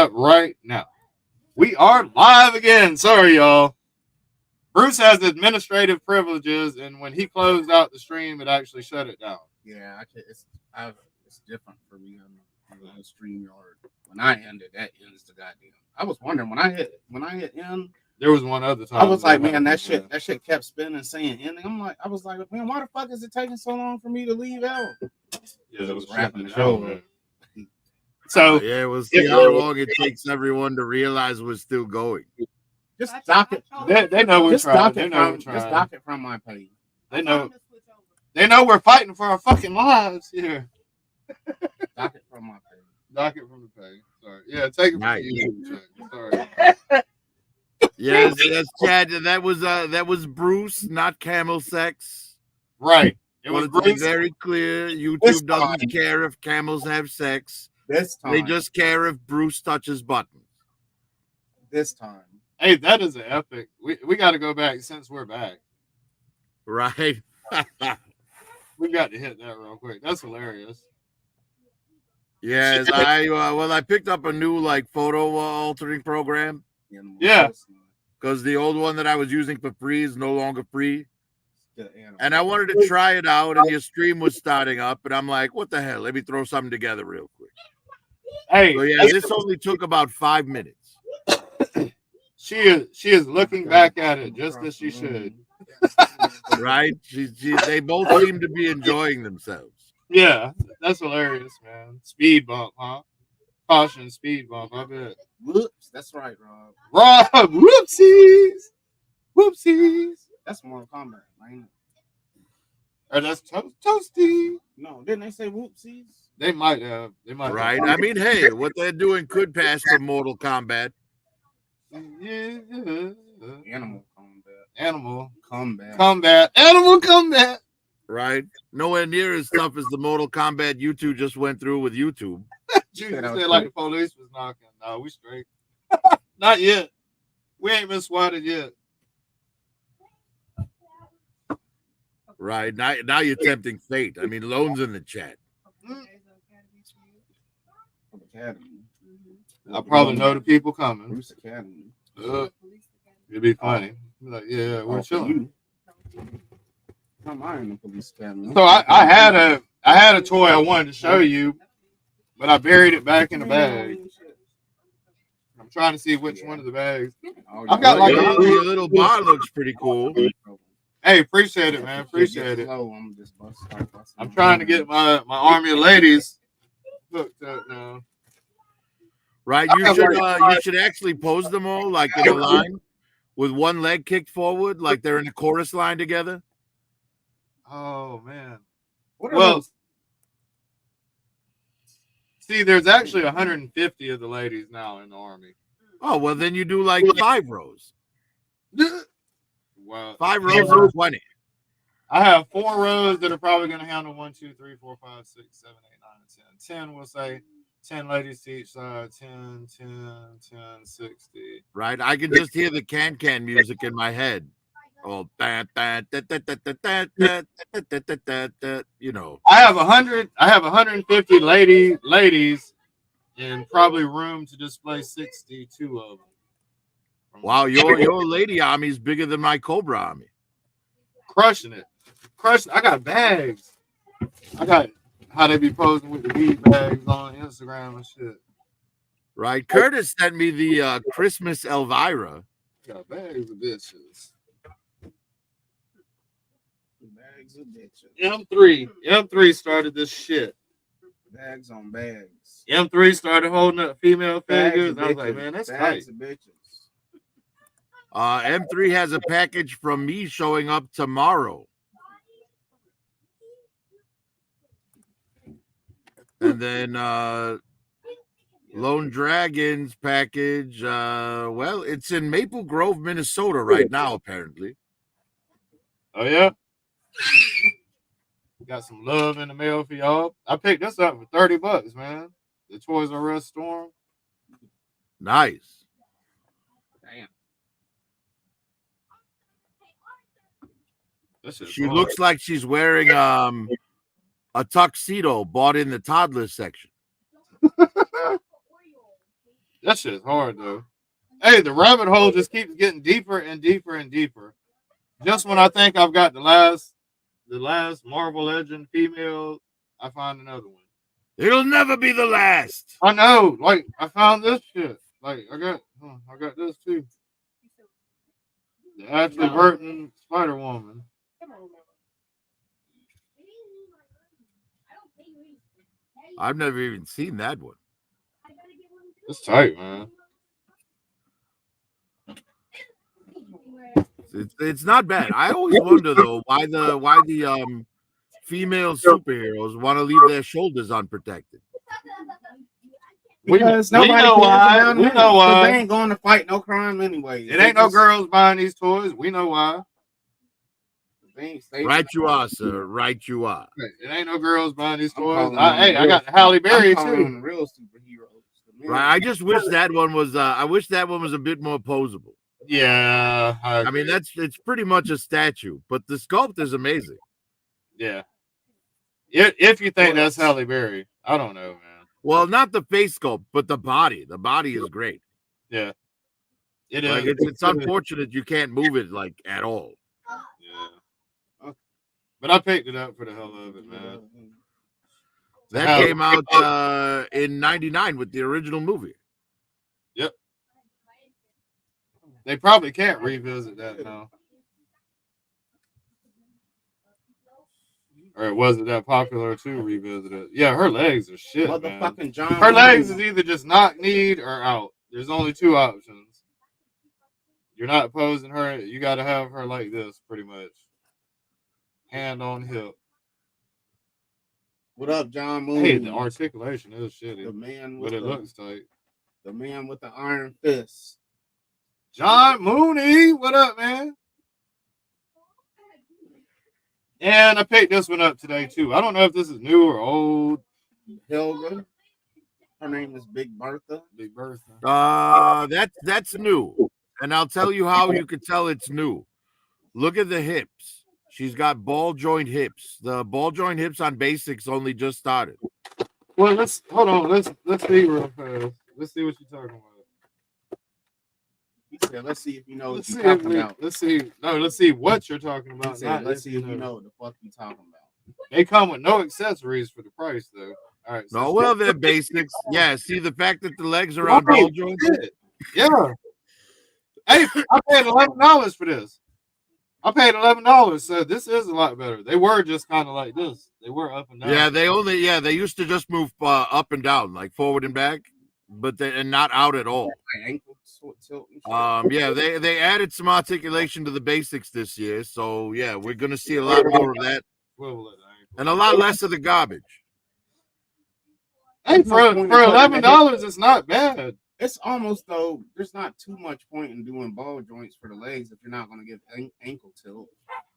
that right now. We are live again. Sorry, y'all. Bruce has administrative privileges, and when he closed out the stream, it actually shut it down. Yeah, it's different for me on the StreamYard. When I ended, that ends the goddamn. I was wondering when I hit end. There was one other time. I was like, man, that shit kept spinning, saying ending. I was like, man, why the fuck is it taking so long for me to leave out? Yeah, it was wrapping the show. So we'll see how long it takes everyone to realize we're still going. Just dock it. They know we're trying. Just dock it from my page. They know we're fighting for our fucking lives here. Dock it from my page. Dock it from the page. Sorry. Yeah, take it from the YouTube. Sorry. Yes, Chad. That was Bruce, not camel sex. Right. It was very clear. YouTube doesn't care if camels have sex. This time. They just care if Bruce touches buttons. This time. Hey, that is an epic. We got to go back since we're back. Right. We got to hit that real quick. That's hilarious. Yes, I picked up a new photo altering program. Yeah. Because the old one that I was using for free is no longer free. And I wanted to try it out, and your stream was starting up, and I'm like, what the hell? Let me throw something together real quick. Hey, so yeah, this only took about 5 minutes. She is looking back at it just as she should. Right? They both seem to be enjoying themselves. Yeah, that's hilarious, man. Speed bump, huh? Caution, speed bump. I bet. Whoops, that's right, Rob. Rob, whoopsies, whoopsies. That's Mortal Kombat, right? Or that's toasty. No, didn't they say whoopsies? They might have. Right. I mean, hey, what they're doing could pass for Mortal Kombat. Yeah. Animal combat. Animal combat. Combat. Animal combat. Right. Nowhere near as tough as the Mortal Kombat you two just went through with YouTube. You said like the police was knocking. No, we straight. Not yet. We ain't been swatted yet. Right. Now you're tempting fate. I mean, Lone's in the chat. I probably know the people coming. Bruce Academy. It'd be funny. Like, yeah, we're chilling. I'm in the police academy. So I had a toy I wanted to show you, but I buried it back in the bag. I'm trying to see which one of the bags. I've got like your little bar looks pretty cool. Hey, appreciate it, man. Appreciate it. I'm trying to get my army of ladies hooked up now. Right, you should actually pose them all like in a line with one leg kicked forward, like they're in a chorus line together. Oh man. See, there's actually 150 of the ladies now in the army. Oh well, then you do like 5 rows. Well, 5 rows of 20. I have 4 rows that are probably going to handle 1, 2, 3, 4, 5, 6, 7, 8, 9, and 10. 10, we'll say 10 ladies to each side. 10, 60. Right. I can just hear the can music in my head. Oh, you know. I have 150 ladies, and probably room to display 62 of them. Wow, your lady army is bigger than my Cobra army. Crushing it. I got bags. I got how they be posing with the weed bags on Instagram and shit. Right. Curtis sent me the Christmas Elvira. Got bags of bitches. Bags of bitches. M3 started this shit. Bags on bags. M3 started holding up female figures. I was like, man, that's bags tight. Of bitches. M3 has a package from me showing up tomorrow. And then Lone Dragon's package, well, it's in Maple Grove, Minnesota right now, apparently. Oh, yeah? Got some love in the mail for y'all. I picked this up for $30, man. The Toys R Us Storm. Nice. Damn. She looks like she's wearing a tuxedo bought in the toddler section. That shit's hard though. Hey, the rabbit hole just keeps getting deeper and deeper and deeper. Just when I think I've got the last Marvel Legend female, I find another one. It'll never be the last. I know, like I found this shit. Like I got this too. The Ashley Burton Spider Woman. I've never even seen that one. It's tight, man. It's not bad. I always wonder though why the female superheroes want to leave their shoulders unprotected. Because we nobody know cares why. about We them. know 'Cause why. they ain't going to fight no crime anyway. It ain't no girls buying these toys. We know why. Right you are, sir. Right you are. It ain't no girls buying these toys. I I got the Halle Berry I'm too. real superheroes. Right. I just wish that one was. I wish that one was a bit more posable. Yeah, I mean it's pretty much a statue, but the sculpt is amazing. Yeah. If you think that's Halle Berry, I don't know, man. Well, not the face sculpt, but the body. The body is great. Yeah, it is. Like it's unfortunate you can't move it like at all. Yeah, but I picked it up for the hell of it, man. That came out in '99 with the original movie. Yep. They probably can't revisit that now. Or was it that popular to revisit it? Yeah, her legs are shit, Motherfucking man. John. Her legs is either just not need or out. There's only two options. You're not posing her. You got to have her like this, pretty much. Hand on hip. What up, John Moon? Hey, the articulation is shitty. The man but with it looks tight. The man with the iron fist. John Mooney, what up, man? And I picked this one up today too. I don't know if this is new or old. Helga. Her name is Big Bertha. Big Bertha. That's new. And I'll tell you how you can tell it's new. Look at the hips. She's got ball joint hips. The ball joint hips on basics only just started. Well, let's hold on. Let's see real fast. Let's see what you're talking about. He said, let's see if you know what you're talking about. Let's see what you're talking about. He said, let's see if you know what the fuck you're talking about. They come with no accessories for the price, though. All right. No, well, they're basics. Yeah, see the fact that the legs are on ball joints? Yeah. Hey, I paid $11 for this. I paid $11, so this is a lot better. They were just kind of like this. They were up and down. Yeah, they used to just move up and down, like forward and back, but and not out at all. Yeah, they added some articulation to the basics this year, so yeah, we're gonna see a lot more of that, and a lot less of the garbage. Hey, for $11, it's not bad. It's almost though. There's not too much point in doing ball joints for the legs if you're not going to give ankle tilt.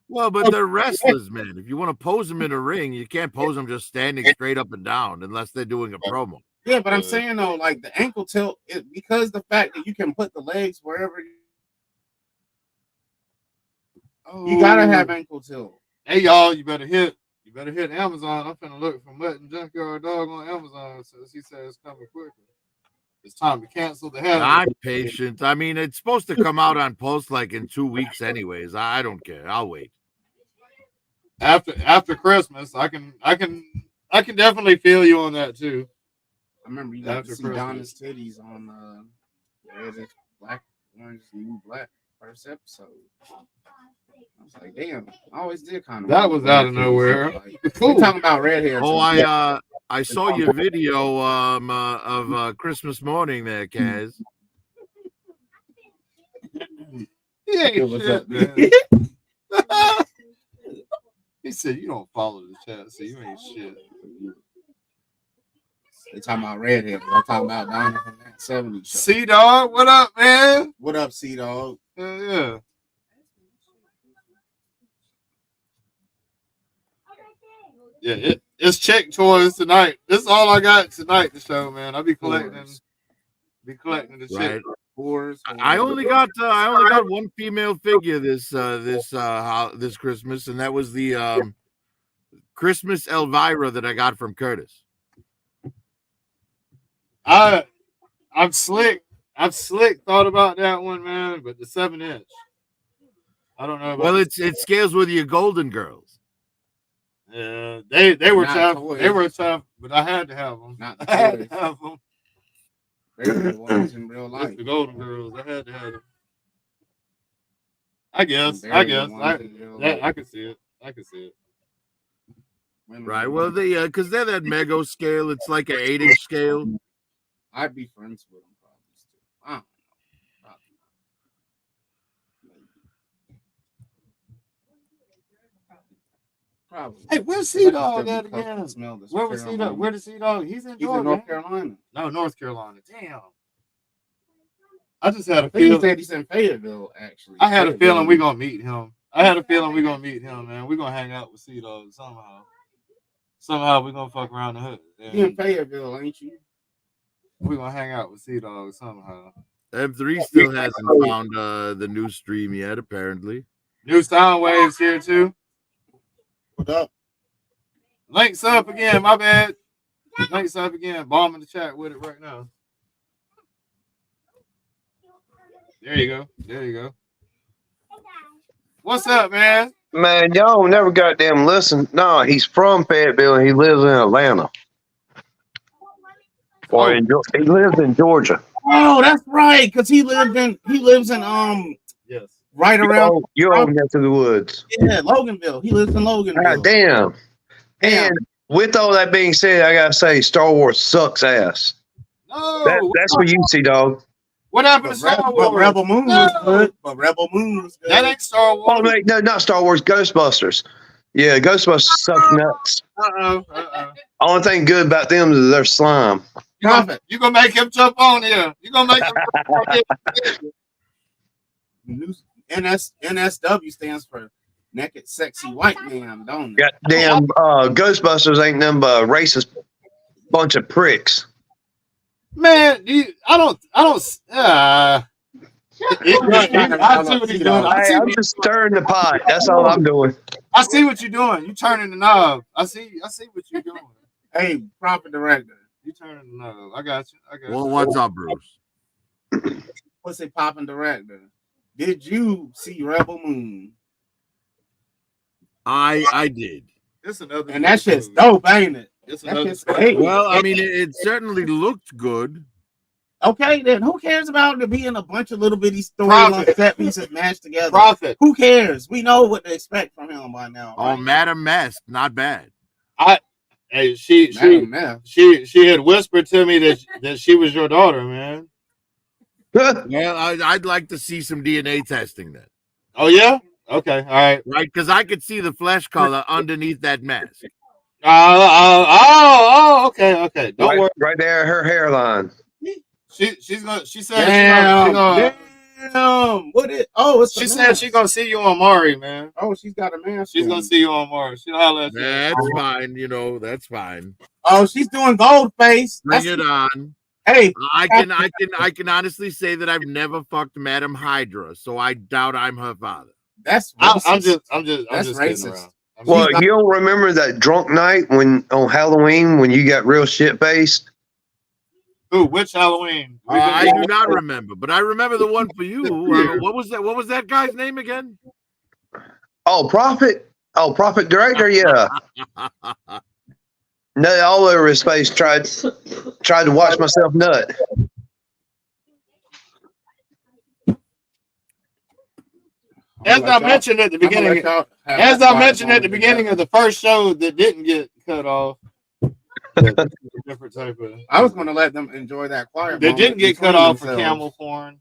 Well, but they're wrestlers, man. If you want to pose them in a ring, you can't pose them just standing straight up and down unless they're doing a promo. Yeah, but I'm saying though, like the ankle tilt, because the fact that you can put the legs wherever you gotta have ankle tilt. Hey, y'all, you better hit Amazon. I'm finna look for Mutton Junkyard Dog on Amazon. So he says it's coming quicker. It's time to cancel the hell. I'm patient. I mean, it's supposed to come out on post like in 2 weeks, anyways. I don't care. I'll wait. After Christmas, I can definitely feel you on that too. I remember you got to see Donna's titties on Black Orange New Black first episode. I was like, damn, I always did kind of. That was out of nowhere. Like, cool. We're talking about red hair. Oh, I saw your video of Christmas morning there, Kaz. He ain't shit, man. He said, "You don't follow the chat, so you ain't shit." They talking about red hair. I'm talking about Donna from that 70s show. C-Dog, what up, man? What up, C-Dog? Yeah. Yeah, it's check toys tonight. This is all I got tonight to show, man. I'll be collecting the check. I only got one female figure this Christmas, and that was the Christmas Elvira that I got from Curtis. I I'm slick. Thought about that one, man. But the 7-inch, I don't know. Well, it scales with your Golden Girls. Yeah, they were Not tough. toys. They were tough, but I had to have them. Not I had toys. to have them. They were the ones in real Like life. the Golden Girls, I had to have them. I guess. They're I the guess. ones in real life. I can see it. I can see it. Right. Well, because they're that Mego scale. It's like an 8-inch scale. I'd be friends with them probably still. I don't know. Probably. Hey, where's I can Dog still at be close to again? the smell this Where was Carolina. Dog? Where does Dog? He's in He's Georgia. in North Carolina. No, North Carolina. Damn. I just had a I think he feeling. said he's in Fayetteville, actually. I had a Fayetteville. feeling we're gonna meet him. Man. We're gonna hang out with Dog somehow. Somehow we're gonna fuck around the hood. You in Fayetteville, ain't you? We're gonna hang out with Dog somehow. M3 still hasn't found the new stream yet, apparently. New sound waves here too. What up? Links up again. My bad. Links up again. Bombing the chat with it right now. There you go. What's up, man? Man, y'all never goddamn listen. No, he's from Fayetteville and he lives in Atlanta. Or he lives in Georgia. Oh, that's right. Cause he lives in Yes. right around You're over next to the woods. yeah, Loganville. He lives in Loganville. God damn. And with all that being said, I gotta say Star Wars sucks ass. No. That's for you, Dog. What happened to Star Wars? But Rebel Moon was good. But Rebel Moon was good. That ain't Star Wars. Oh wait, no, not Star Wars, Ghostbusters. Yeah, Ghostbusters suck nuts. Only thing good about them is their slime. Profit. You gonna make him jump on here. You gonna make him jump on here. NSW stands for Naked Sexy White Man, don't it? Goddamn Ghostbusters ain't nothing but a racist bunch of pricks. Man, I don't. I see what he's doing. Hey, I'm just stirring the pot. That's all I'm doing. I see what you're doing. You turning the knob. I see what you're doing. Hey, proper director. You turning the knob. I got you. Well, what's up, Bruce? What's a popping director? Did you see Rebel Moon? I did. It's another. And that shit's dope, ain't it? It's That another. shit's great. Well, I mean, it certainly looked good. Okay, then who cares about it being a bunch of little bitty storylines set pieces mashed together? Profit. Who cares? We know what to expect from him by now. Oh, Right? Madam Mask, not bad. Hey, she had whispered to me that she was your daughter, man. Well, I'd like to see some DNA testing then. Oh yeah. Okay. All right. Right, because I could see the flesh color underneath that mask. Okay. Don't worry. Right there, her hairline. She said she's Damn. gonna What is? Oh, it's. she said she's gonna see you on Mari, man. Oh, she's got a mask. She's gonna see you on Mari. She'll holler at you. That's fine, that's fine. Oh, she's doing gold face. Bring it on. Hey, I can honestly say that I've never fucked Madam Hydra, so I doubt I'm her father. that's I'm racist. just That's kidding racist. around. Well, you don't remember that drunk night on Halloween when you got real shit faced? Who? Which Halloween? I do not remember, but I remember the one for you. What was that? What was that guy's name again? Oh, Prophet Director, yeah. No, all over his face tried to watch myself nut. As I mentioned at the beginning, of the first show that didn't get cut off, different type of. I was going to let them enjoy that quiet. They moment didn't get between cut off for themselves. camel porn.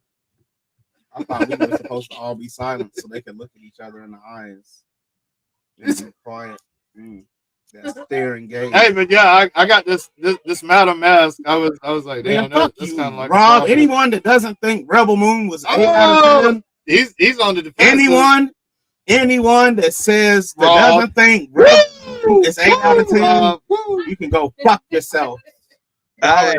I thought we were supposed to all be silent so they could look at each other in the eyes and be quiet. That staring gaze. Hey, but yeah, I got this Madam Mask. I was like, damn, Man, fuck that's you, kind of like Rob. Anyone that doesn't think Rebel Moon was 8 out of 10, he's on the defense. anyone that says that Rob. doesn't think Rebel Moon is 8 out of 10, you can go fuck yourself. Hey,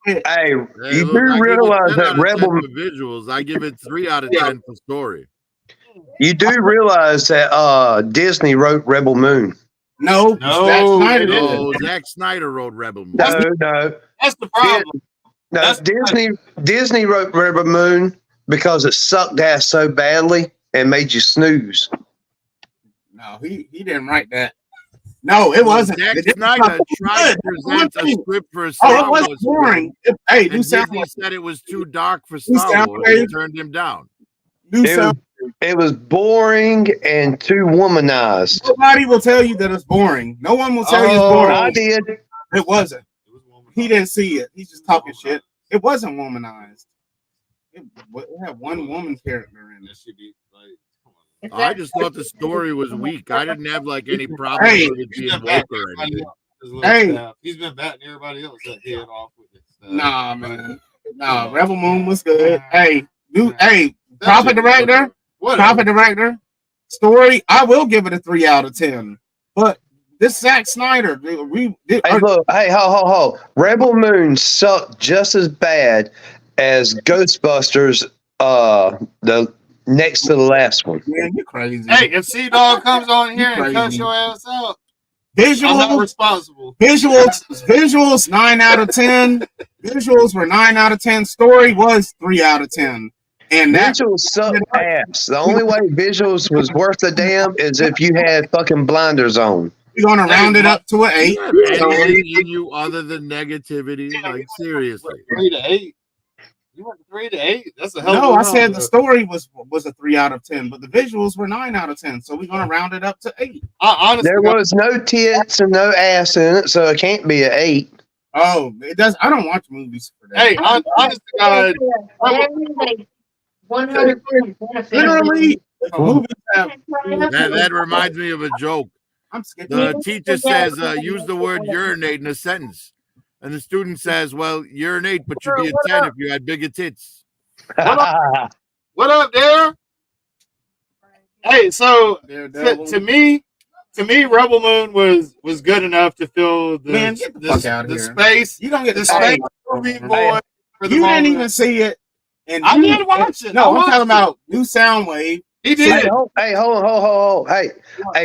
you do realize that Rebel for visuals. I give it 3 out of 10 for story. You do realize that Disney wrote Rebel Moon. No, Zack Snyder did. Zack Snyder wrote Rebel Moon. No. That's the problem. No, That's Disney wrote Rebel Moon because it sucked ass so badly and made you snooze. No, he didn't write that. No, it wasn't. Zack It didn't Snyder sound tried to good. present a script for a Oh, Star it was Wars boring. film, Hey, and Disney said it was too dark for Star Wars and turned him down. It was boring and too womanized. Nobody will tell you that it's boring. No one will tell you it's boring. I did. It wasn't. He didn't see it. He's just talking shit. It wasn't womanized. It had one woman character in it. I just thought the story was weak. I didn't have like any problem with it being woke or anything. Hey, he's been batting everybody else that head off with it. Nah, man. Nah, Rebel Moon was good. Hey, Prophet director, story. I will give it a 3 out of 10. But this Zack Snyder, ho. Rebel Moon sucked just as bad as Ghostbusters. The next to the last one. Man, you crazy. Hey, if Sea-Dog comes on here and cuts your ass out, I'm not responsible. Visuals 9 out of 10. Visuals were 9 out of 10. Story was 3 out of 10. And visuals suck ass. The only way visuals was worth a damn is if you had fucking blinders on. We're gonna round it up to an 8. Anything in you other than negativity? Like seriously. 3 to 8. You went 3 to 8. That's a hell of a No, I number. said the story was a 3 out of 10, but the visuals were 9 out of 10. So we're gonna round it up to 8. Honestly, there was no tits and no ass in it, so it can't be an 8. Oh, it does. I don't watch movies for that. Hey, honestly, God, literally, That reminds me of a joke. I'm skipping. The teacher says, use the word urinate in a sentence. And the student says, well, urinate, but you'd be a 10 if you had bigger tits. What up, there? Hey, so to me, Rebel Moon was good enough to fill the space. You don't get the space movie boy. You didn't even see it. And I did watch it. No, I'm talking about New Soundwave. He did. Hey, hold on. Hey,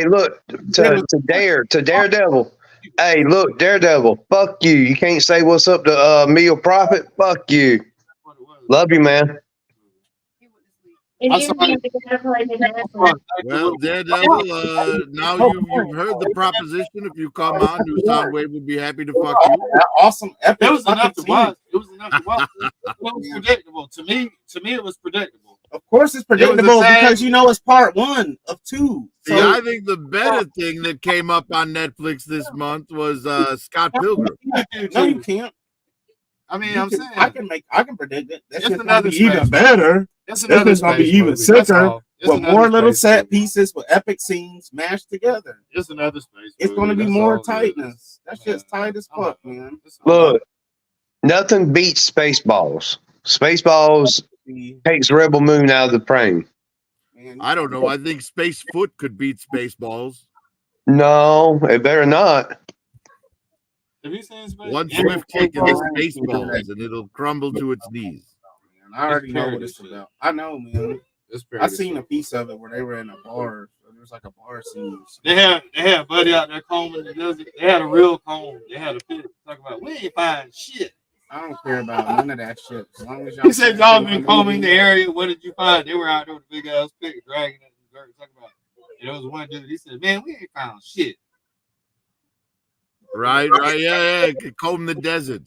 look, to Daredevil. Hey, look, Daredevil. Fuck you. You can't say what's up to Meal Prophet. Fuck you. Love you, man. Well, Daredevil, now you've heard the proposition. If you come on, New Soundwave would be happy to fuck you. Awesome. It was enough to watch. It was predictable. To me, it was predictable. Of course, it's predictable because you know it's part 1 of 2. So, I think the better thing that came up on Netflix this month was Scott Pilgrim. No, you can't. I mean, I'm saying I can predict it. That's just another even better. It's gonna be even sicker with more little set pieces with epic scenes mashed together. Just another space. It's gonna be more tightness. That shit's tight as fuck, man. Look, nothing beats Spaceballs. Spaceballs takes Rebel Moon out of the frame. I don't know. I think Space Foot could beat Spaceballs. No, it better not. Have you seen Space? One swift kick in the Spaceballs and it'll crumble to its knees. I already know what it's about. I know, man. I seen a piece of it where they were in a bar. There was like a bar scene. They had Buddy out there combing the desert. They had a real comb. They had a pit. Talk about we ain't find shit. I don't care about none of that shit. As long as y'all. He said y'all been combing the area. What did you find? They were out there with a big ass pick dragging it in the dirt. Talk about. And there was one dude. He said, "Man, we ain't found shit." Right, yeah. Comb the desert.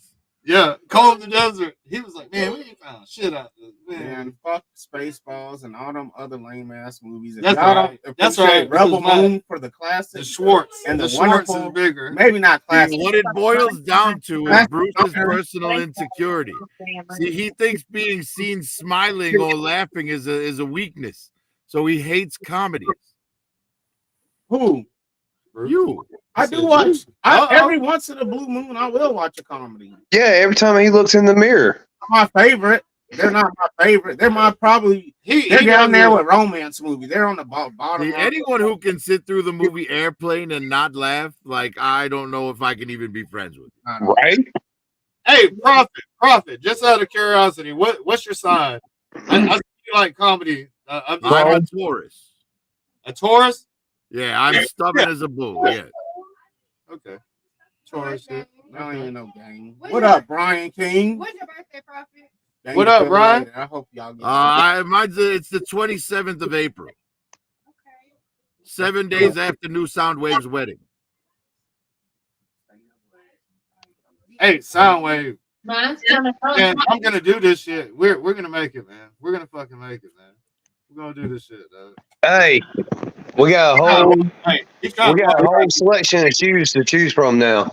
Yeah, comb the desert. He was like, "Man, we ain't found shit out there." Man, fuck Spaceballs and all them other lame ass movies. If That's y'all right. don't That's right. Rebel Moon for the classic, the Schwartz and the the Schwartz wonderful, is bigger. maybe not classic. What it boils down to is Bruce's personal insecurity. See, he thinks being seen smiling or laughing is a weakness, so he hates comedies. Who? You. I do watch. Every once in a blue moon, I will watch a comedy. Yeah, every time he looks in the mirror. My favorite. They're not my favorite. They're my probably. They're down there with romance movie. They're on the bottom. See, anyone who can sit through the movie Airplane and not laugh, like I don't know if I can even be friends with you. Right? Hey, Prophet. Just out of curiosity, what's your sign? I see you like comedy. I'm a Taurus. A Taurus? Yeah, I'm stubborn as a bull. Yeah. Okay. Taurus. No, ain't no game. What up, Brian King? What's your birthday, Prophet? What up, Brian? I hope y'all get It's the 27th of April. Okay. 7 days after New Soundwave's wedding. Hey, Soundwave. Mine's kind of fun. Man, I'm gonna do this shit. We're gonna make it, man. We're gonna fucking make it, man. We're gonna do this shit, dog. Hey, we got a whole Hey, we got a whole selection of shoes to choose from now.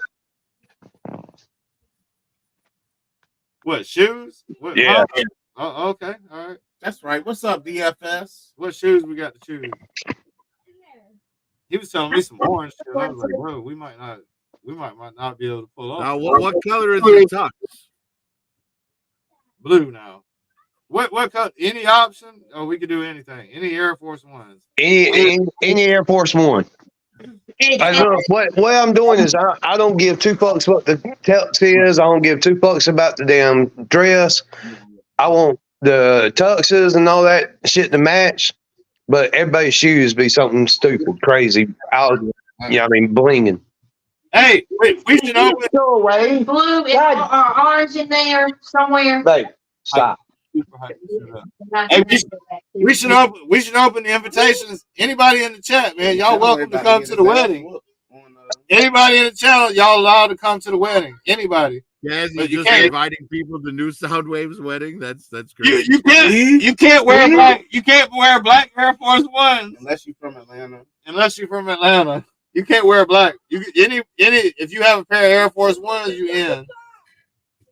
What shoes? What, Yeah. Oh, okay, all right. That's right. What's up, DFS? What shoes we got to choose? He was telling me some orange shit. I was like, bro, we might not be able to pull off. Now, what color is the tux? Blue now. What color? Any option? Oh, we could do anything. Any Air Force Ones. Any Air Force One. What I'm doing is I don't give two fucks what the tux is. I don't give two fucks about the damn dress. I want the tuxes and all that shit to match, but everybody's shoes be something stupid, crazy. Blinging. Hey, we should open. Go away. Blue or orange in there somewhere. Babe, stop. Hey, we should open the invitations. Anybody in the chat, man, y'all welcome to come to the wedding. Anybody in the channel, y'all allowed to come to the wedding. Anybody. Yeah, But you're you just can't- inviting people to New Soundwave's wedding. That's great. You can't wear black Air Force Ones Unless you're from Atlanta. unless you're from Atlanta. You can't wear black. If you have a pair of Air Force Ones, you in.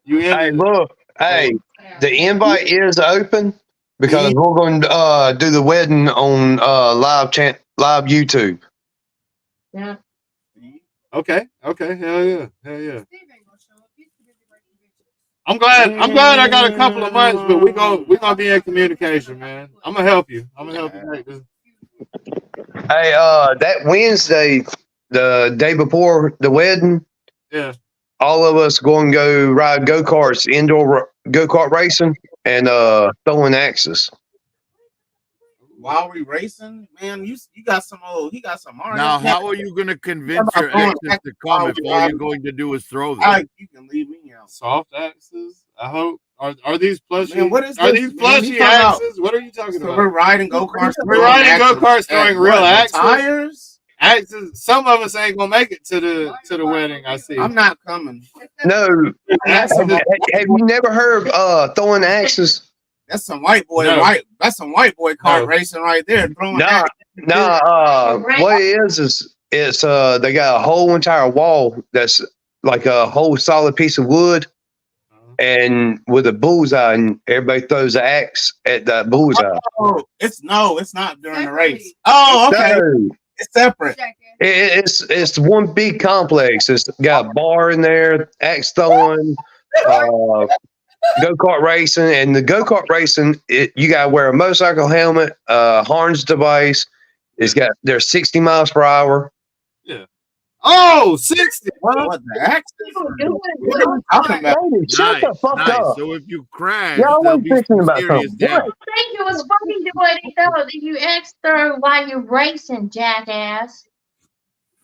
You in. Hey, look. Hey, the invite is open because we're going to do the wedding on live YouTube. Yeah. Okay. Hell yeah. I'm glad I got a couple of months, but we're gonna be in communication, man. I'm gonna help you. Make this. Hey, that Wednesday, the day before the wedding, Yeah. all of us going to go ride go-karts, indoor go-kart racing, and throwing axes. While we racing, man, you got some old. He got some Mario. Now, how are you going to convince your exes to come if all you're going to do is throw them? You can leave me out. Soft axes. I hope. Are these plushy? Man, what is are this, these man? plushy You talking about- axes? What are you talking So about? we're riding go-karts. We're riding go-karts throwing real axes. Tires. Axes. Some of us ain't gonna make it to the wedding. I see. I'm not coming. No, have you never heard of throwing axes? That's some white boy. No. That's some white boy kart No. racing right there. Throwing Nah, what it is it's they got a whole entire wall that's like a whole solid piece of wood, and with a bullseye, and everybody throws the axe at the bullseye. Oh, it's not during the race. Oh, okay. So, It's separate. it's one big complex. It's got a bar in there, axe throwing, go-kart racing, and the go-kart racing, you gotta wear a motorcycle helmet, harness device. They're 60 miles per hour. Oh, 60. What the axe? What are we talking about? Lady, shut the fuck up. So if you crash, Y'all there'll was be thinking some about serious something. damage. I think it was funny the way they thought that you extra while you're racing, jackass.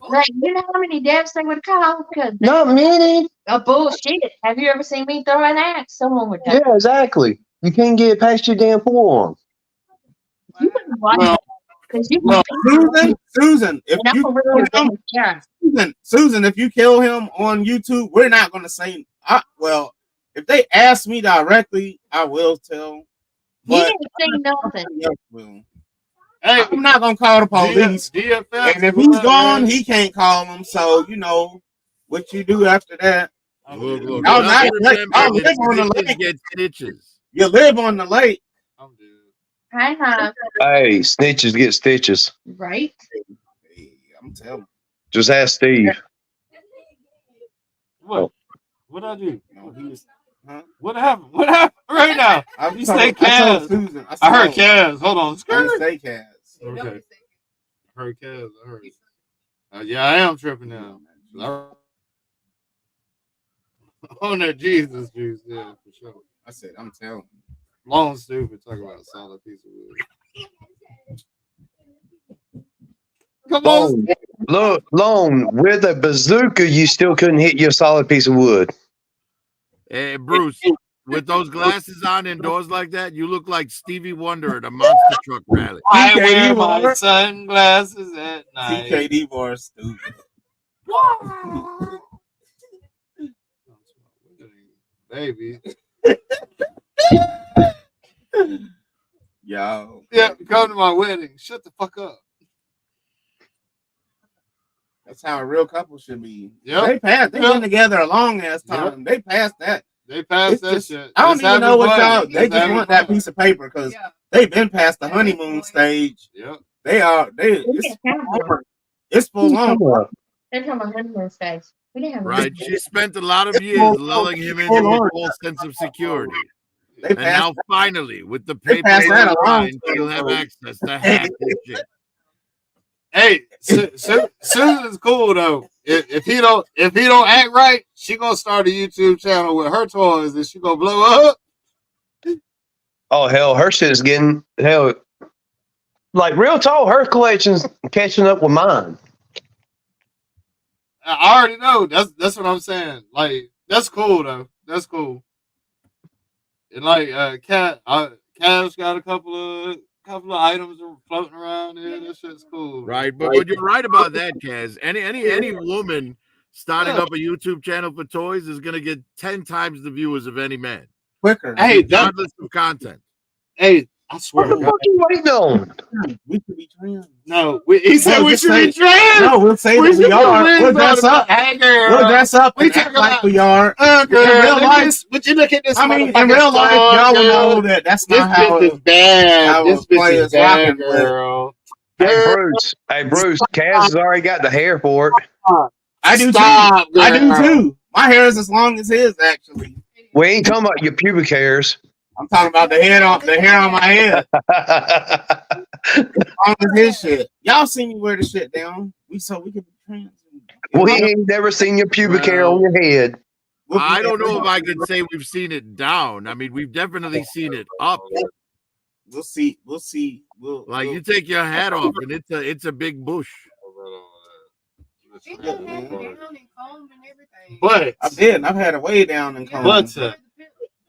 Like, you know how many deaths they would call? Because Not many. bullshit. Have you ever seen me throw an axe? Someone would die. Yeah, exactly. You can't get past your damn forearm. You wouldn't watch Well, it because you Well, Susan, if and I'm you a real yeah. Susan, if you kill him on YouTube, we're not going to say. Well, if they ask me directly, I will tell. He But didn't say nothing. else will. Hey, I'm not going to call the police. DFS. And if he's gone, he can't call them. So you know what you do after that. Look, Y'all y'all not- remember y'all that live on the snitches lake. get stitches. You live on the lake. I'm dead. I have, Hey, snitches get stitches. right? Hey, I'm telling Just ask Steve. What? What I do? you. He was. Huh? What happened? What happened right now? You say I Kaz. told Susan. I heard Kaz. Hold on. I didn't say Kaz. Okay. I heard Kaz. I heard. Yeah, I am tripping now. On that Jesus juice, yeah, for sure. I said, I'm telling you. Long stupid. Talk about a solid piece of wood. Come on. Look, Lone, with a bazooka, you still couldn't hit you a solid piece of wood. Hey, Bruce, with those glasses on indoors like that, you look like Stevie Wonder at a monster truck rally. I wear my sunglasses at night. TKD bar stupid. Baby. Yo. Yeah, come to my wedding. Shut the fuck up. That's how a real couple should be. Yep. They've been together a long ass time. They passed that. They passed It's that just- shit. I don't Just even know having what fun. y'all. They just having want that fun. piece of paper because they've been past the honeymoon stage. Yep. It's full on. They're talking about honeymoon stage. We didn't have a Right? She spent a lot of years lulling him into a false sense of security. They And passed. now, finally, with the They paper passed that in a long mind, time she'll have ago. access to half this shit. Hey, Susan's cool though. If he don't act right, she gonna start a YouTube channel with her toys and she gonna blow up. Oh hell, her shit is getting hell. Like real talk, her collection's catching up with mine. I already know. That's what I'm saying. Like that's cool though. That's cool. And like Cash got a couple of items floating around there. That shit's cool. Right, but you're right about that, Kaz. Any woman starting up a YouTube channel for toys is gonna get 10 times the viewers of any man, Quicker. Hey, regardless of content. hey, I swear What to the God. fuck you waiting on? We should be trans. No, he said No, we just should be say- trans. No, we'll say that we are. We'll dress up. Hey, girl. We'll dress up. We and talk act like about- we are. Girl, In real look life- this- would you look at this? I mean, in motherfucking real life, song, y'all will girl? know that that's This not how bitch is it, bad. how This a bitch player is is bad, rocking with. girl. Hey Bruce, Kaz has already got the hair for it. I do Stop, too. I do girl. too. My hair is as long as his, actually. We ain't talking about your pubic hairs. I'm talking about the hair on my head. As long as his shit. Y'all see me wear the shit down. We can be trans. We ain't never seen your pubic hair on your head. I don't know if I could say we've seen it down. I mean, we've definitely seen it up. We'll see. Like you take your hat off and it's a big bush. But I did. I've had it way down and combed. But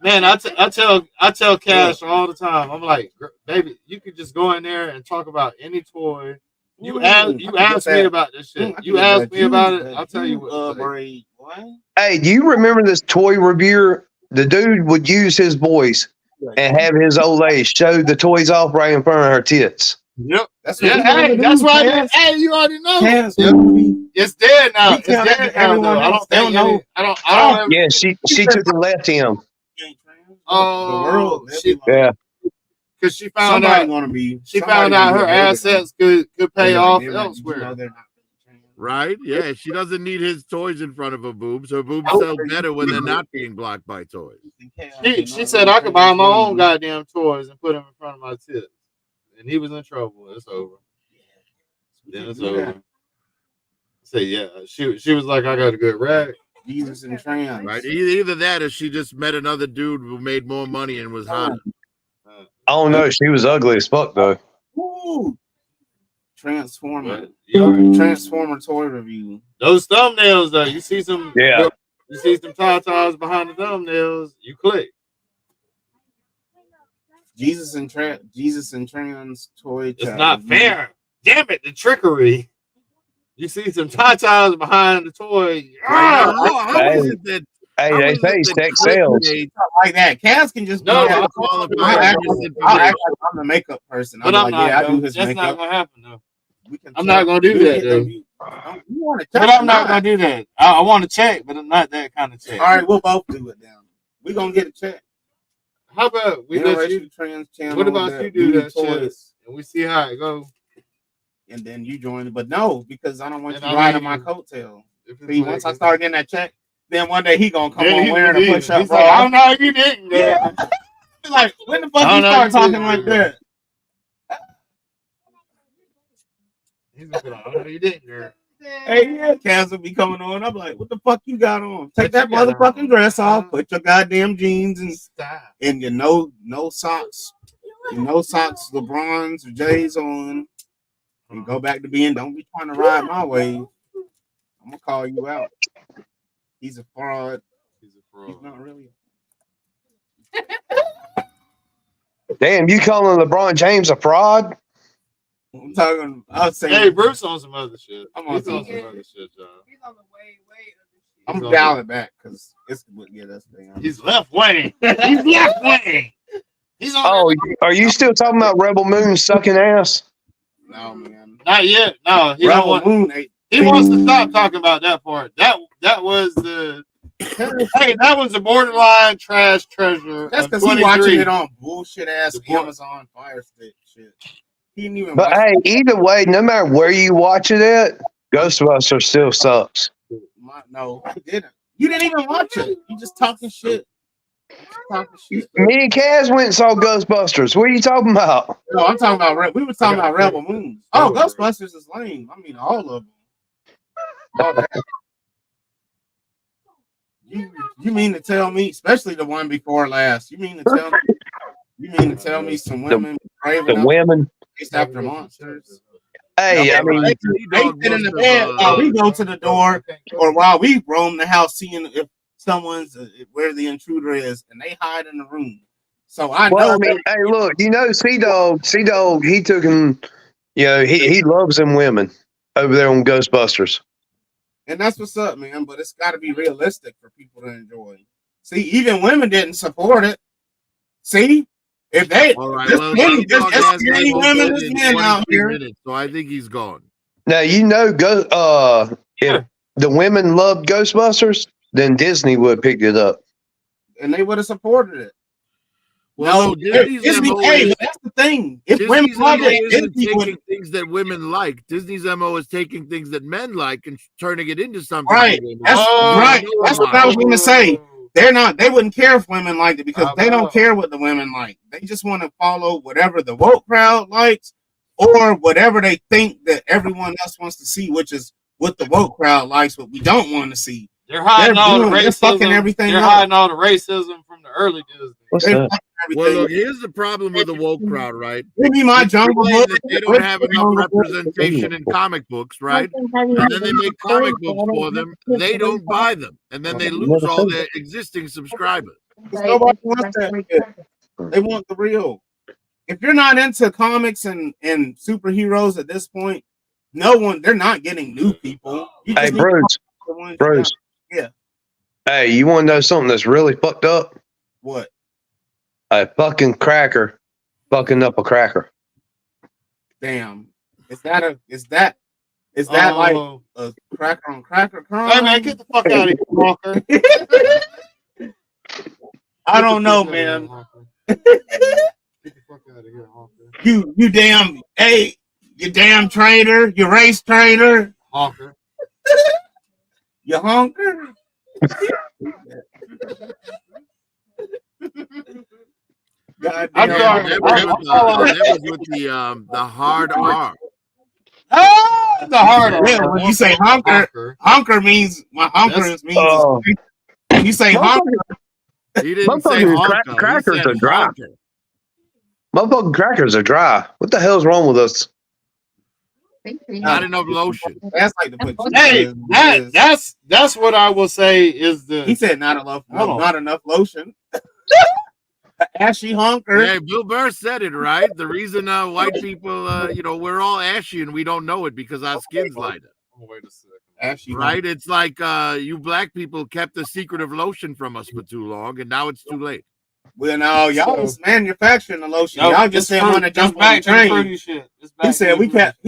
man, I tell Cash all the time. I'm like, baby, you could just go in there and talk about any toy. You ask me about this shit. You ask me about it. I'll tell you what. Hey, do you remember this toy reviewer? The dude would use his voice and have his old lady show the toys off right in front of her tits. Yep. That's Yeah, hey, that's why. Hey, you already know. Cass, Yep. It's dead now. We It's tell that dead to now. everyone Though. I else. don't think They don't know. I don't ever. Yeah, she took and left him. Oh, the world. Yeah. Because she found Somebody out. gonna be. She found out her assets could pay off elsewhere. Right? Yeah, she doesn't need his toys in front of her boobs. Her boobs sell better when they're not being blocked by toys. She said I could buy my own goddamn toys and put them in front of my tits, and he was in trouble. It's over. Then it's over. Say yeah. She was like, I got a good rack. Jesus and trans. Right? Either that or she just met another dude who made more money and was hotter. I don't know. She was ugly as fuck though. Woo. Transformer. Yeah. Transformer toy review. Those thumbnails though, you see some Yeah. You see some tatas behind the thumbnails, you click. Jesus and trans toy. It's not fair. Damn it, the trickery. You see some tatas behind the toy. How is it that? Hey, how they is it say that sex sales. clickbait like that. Cass can just No, be I'll qualify I'll act as like misinformation? I'm the makeup person. But I'm I'm like, yeah, not. I do his That's not makeup. gonna happen though. We can I'm check. not gonna do We that can- though. You want to check? But I'm not gonna do that. I want to check, but not that kind of check. All right, we'll both do it now. We're gonna get a check. How about we let you? Interracial trans channel. What about that you do that shit toys, and we see how it goes? and then you join it? But no, because I don't want And you I riding mean, my coattail. If it's See, like- once I start getting that check, then one day he gonna come Then on he wearing was a push-up He's bra. like, I don't know, you didn't. Yeah. He's like, when the fuck I you don't know, start you talking didn't. like that? He's gonna be like, oh no, you didn't, girl. Hey, yeah, Cass will be coming on. I'm like, what the fuck you got on? Take What that you got motherfucking on? dress off. Put your goddamn jeans Stop. and your no socks. Your no socks, LeBrons or J's on. and go back to being. Don't be trying to ride my wave. I'm gonna call you out. He's a fraud. He's a fraud. He's not really. Damn, you calling LeBron James a fraud? I'm talking. I was saying. Hey, Bruce on some other shit. I'm He's on on some other shit, y'all. He's on the way of I'm He's on dialing back because it's what get us down. He's left wing. He's left wing. He's on. Oh, are you still talking about Rebel Moon sucking ass? No, man. Not yet. No, he don't Rebel want. Moon ain't. He wants to stop talking about that part. That was the. Hey, that was the borderline trash treasure. That's of because he's 23. watching it on bullshit ass The boy- Amazon Fire Stick shit. He didn't even But watch hey, either way, no matter where you watch it at, Ghostbusters still sucks. No, I didn't. You didn't even watch it. You just talking shit. Me and Kaz went and saw Ghostbusters. What are you talking about? No, I'm talking about. We were talking about Rebel Moon. Oh, Ghostbusters is lame. I mean, all of them. All that. You mean to tell me, especially the one before last? You mean to tell me some women brave The enough women. to chase after monsters? Hey, I mean, they sit in the bed while we go to the door, or while we roam the house, seeing if someone's where the intruder is, and they hide in the room. So I well, know. I mean, hey, look, you know, Sea Dog, he took him. You know, he loves them women over there on Ghostbusters. And that's what's up, man. But it's got to be realistic for people to enjoy. See, even women didn't support it. See, if they, All right, there's well, many, Sea Dog there's has many been women, voted there's in men out 23 here. minutes, so I think he's gone. Now you know, if the women loved Ghostbusters, then Disney would have picked it up. And they would have supported it. Well, No, Disney's Disney, MO hey, is, that's the thing. If women Disney's love MO it, isn't Disney taking would. things that women like. Disney's MO is taking things that men like and turning it into something. Right. for women. That's right. That's what I was going to say. They wouldn't care if women liked it because they don't care what the women like. They just want to follow whatever the woke crowd likes or whatever they think that everyone else wants to see, which is what the woke crowd likes, what we don't want to see. They're hiding all the racism. They're fucking everything They're up. hiding all the racism from the early Disney. What's They're that? fucking Well, everything. look, here's the problem with the woke crowd, right? Give me my It's Jungle plain Book. that they don't have enough representation in comic books, right? And then they make comic books for them. They don't buy them, and then they lose all their existing subscribers. Because nobody wants that shit. They want the real. If you're not into comics and superheroes at this point, they're not getting new people. You Hey, just need Bruce. the ones you Bruce. got. Yeah. Hey, you want to know something that's really fucked up? What? A fucking cracker fucking up a cracker. Damn. Is that like a cracker on cracker crumb? Hey man, get the fuck out of here, Walker. I don't know, man. Get the fuck out of here, Hawker. You damn, hey, you damn traitor, you race traitor, Hawker. you honker. God I'm damn. sorry. That was with the hard R. Oh, the hard R. Yeah, when you say honker, honker means Oh. you say honker. He didn't say Motherfucking honker. crackers He said are dry. honker. Motherfucking crackers are dry. What the hell's wrong with us? Not enough lotion. That's like the put. Hey, that's what I will say is the. He said not enough lotion. Ashy honker. Yeah, Bill Burr said it right. The reason white people, we're all ashy and we don't know it because our skin's lighter. Wait a second. Ashy Right? honker. It's like you black people kept the secret of lotion from us for too long, and now it's too late. Well, no, y'all was manufacturing the lotion. No, y'all just didn't want to jump on the train. He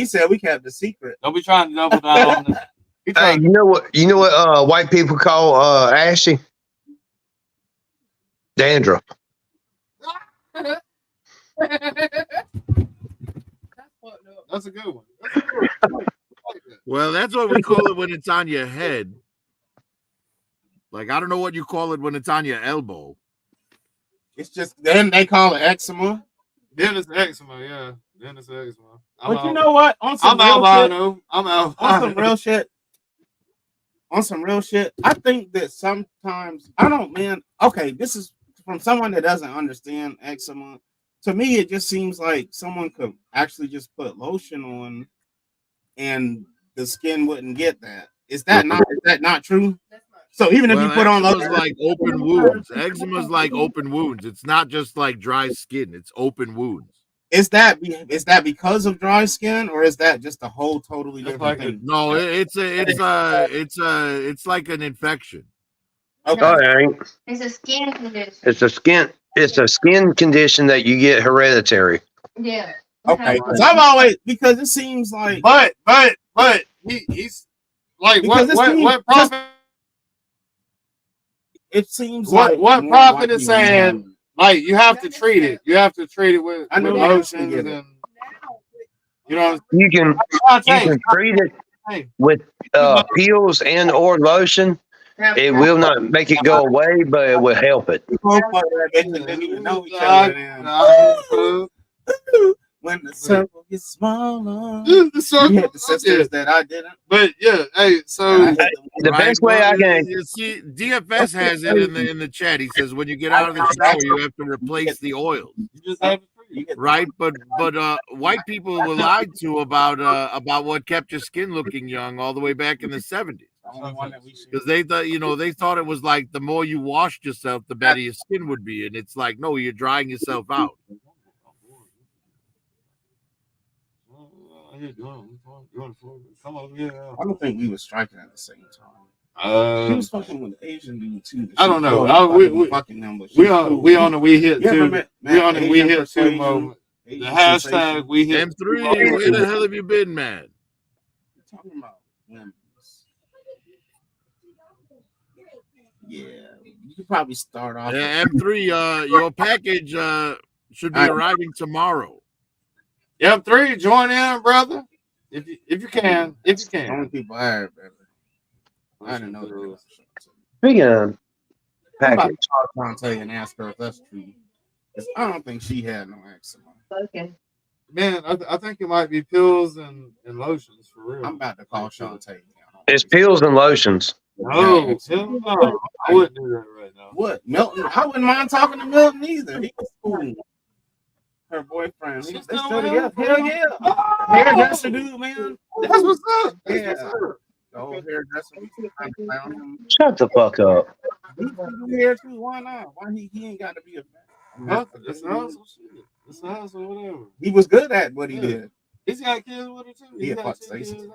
said we kept the secret. Don't be trying to double down on this. Hey, you know what white people call ashy? Dandruff. That's a good one. Well, that's what we call it when it's on your head. Like, I don't know what you call it when it's on your elbow. It's just then they call it eczema. Then it's eczema, yeah. Then it's eczema. But you know what? I'm albino. I'm albino. On some real shit. I think that sometimes okay, this is from someone that doesn't understand eczema. To me, it just seems like someone could actually just put lotion on and the skin wouldn't get that. Is that not true? So even if you Well, put on eczema's lotion, like open wounds. Eczema's like open wounds. It's not just like dry skin. It's open wounds. is that because of dry skin, or is that just a whole totally It's different like thing? No, it's like an infection. Okay. Oh, it ain't. It's a skin condition. It's a skin condition that you get hereditary. Yeah. Okay. Because it seems like But he's like Because it seems- what prophet it seems what like more prophet white is people saying? have- Like you have to treat it. You have to treat it with I know that. lotions I get it. and you know. You can treat it with peels and or lotion. It will not make it go away, but it will help it. They didn't even know each other then. When the circle gets smaller, you hit the sisters that I didn't. But yeah, hey, so The best way I can. You see, DFS has it in the chat. He says when you get out of the shower, you have to replace the oil. you just have to treat it. Right, but white people were lied to about what kept your skin looking young all the way back in the 70s. Because they thought it was like the more you washed yourself, the better your skin would be, and it's like no, you're drying yourself out. Come over here. I don't think we were striking at the same time. She was fucking with the Asian dude too. I don't know. We fucking them, but We on the we hit You ever too. met We on the we Asian hit too persuasion? moment. The Asian hashtag sensation? we hit. M3, where the hell have you been, man? Talking about women. Yeah, you could probably start off. Yeah, M3, your package should be arriving tomorrow. Yep, 3, join in, brother. If you can. Only people I heard, brother. I didn't know that. Speaking of I'm about package, to call Tante and ask her if that's true. 'Cause I don't think she had no eczema. Okay. Man, I think it might be pills and lotions for real. I'm about to call Shantae. it's peels and lotions. No, hell no. I wouldn't do that right now. What? Milton? I wouldn't mind talking to Milton either. He was cool. Her boyfriend. They still together. Hell yeah. Hairdresser dude, man. That's what's up. Yeah. That's what's up. The whole hairdresser. We trying to clown him. Shut the fuck up. He can do hair too. Why not? Why he ain't got to be a Nothing. It's not some shit. It's not some whatever. He was good at what he did. He's got kids with her too. He He's had got fucked 2 kids. Stacey.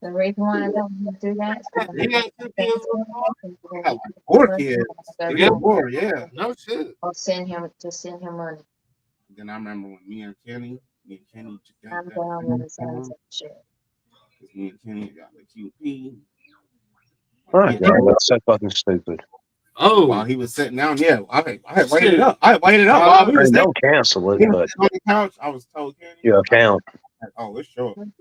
The reason why I don't do that is because He got 2 kids with her. He got like 4 kids. He got 4, yeah. No shit. I'll send him money. Then I remember when me and Kenny I'm down with his ass and shit. because me and Kenny got the QP. My God, that's so fucking stupid. Oh, While he was sitting down, yeah, I had waited up. While we was there. Don't cancel it, but On the couch, I was told Kenny. your account. Oh, it's short. And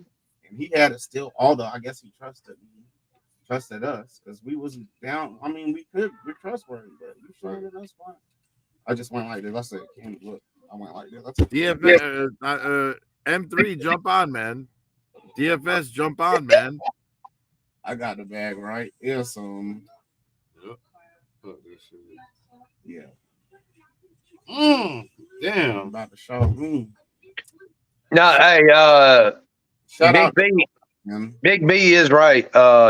he had to still, although I guess he trusted us because we wasn't down. I mean, we're trustworthy, but you sure that that's fine. I just went like this. I said, Kenny, look, I went like this. DFS, M3, jump on, man. DFS, jump on, man. I got the bag right. Yeah, yeah. I'm damn. about to show me. No, hey, Shout Big out, B, man. Big B is right.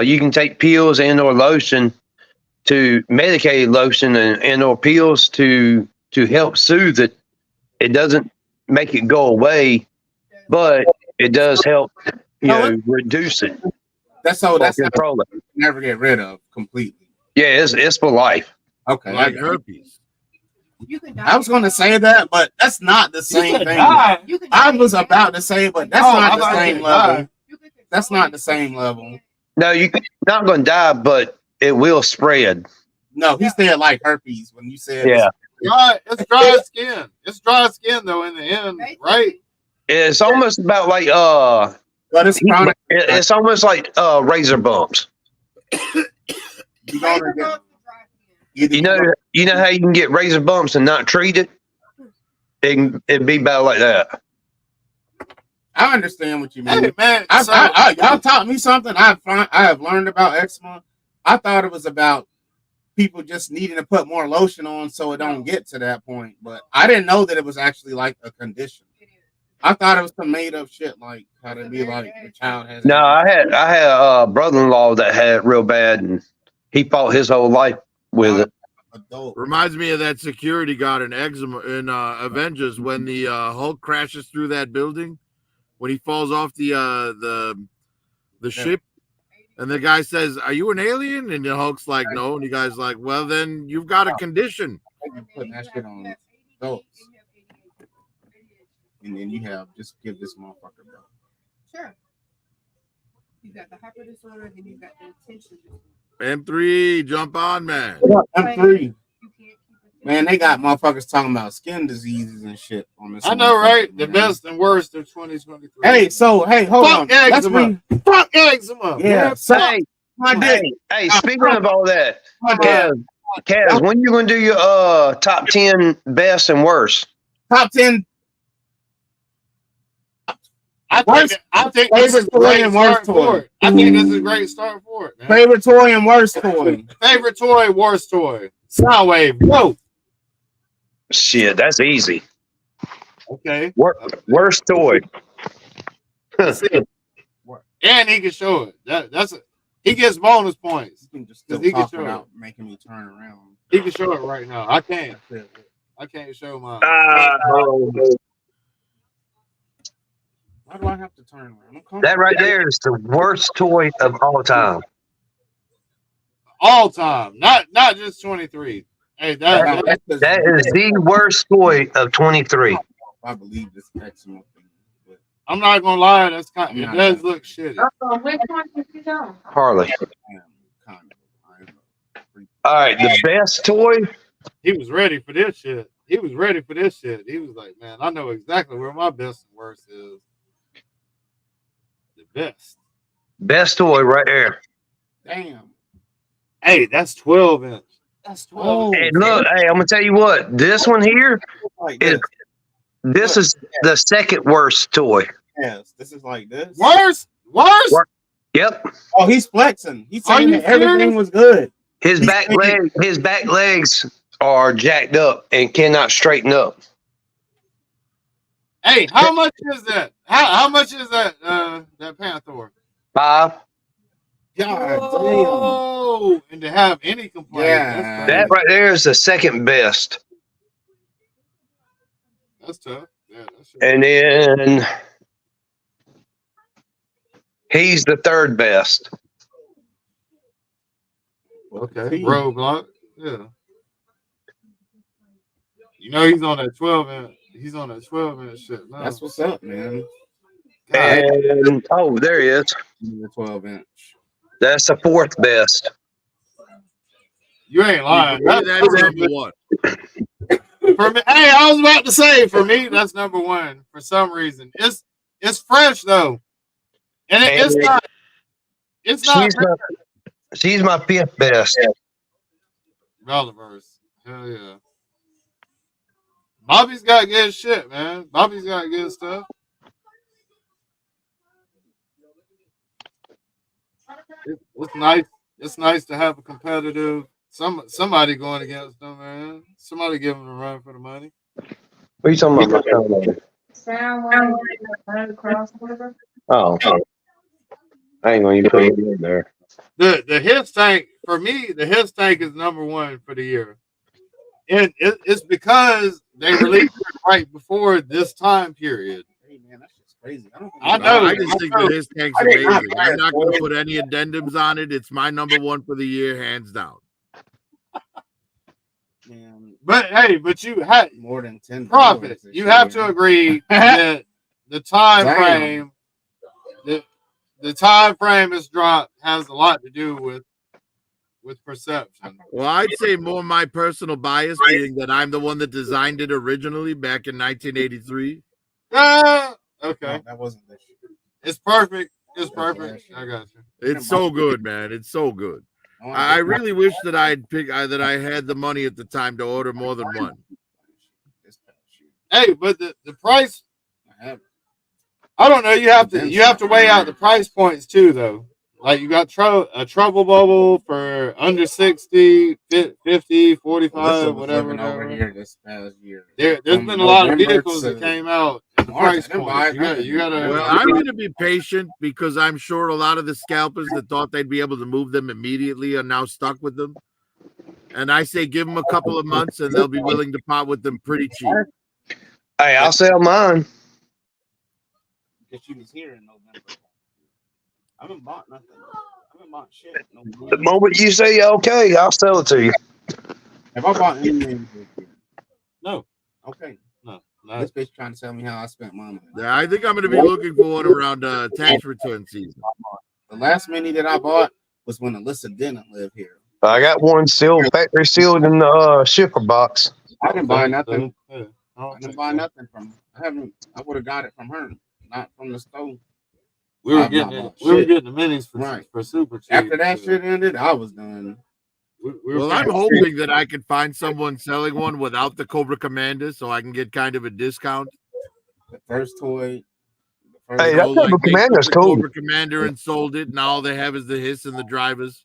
You can take peels and or lotion to medicated lotion and or peels to help soothe it. It doesn't make it go away, but it does help, reduce it. That's control it. Never get rid of completely. Yeah, it's for life. Okay. Like herpes. I was going to say that, but that's not the same thing. I was about to say, but that's not the same level. That's not the same level. No, you're not going to die, but it will spread. No, he said like herpes when you said Yeah. It's dry skin. It's dry skin though in the end, right? It's almost about like but it's chronic. it's almost like razor bumps. You gonna get- You know how you can get razor bumps and not treat it? It'd be about like that. I understand what you mean. Hey man, Y'all taught me something. I have learned about eczema. I thought it was about people just needing to put more lotion on so it don't get to that point. But I didn't know that it was actually like a condition. I thought it was some made up shit like how to be like the child has. No, I had a brother-in-law that had it real bad, and he fought his whole life with it. Adult. Reminds me of that security guard in Eczema in Avengers when the Hulk crashes through that building, when he falls off the ship, and the guy says, "Are you an alien?" And the Hulk's like, "No," and the guy's like, "Well, then you've got a condition." You putting that shit on adults, and then you have just give this motherfucker, bro. Sure. You got the hyper disorder, then you got the attention disorder. M3, jump on, man. M3. Man, they got motherfuckers talking about skin diseases and shit on this. I know, right? The best and worst of 2023. Hey, hold on. Eczema. Fuck eczema. Yeah. Hey, speaking of all that, Kaz, when you gonna do your top 10 best and worst? Top 10. I think this is a great start for it. I think this is a great start for it, man. Favorite toy and worst toy. Favorite toy, worst toy. Soundwave. Whoa. Shit, that's easy. Okay. Worst toy. That's it. And he can show it. He gets bonus points. You can just still He can talk show without making me turn around. He can show it right now. I can't. I can't show mine. Why do I have to turn around? That right there is the worst toy of all time. All time, not just 23. Hey, that is the worst toy of 23. I believe this eczema thing. But I'm not gonna lie, it does look shitty. Which one did you go? Harley. All right, the best toy. He was ready for this shit. He was like, man, I know exactly where my best and worst is. The best toy right there. Damn. Hey, that's 12 inch. That's 12. Hey, look, hey, I'm gonna tell you what. This one here this is the second worst toy. Yes, this is like this. Worst? Yep. Oh, he's flexing. He's saying that everything was good. His back legs are jacked up and cannot straighten up. Hey, how much is that? How much is that that Panther? $5. God and to have any complaint. Yeah. That right there is the second best. That's tough. Yeah, and then he's the third best. Okay. Roadblock. Yeah. You know he's on that 12 inch. He's on that 12 inch shit now. That's what's up, man. And there he is. The 12 inch. That's the fourth best. You ain't lying. That's number one. For me, hey, I was about to say, for me, that's number one. For some reason, it's fresh though, and it's not. It's not. She's my fifth best. Relevance. Hell yeah. Bobby's got good shit, man. Bobby's got good stuff. It's nice. It's nice to have a competitive somebody going against them, man. Somebody giving them a run for the money. What are you talking about? Soundwave crossover. Oh, I ain't gonna even put it in there. The hits tank for me. The hits tank is number one for the year, and it's because they released it right before this time period. Hey man, that's just crazy. I know. I just think that his tank's amazing. I'm not going to put any addendums on it. It's my number one for the year, hands down. Man, but hey, you had more than 10 profit. You have to agree that the time frame, the time frame is dropped has a lot to do with perception. Well, I'd say more my personal bias being that I'm the one that designed it originally back in 1983. Okay. No, that wasn't this year. It's perfect. It's perfect. I got you. It's so good, man. It's so good. I really wish that I had the money at the time to order more than one. Hey, but the price, I don't know. You have to weigh out the price points too, though. Like you got a trouble bubble for under 60, 50, 45, whatever. Over here this past year. There's been a lot of vehicles that came out price point. You gotta. Well, I'm going to be patient because I'm sure a lot of the scalpers that thought they'd be able to move them immediately are now stuck with them. And I say give them a couple of months and they'll be willing to part with them pretty cheap. Hey, I'll sell mine. Because she was here in November. I haven't bought nothing. I haven't bought shit. No The moment you say okay, I'll sell it to you. Have I bought anything? No. Okay. No. This bitch trying to tell me how I spent my money. Yeah, I think I'm going to be looking for one around tax return season. The last mini that I bought was when Alyssa didn't live here. I got one sealed, factory sealed in the shipper box. I didn't buy nothing. Yeah. I didn't buy nothing from her. I would have got it from her, not from the store. We were getting the minis for super cheap. After that shit ended, I was done. Well, I'm hoping that I can find someone selling one without the Cobra Commander so I can get kind of a discount. The first toy. Hey, that Cobra Commander's cool. Cobra Commander and sold it, and all they have is the hiss and the drivers.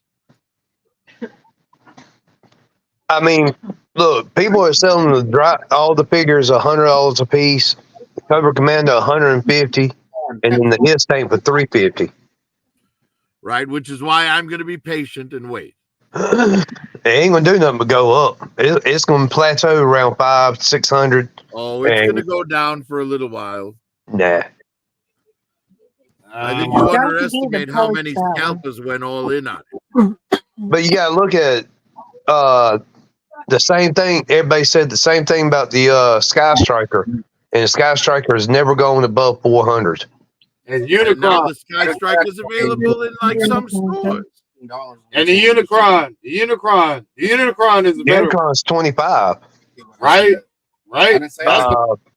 I mean, look, people are selling all the figures $100 a piece. The Cobra Commander $150, and then the his tank for $350. Right, which is why I'm going to be patient and wait. It ain't gonna do nothing but go up. It's gonna plateau around 500-600. Oh, it's going to go down for a little while. Nah. I think you underestimate how many scalpers went all in on it. But you gotta look at the same thing. Everybody said the same thing about the Sky Striker, and the Sky Striker is never going above 400. And now the Sky Striker is available in like some stores. And the Unicron is a better. Unicron's 25. Right.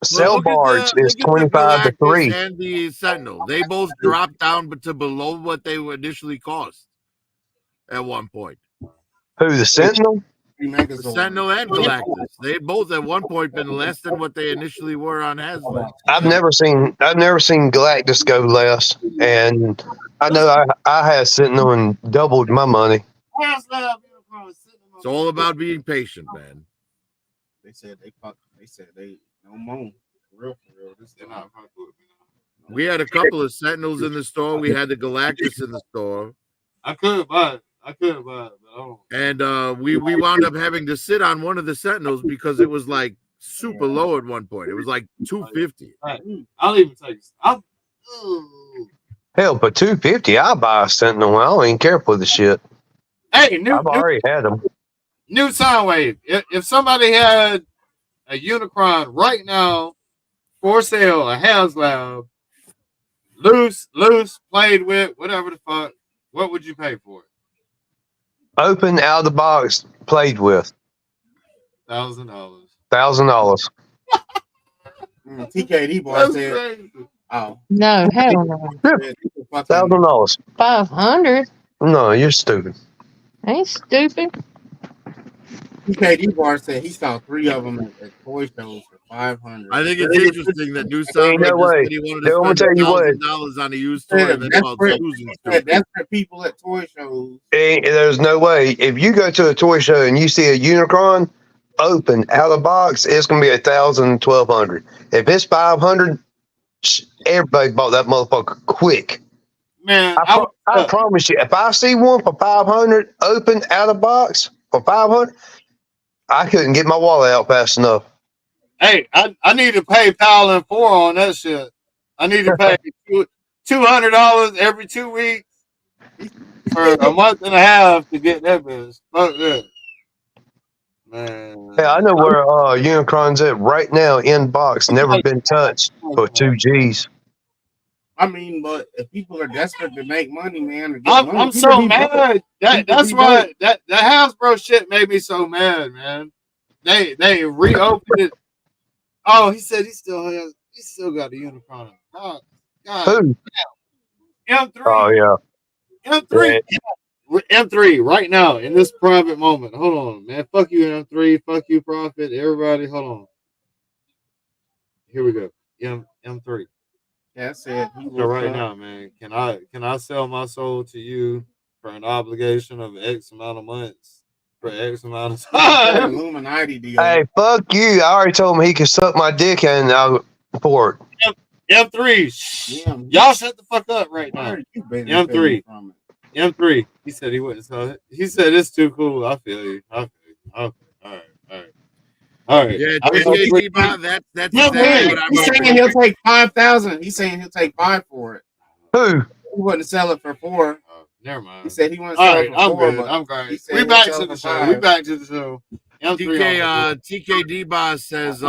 Cell Barge is 25 to 3. And the Sentinel, they both dropped down to below what they would initially cost at one point. Who, the Sentinel? The Sentinel and Galactus. They both at one point been less than what they initially were on Hasbro. I've never seen Galactus go less, and I know I had Sentinel and doubled my money. It's all about being patient, man. They said they no more. For real. They're not We had a couple of Sentinels in the store. We had the Galactus in the store. I could buy it, but I don't. And we wound up having to sit on one of the Sentinels because it was like super low at one point. It was like $250. I'll even take it. Hell, for $250, I'll buy a Sentinel. I don't even care for the shit. Hey, I've already had them. New Soundwave. If somebody had a Unicron right now for sale, a HasLab, loose, played with, whatever the fuck, what would you pay for it? Open, out of the box, played with. $1,000. $1,000. TKD boy said, "Oh No, hell no. $1,000. 500. No, you're stupid. Ain't stupid. TKD bar said he saw 3 of them at toy shows for $500. I think it's interesting that New Soundwave just said he wanted to spend $1,000 on a used toy and then called Susan stupid. That's for people at toy shows. There's no way. If you go to a toy show and you see a Unicron open out of the box, it's gonna be $1,000, $1,200. If it's $500, everybody bought that motherfucker quick. Man, I promise you, if I see one for $500 open out of box for $500, I couldn't get my wallet out fast enough. Hey, I need to pay Pal and 4 on that shit. I need to pay $200 every 2 weeks for a month and a half to get that bitch. Fuck that. Man. Yeah, I know where Unicron's at right now in box, never been touched for $2 Gs. I mean, but if people are desperate to make money, man, I'm so mad. That's why that Hasbro shit made me so mad, man. They reopened it. Oh, he said he still got the Unicron. Oh, God. Who? M3. Oh yeah. M3. M3 right now in this private moment. Hold on, man. Fuck you, M3. Fuck you, Prophet. Everybody, hold on. Here we go. M3. Yeah, I said. So right now, man, can I sell my soul to you for an obligation of X amount of months for X amount of time? Illuminati deal. Hey, fuck you! I already told him he could suck my dick, and port. M3. Shh. Yeah. Y'all shut the fuck up right Where now. are you benefiting M3. from it? M3. He said he wouldn't sell it. He said it's too cool. I feel you. Okay. All right. Yeah, I was gonna switch- JKD, that's No, exactly man, what I'm he's saying he'll take 5,000. He's saying he'll take 5 for it. Who? He wouldn't sell it for 4. Never mind. He said he wouldn't All sell right, it for I'm 4. good. But I'm great. he said We he'll back sell to it the for show. 5. We back to the show. M3 TKD boss says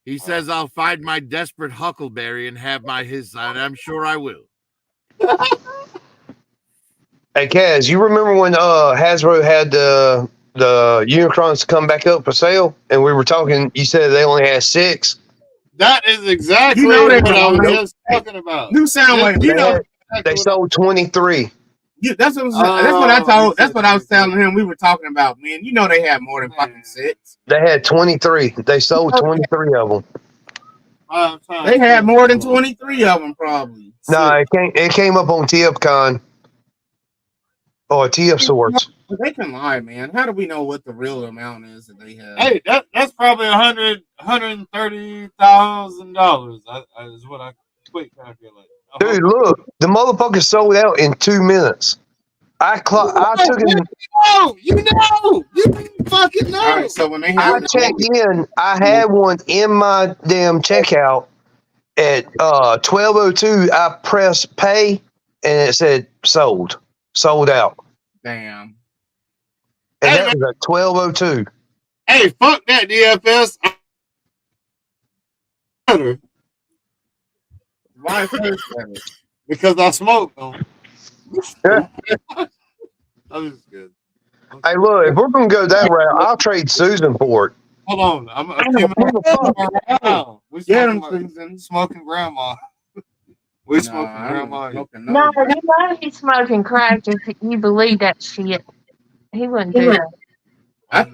he says I'll find my desperate Huckleberry and have his side. I'm sure I will. Hey, Kaz, you remember when Hasbro had the Unicrons come back up for sale, and we were talking? You said they only had 6. That is exactly You know they what I was were just talking about. New Soundwave. You know They sold 23. that's what I was telling him. We were talking about, man. You know they had more than fucking 6. They had 23. They sold 23 of them. They had more than 23 of them, probably. No, it came up on TFCon or TF Sorts. They can lie, man. How do we know what the real amount is that they have? Hey, that's probably $130,000. Is what I quick calculate. Dude, look, the motherfucker sold out in 2 minutes. I took it. You fucking know. All right, so when they I have checked in. I had one in my damn checkout at 12:02. I pressed pay, and it said sold out. damn. And Hey, that was at 12:02. Hey, fuck that DFS. Why first? Because I smoke them. I'm just good. Hey, look, if we're gonna go that route, I'll trade Susan for it. Hold on. I'm a few minutes now. We Get him, smoking grandma. We smoking grandma. No, you know he's smoking crack if you believe that shit. He wouldn't do that. I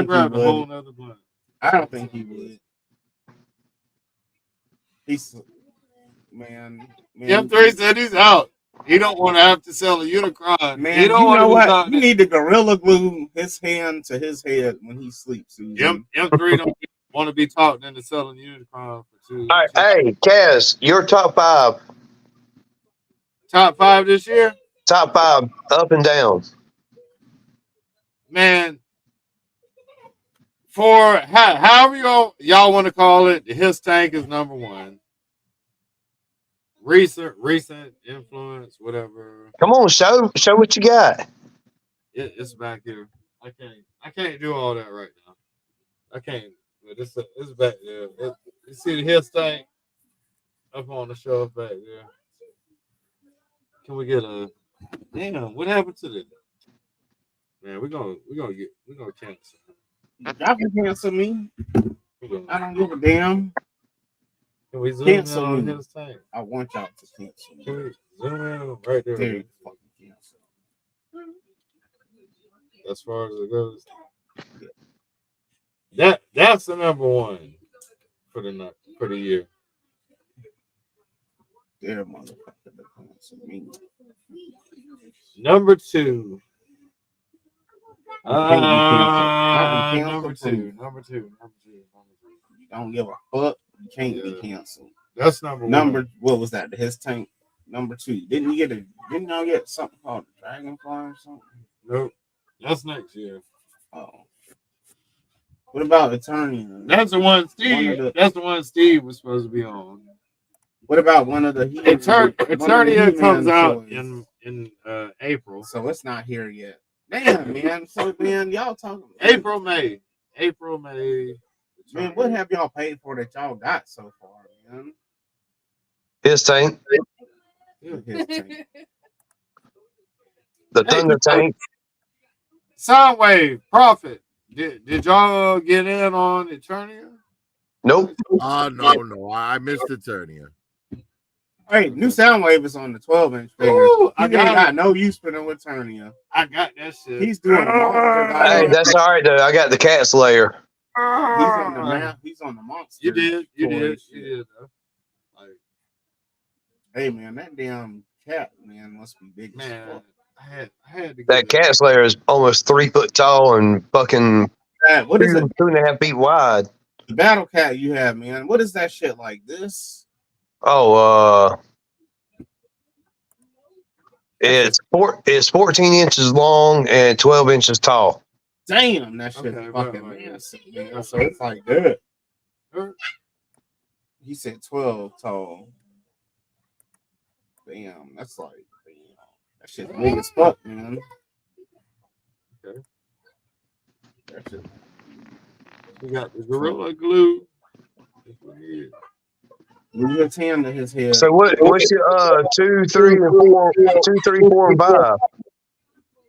grabbed a whole nother blunt. I don't think he would. He's man. M3 said he's out. He don't want to have to sell a Unicron. Man, he don't you know want what? You need to gorilla glue his hand to his head when he sleeps. M3 don't want to be talked into selling Unicron for 2. All right, hey, Kaz, your top 5. Top 5 this year? Top 5, up and down. Man, for however y'all want to call it, his tank is number 1. Recent influence, whatever. Come on, show what you got. It's back here. I can't do all that right now. I can't. But it's back there. You see the his tank up on the shelf back there. Can we get a damn? What happened to this? Man, we're gonna cancel. Y'all can cancel me. I don't give a damn. Can we zoom Cancel in on me. his tank? I want y'all to cancel me. Can we zoom in right there? There you fucking cancel. As far as it goes, that's the number 1 for the year. There, motherfucker, to cancel me. Number 2. Number two. Number two. Don't give a fuck. You can't be canceled. That's number 1. What was that? His tank. Number 2. Didn't y'all get something called Dragonfly or something? Nope. That's next year. Oh. What about Eternia? That's the one that's the one Steve was supposed to be on. What about one of the Eternia comes out in April. So it's not here yet. Damn, man. So man, y'all talking April, May. Man, what have y'all paid for that y'all got so far, man? His tank. His tank. The Thunder tank. Soundwave, Prophet. Did y'all get in on Eternia? Nope. No. I missed Eternia. Hey, new Soundwave is on the 12-inch figure. I got no use for no Eternia. I got that shit. He's doing Hey, that's all right though. I got the Cat Slayer. He's on the map. He's on the monster. You did. Though. Like, hey man, that damn cat man must be big. Man, I had to. That Cat Slayer is almost 3 foot tall and fucking what is it? 2.5 feet wide. The battle cat you have, man. What is that shit like? This? Oh, it's 14 inches long and 12 inches tall. Damn, that shit Okay, fucking right. massive, man. So it's like that. He said 12 tall. Damn, that's like that shit's big as fuck, man. Okay. That shit. We got the Gorilla Glue. Move your hand to his head. So what's your 2, 3, and 4? 2, 3, 4, and 5.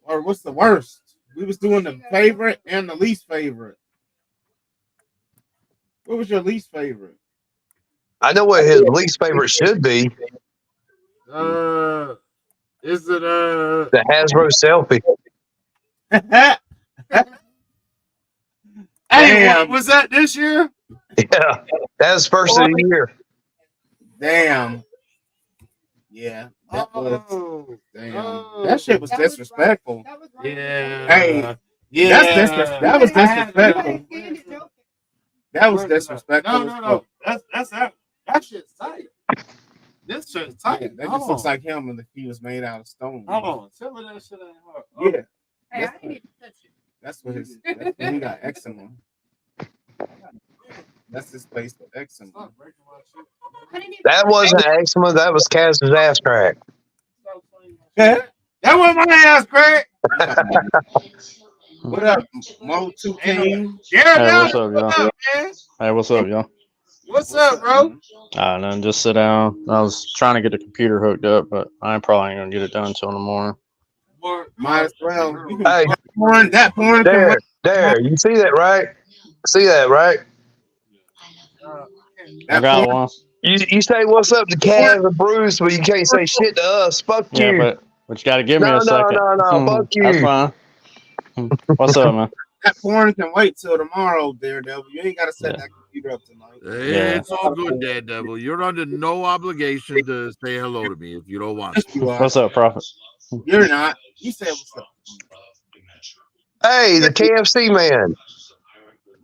Or what's the worst? We was doing the favorite and the least favorite. What was your least favorite? I know what his least favorite should be. Is it The Hasbro selfie. Hey, Damn. was that this year? Yeah, that was first of the year. Damn. Yeah. That was, Oh, damn. oh. That shit was disrespectful. That was right. Yeah. Hey, yeah. that was disrespectful. That was disrespectful. No. That's that. That shit's tight. This shit's tight. Yeah, that just looks like him and he was made out of stone. Hold on. Tell me that shit ain't hard. Yeah. Hey, I didn't even touch it. That's what he got eczema. That's his face with eczema. I didn't even That wasn't eczema. That was Kaz's ass crack. Yeah. That was my ass, Craig. What up, Mo 2 King? Yeah, Hey, what's up, y'all? man? Hey, what's up, y'all? What's up, bro? Nothing. Just sit down. I was trying to get the computer hooked up, but I probably ain't gonna get it done until in the morning. Might as well. You can Hey, porn, that porn can wait. there. You see that, right? See that, right? I got one. You say what's up to Kaz and Bruce, but you can't say shit to us. Fuck Yeah, you. but you got to give me No, a second. no. Fuck you. That's fine. What's up, man? That porn can wait till tomorrow, Daredevil. You ain't got to set that computer up tonight. Yeah. It's all good, Daredevil. You're under no obligation to say hello to me if you don't want to. You are. What's up, Prophet? You're not. You said what's up. Hey, the KFC man.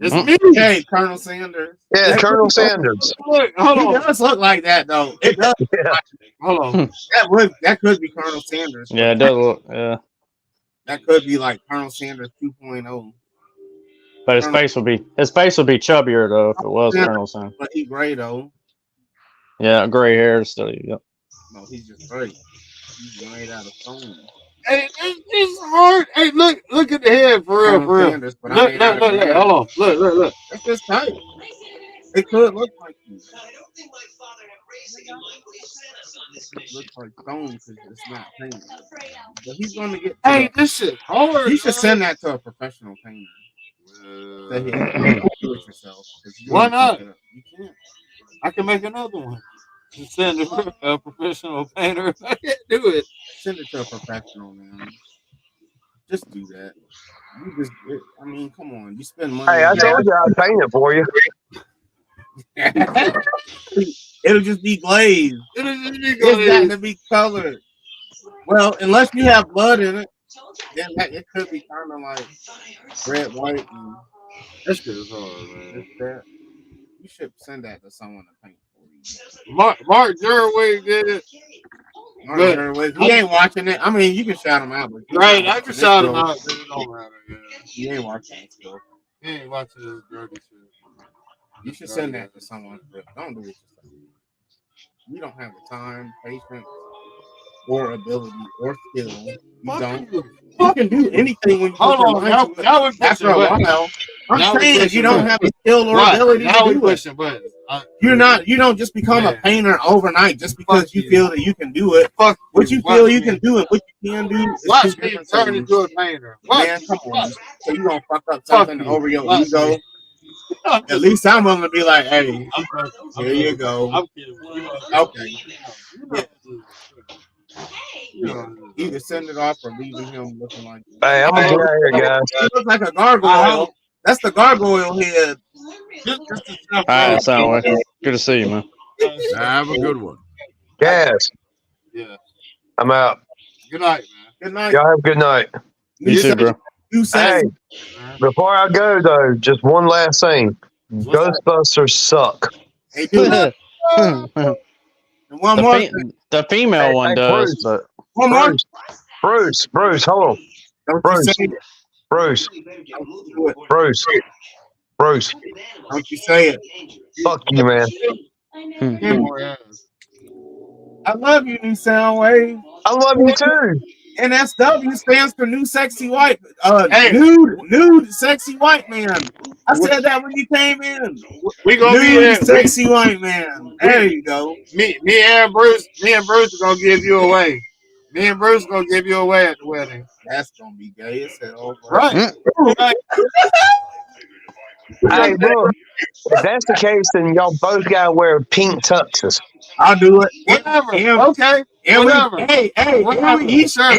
It's me. Hey, Colonel Sanders. Yeah, Colonel Sanders. Look, hold He on. does look like that though. It does. Yeah. Hold on. That could be Colonel Sanders. Yeah, it does look. Yeah, That could be like Colonel Sanders 2.0. but his face would be chubbier though if it was Colonel Sanders. But he gray though. Yeah, gray hair still. Yep. No, he's just gray. He's made out of stone. Hey, it's hard. Hey, look at the head for real, for real. Sanders, but Look, hold on. Look. That's just tight. It could look like you. It looks like stone because it's not painted. But he's going to get. Hey, this shit hard. You should send that to a professional painter. Do it yourself. Why not? You can't. I can make another one. Just send it to a professional painter. I can't do it. Send it to a professional, man. Just do that. I mean, come on. You spend money. Hey, I told you I'd paint it for you. It'll just be glazed. It's got to be colored. Well, unless you have blood in it, then it could be kind of like red, white, and That shit is hard, man. that. You should send that to someone to paint for you. Mark Jerwig did it. He ain't watching it. I mean, you can shout him out. But Right, I can shout him out. It don't matter. Yeah. He ain't watching it still. He ain't watching this dirty shit. You should send that to someone. Don't do it yourself. You don't have the time, patience, or ability, or skill. You don't. You can do anything when you hold on. Now we're after a while. I'm saying if you don't have the skill or ability now to do it, buttons. you don't just become a painter overnight just because you feel that you can do it. What you feel you can do and what you can do is watch me turn into a painter. Man, come on. So you gonna fuck up something over your ego? At least I'm willing to be like, hey, here you go. I'm kidding. Okay. Yeah. Either send it off or leaving him looking like. Hey, I'm gonna get out of here, guys. He looks like a gargoyle. That's the gargoyle head. All right, Soundwave. Good to see you, man. Have a good one. Guys, Yeah. I'm out. Good night, man. Good night. Y'all have a good night. You too, bro. You said Hey, before I go though, just one last thing. Ghostbusters suck. They do. the And one more thing. the female one does, Bruce, but One more. Bruce, hold on. Don't you Bruce, say it. Bruce, Don't you do it. Bruce. Don't you say it. Fuck you, man. I love you, New Soundwave. I love you too. NSW stands for New Sexy White. Nude Sexy White Man. I said that when you came in. We gonna be Nude there. Sexy White Man. There you go. Me and Bruce are gonna give you away. Me and Bruce gonna give you away at the wedding. That's gonna be gay as hell. Right. Right. Hey, look. If that's the case, then y'all both gotta wear pink tuxes. I'll do it. Whatever. And, Okay. and Whatever. we each I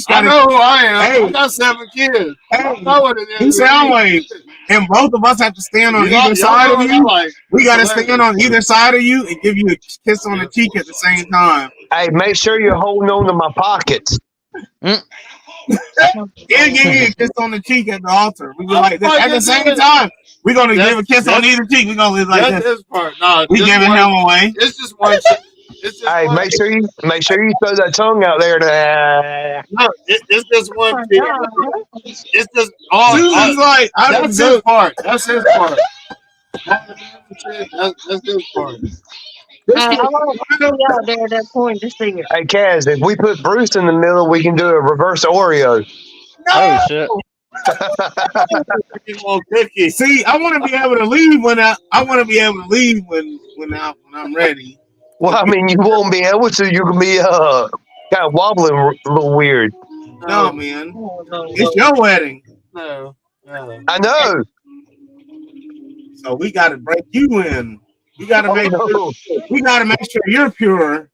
got know who I am. Hey. I got 7 kids. I Hey, know what it New is. Soundwave. And both of us have to stand on Y'all either side know of what I you. like. We got to stand on either side of you and give you a kiss on the cheek at the same time. Hey, make sure you're holding on to my pockets. And give you a kiss on the cheek at the altar. We be like this at the same time. We're gonna give a kiss on either cheek. We're gonna live like That's this. his part. No, We giving him away. It's just one. It's just Hey, one. make sure you throw that tongue out there. No, it's just one. Oh, Kid. God. It's just all. Susan's like, I don't That's know. his part. That's his part. That's his part. I want to see y'all there at that point to see it. Hey, Kaz, if we put Bruce in the middle, we can do a reverse Oreo. oh shit. Cookie. See, I want to be able to leave when I'm ready. Well, I mean, you won't be able to. You can be kind of wobbling a little weird. No, man, Oh, no. it's your wedding, No. I know. so we got to break you in. We got to Oh, make no. sure you're pure.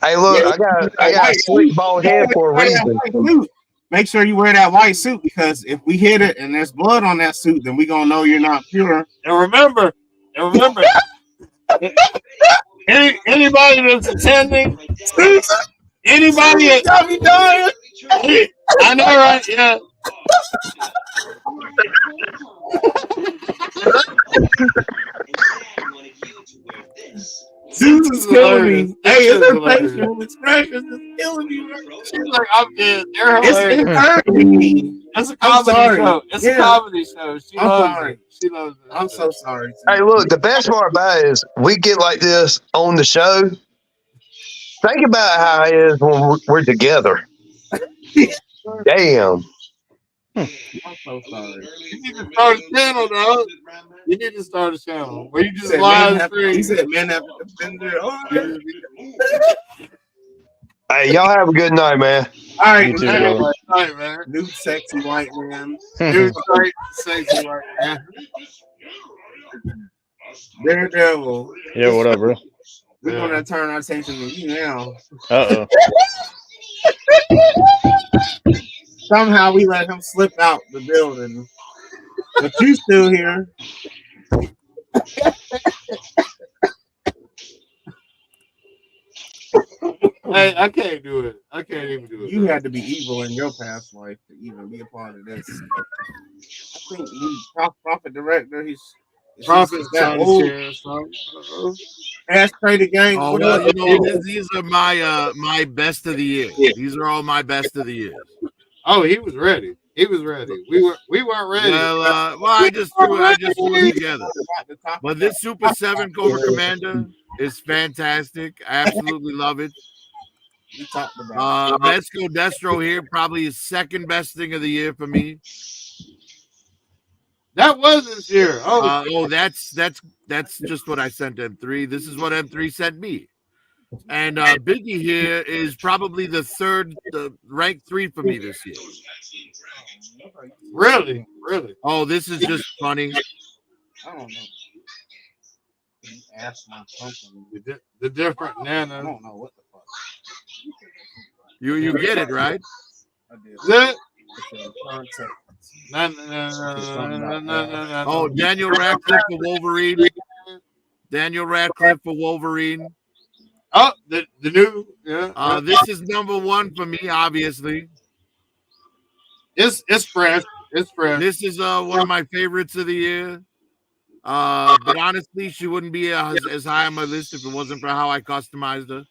Hey, look, I got a slick bald head for a reason. Make sure you wear that white suit because if we hit it and there's blood on that suit, then we gonna know you're not pure. And remember, anybody that's attending, anybody got me dying. I know, right? Yeah. Susan's killing me. Hey, This it's is her hilarious. facial expressions is killing me. She's like, I'm dead. They're hilarious. It's hurting me. It's a I'm comedy sorry. show. It's Yeah. a comedy show. She I'm loves sorry. it. She loves it. I'm so sorry. Hey, look, the best part about it is we get like this on the show. Think about how it is when we're together. Damn. I'm so sorry. You need to start a channel, dog. You need to start a channel where you He just said, live he stream. said, man, after the fender. Oh, Hey, y'all have a good night, man. all right, You too, hey, brother. Right, man. new sexy white man. Dude, straight, sexy, right, man. Daredevil. Yeah, what up, bro? We're gonna turn our attention to you now. Uh oh. Somehow we let him slip out the building, but you still here. Hey, I can't do it. I can't even do it. You had to be evil in your past life to even be a part of this. I think Prophet Director, he's Prophet's that trying to old share something. ashtray the gang. Oh What well, up? you know these are my best of the year. These are all my best of the year. Oh, he was ready. He was ready. We weren't ready. Well, I just threw it together. But this Super 7 Cobra Commander is fantastic. I absolutely love it. We talked about Mesco Destro here, probably his second best thing of the year for me. That was this year. Oh, That's just what I sent M3. This is what M3 sent me. And Biggie here is probably the third, rank 3 for me this year. really? Oh, this is just funny. I don't know. Ask my something. The different I Nana. don't know what the fuck. You get it, right? I did. That? No. Oh, Daniel Radcliffe for Wolverine. Daniel Radcliffe for Wolverine. Oh, the new, yeah. This is number 1 for me, obviously. It's fresh. It's fresh. This is one of my favorites of the year. But honestly, she wouldn't be as high on my list if it wasn't for how I customized her.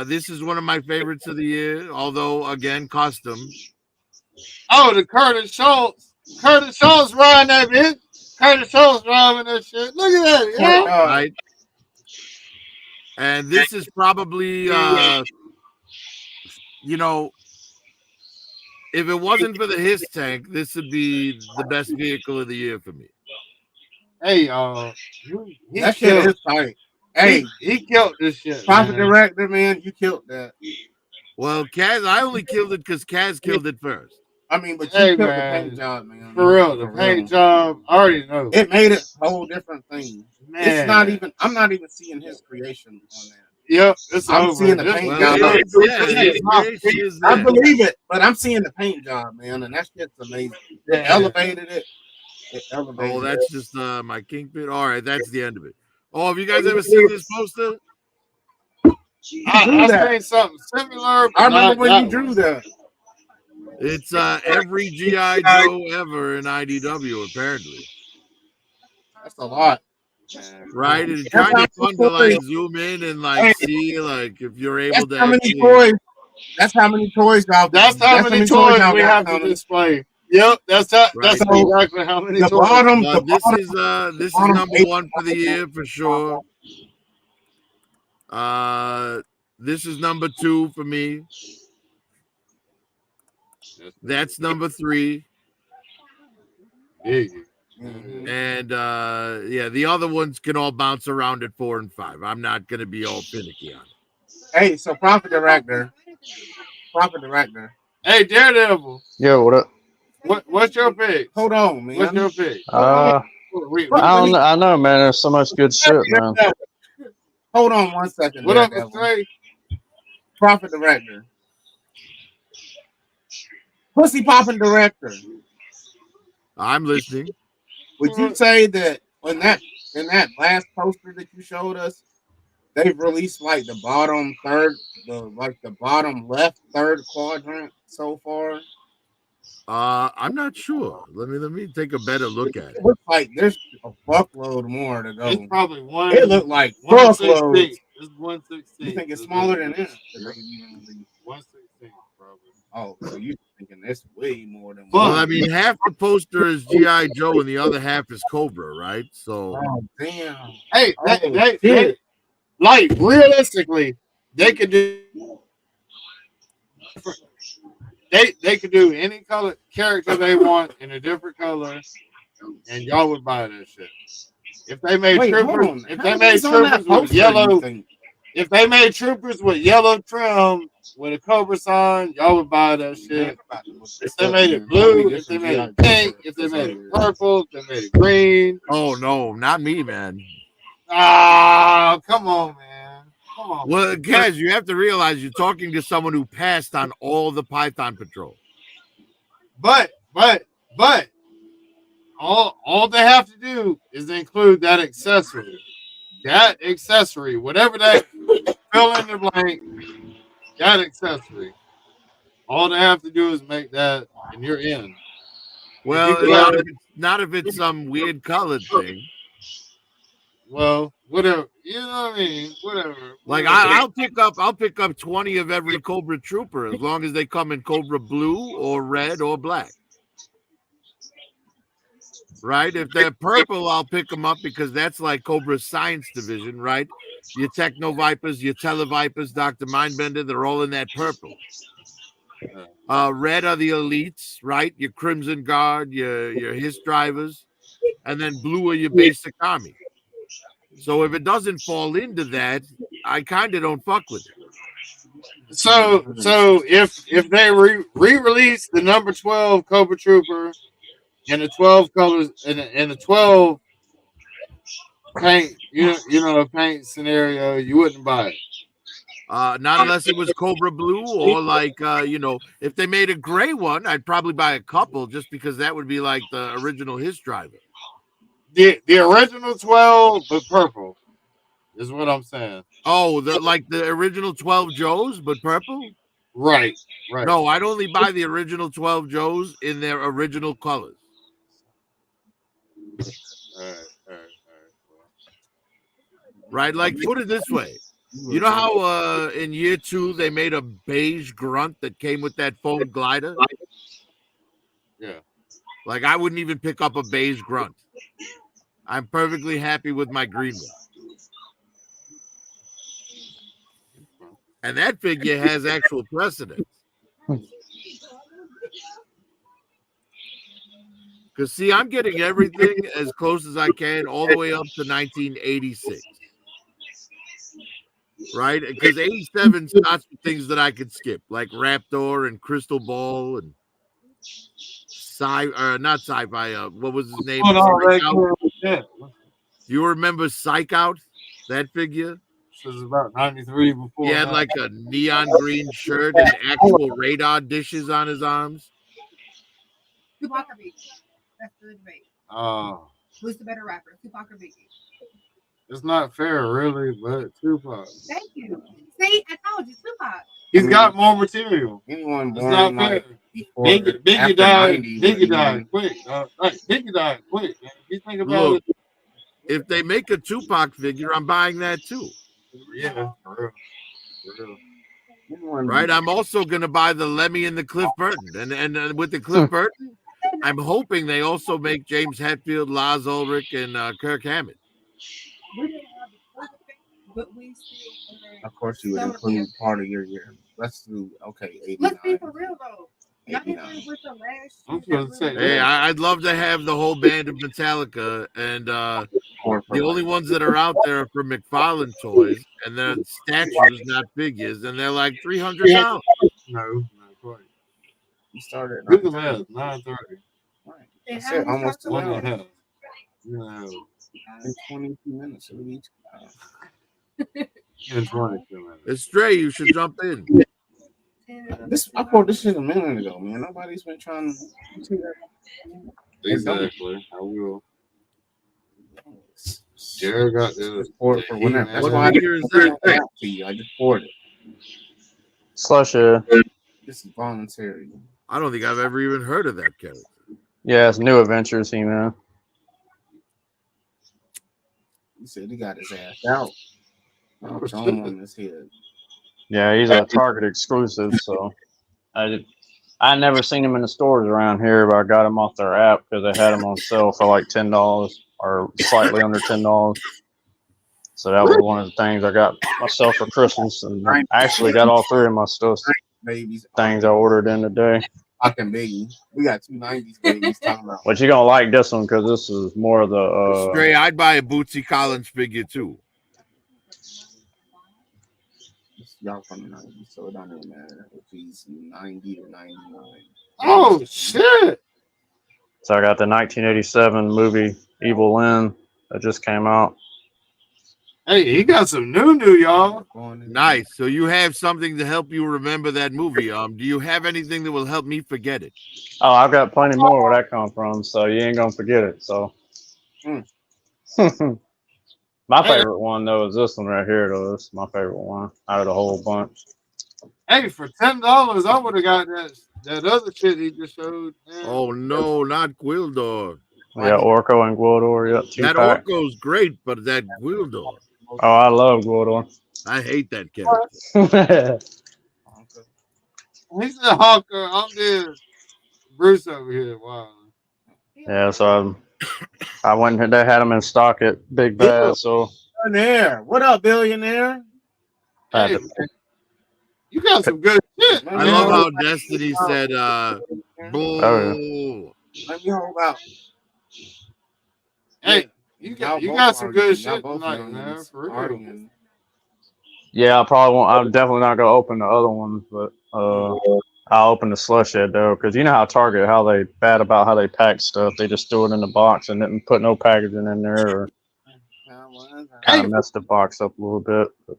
This is one of my favorites of the year, although again custom. Oh, the Curtis Schultz. Curtis Schultz riding that bitch. Curtis Schultz driving that shit. Look at that, yeah. Right. And this is probably you know, if it wasn't for the his tank, this would be the best vehicle of the year for me. Hey, he That shit killed. is tight. Hey, He killed this shit. Profit Man. Director, man, you killed that. Well, Kaz, I only killed it because Kaz killed it first. I mean, but you Hey, killed man. the paint job, man. For real, the paint job. I already know. It made it a whole different thing. Man. It's not even. I'm not even seeing his creation on that. Yep, it's I'm over. seeing the paint Well, job. I I believe it, but I'm seeing the paint job, man, and that shit's amazing. It elevated it. It elevated Oh, that's just my kingpin. All right, that's the end of it. Oh, have you guys ever seen this poster? I seen something similar. I remember when you drew that. It's every GI Joe ever in IDW, apparently. That's a lot. Right? It's kind of fun to like zoom in and like see like if you're able to actually. Toys. That's how many toys y'all. That's how many toys we have to display. Yep, that's exactly how many the toys. Bottom, the this bottom, is number one for the year for sure. This is number 2 for me. That's number 3. And yeah, the other ones can all bounce around at 4 and 5. I'm not gonna be all finicky on it. Hey, so Profit Director. Hey, Daredevil. Yo, what up? What's your pick? Hold on, man. What's your pick? I know, man. There's so much good shit, man. Hold on 1 second. What up, Trey? Profit Director. Pussy Poppin' Director. I'm listening. Would you say that in that last poster that you showed us, they've released like the bottom left third quadrant so far? I'm not sure. Let me take a better look at it. It looks like there's a fuckload more to go. It's probably one. It looked like 116. It's 116. You think it's smaller than this? 116, probably. Oh, so you thinking it's way more than? Well, I mean, half the poster is GI Joe and the other half is Cobra, right? So, oh damn. Hey, they, like realistically, they could do. They could do any color character they want in a different color, and y'all would buy that shit. If they made troopers, if they made troopers with yellow, if they made troopers with yellow trim with a Cobra sign, y'all would buy that shit. If they made it blue, if they made it pink, if they made it purple, if they made it green. oh no, not me, man. Ah, come on, man. Come on. Well, guys, you have to realize you're talking to someone who passed on all the Python Patrol. But all they have to do is include that accessory. That accessory, whatever that fill in the blank, that accessory. All they have to do is make that, and you're in. Well, not if it's some weird colored thing. Well, whatever. You know what I mean? Whatever. Like I'll pick up 20 of every Cobra Trooper as long as they come in Cobra blue or red or black. Right? If they're purple, I'll pick them up because that's like Cobra's science division, right? Your Techno Vipers, your Televipers, Dr. Mindbender, they're all in that purple. Red are the elites, right? Your Crimson Guard, your His drivers, and then blue are your basic army. So if it doesn't fall into that, I kind of don't fuck with it. So if they re-release the number 12 Cobra Trooper and the 12 colors and the 12 paint, you know, paint scenario, you wouldn't buy it. Not unless it was Cobra Blue or like if they made a gray one, I'd probably buy a couple just because that would be like the original His driver. The original 12 but purple is what I'm saying. Oh, the original 12 Joes but purple? Right. No, I'd only buy the original 12 Joes in their original colors. right? Like, put it this way. You know how in year 2 they made a beige grunt that came with that foam glider? Yeah. Like, I wouldn't even pick up a beige grunt. I'm perfectly happy with my green one. And that figure has actual precedence. Because, see, I'm getting everything as close as I can all the way up to 1986. Right? Because 87 starts with things that I could skip, like Raptor and Crystal Ball and not sci-fi. What was his name? Doing all Psych that Out. good with that. Do you remember Psych Out? That figure? This is about 93 before He had that. like a neon green shirt and actual radar dishes on his arms. Tupac or Biggie? That's the debate. Who's the better rapper, Tupac or Biggie? It's not fair, really, but Tupac. Thank you. See, I told you, Tupac. He's got more material. Anyone It's born not like fair. before, Biggie after died. 90 Biggie died man. quick. Right, Biggie died quick. Man. If you think about Look, it, if they make a Tupac figure, I'm buying that too. yeah, for real. Anyone Right? I'm also going to buy the Lemmy and the Cliff Burton. And with the Cliff Burton, I'm hoping they also make James Hetfield, Lars Ulrich, and Kirk Hammett. We didn't have the perfect thing, but we still. Of course, you would include part of your year. Let's do 89. Let's be for real though. 89. With the last I'm gonna say, Hey, I'd love to have the whole band of Metallica, and the only ones that are out there are for McFarlane toys, and they're statues, not figures, and they're like $300. no, not quite. You started at Do the 9:30. math. 9:30. Right. And That's how it. we Almost start 2 One and a hours. half. No, In 22 minutes, it'll be 2 hours. in 22 minutes. It's Stray, you should jump in. I bought this shit a minute ago, man. Nobody's been trying to see that. Exactly. I will. Jared got the Support for whenever. That's What why I figure is didn't that? reach out to you. I just poured it. Slush, yeah. This is voluntary. I don't think I've ever even heard of that character. Yeah, it's New Adventures, He-Man. He said he got his ass out. I'll show him on his head. Yeah, he's a Target exclusive, so I never seen him in the stores around here, but I got him off their app because they had him on sale for like $10 or slightly under $10. So that was one of the things I got myself for Christmas, and I actually got all three of my stuff Babies. things I ordered in today. Fucking baby. We got 2 90s babies talking about. But you're gonna like this one because this is more of the Stray, I'd buy a Bootsy Collins figure too. Y'all from the 90s, so it don't even matter if he's 90 or 99. Oh shit! So I got the 1987 movie Evil Lynn that just came out. Hey, he got some new, y'all. Nice. So you have something to help you remember that movie. Do you have anything that will help me forget it? Oh, I've got plenty more where that come from, so you ain't gonna forget it. So my favorite one though is this one right here. Though this is my favorite one out of the whole bunch. Hey, for $10, I would have got that other shit he just showed. Man. Oh no, not Gwildor. Yeah, Orko and Gwildor. Yep, That 2-pack. Orko's great, but that Gwildor, Oh, I love Gwildor. I hate that character. He said, "Hawker, I'm dead." Bruce over here. Wow. Yeah, so I went and they had them in stock at Big Bad. So Billionaire. What up, billionaire? I had Hey, to- you got some good shit. I love how Destiny said, "Boo." Oh, Let me hold out. Hey, you got some good shit tonight, man. For real. yeah, I probably won't. I'm definitely not gonna open the other one, but I'll open the slush head though, because you know how Target, how they bad about how they pack stuff. They just threw it in the box and didn't put no packaging in there, or kind of messed the box up a little bit. But,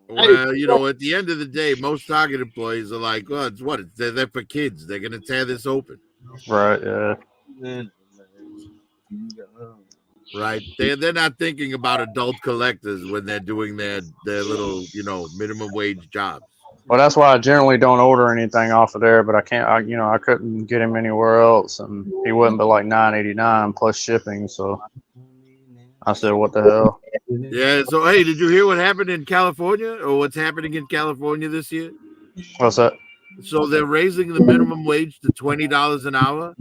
Well, you know, at the end of the day, most Target employees are like, "Well, it's what? They're for kids. They're gonna tear this open." right? Yeah. Right? They're not thinking about adult collectors when they're doing their little, minimum wage jobs. Well, that's why I generally don't order anything off of there. But I can't. I couldn't get him anywhere else, and he wouldn't but like $9.89 plus shipping. So I said, what the hell? Yeah. So hey, did you hear what happened in California, or what's happening in California this year? What's that? So they're raising the minimum wage to $20 an hour,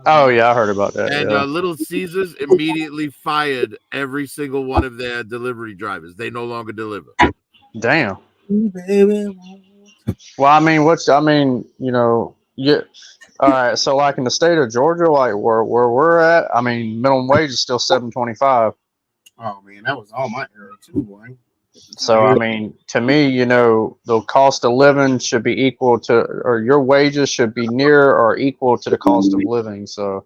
Oh yeah, I heard about that. and Yeah. Little Caesars immediately fired every single one of their delivery drivers. They no longer deliver. Damn. Well, I mean, yeah. All right. So, like in the state of Georgia, like where we're at, I mean, minimum wage is still $7.25. Oh man, that was all my era too, boy. So, I mean, to me, the cost of living should be equal to, or your wages should be near or equal to the cost of living. So,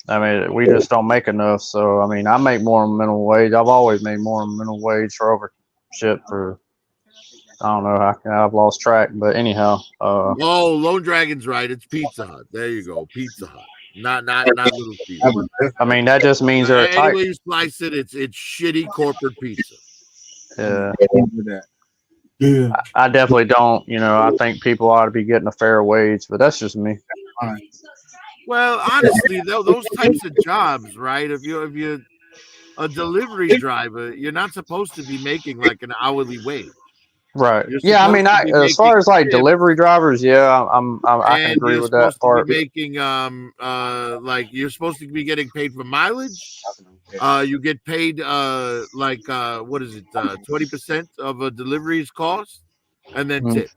I mean, we just don't make enough. So, I mean, I make more than minimum wage. I've always made more than minimum wage for I don't know. I've lost track, but anyhow. Oh, Lone Dragon's right. It's Pizza Hut. There you go, Pizza Hut. Not Little Caesars. I mean, that just means they're Any tight. way you slice it, it's shitty corporate pizza. Yeah. Yeah. I definitely don't. I think people ought to be getting a fair wage, but that's just me. Well, honestly, those types of jobs, right? If you're a delivery driver, you're not supposed to be making like an hourly wage. Right. You're Yeah. I mean, supposed to be as far as like making delivery drivers, yeah, I can and agree you're with that supposed to part. be making like you're supposed to be getting paid for mileage. You get paid what is it, 20% of a delivery's cost, and then Mhm. tips.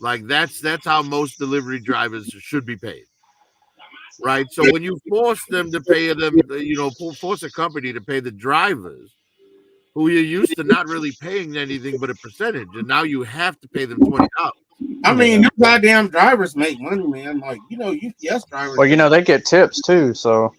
Like that's how most delivery drivers should be paid, right? So when you force them to pay them, force a company to pay the drivers who you're used to not really paying anything but a percentage, and now you have to pay them $20. I mean, them goddamn drivers make money, man. Like, UPS drivers. Well, they get tips too, so.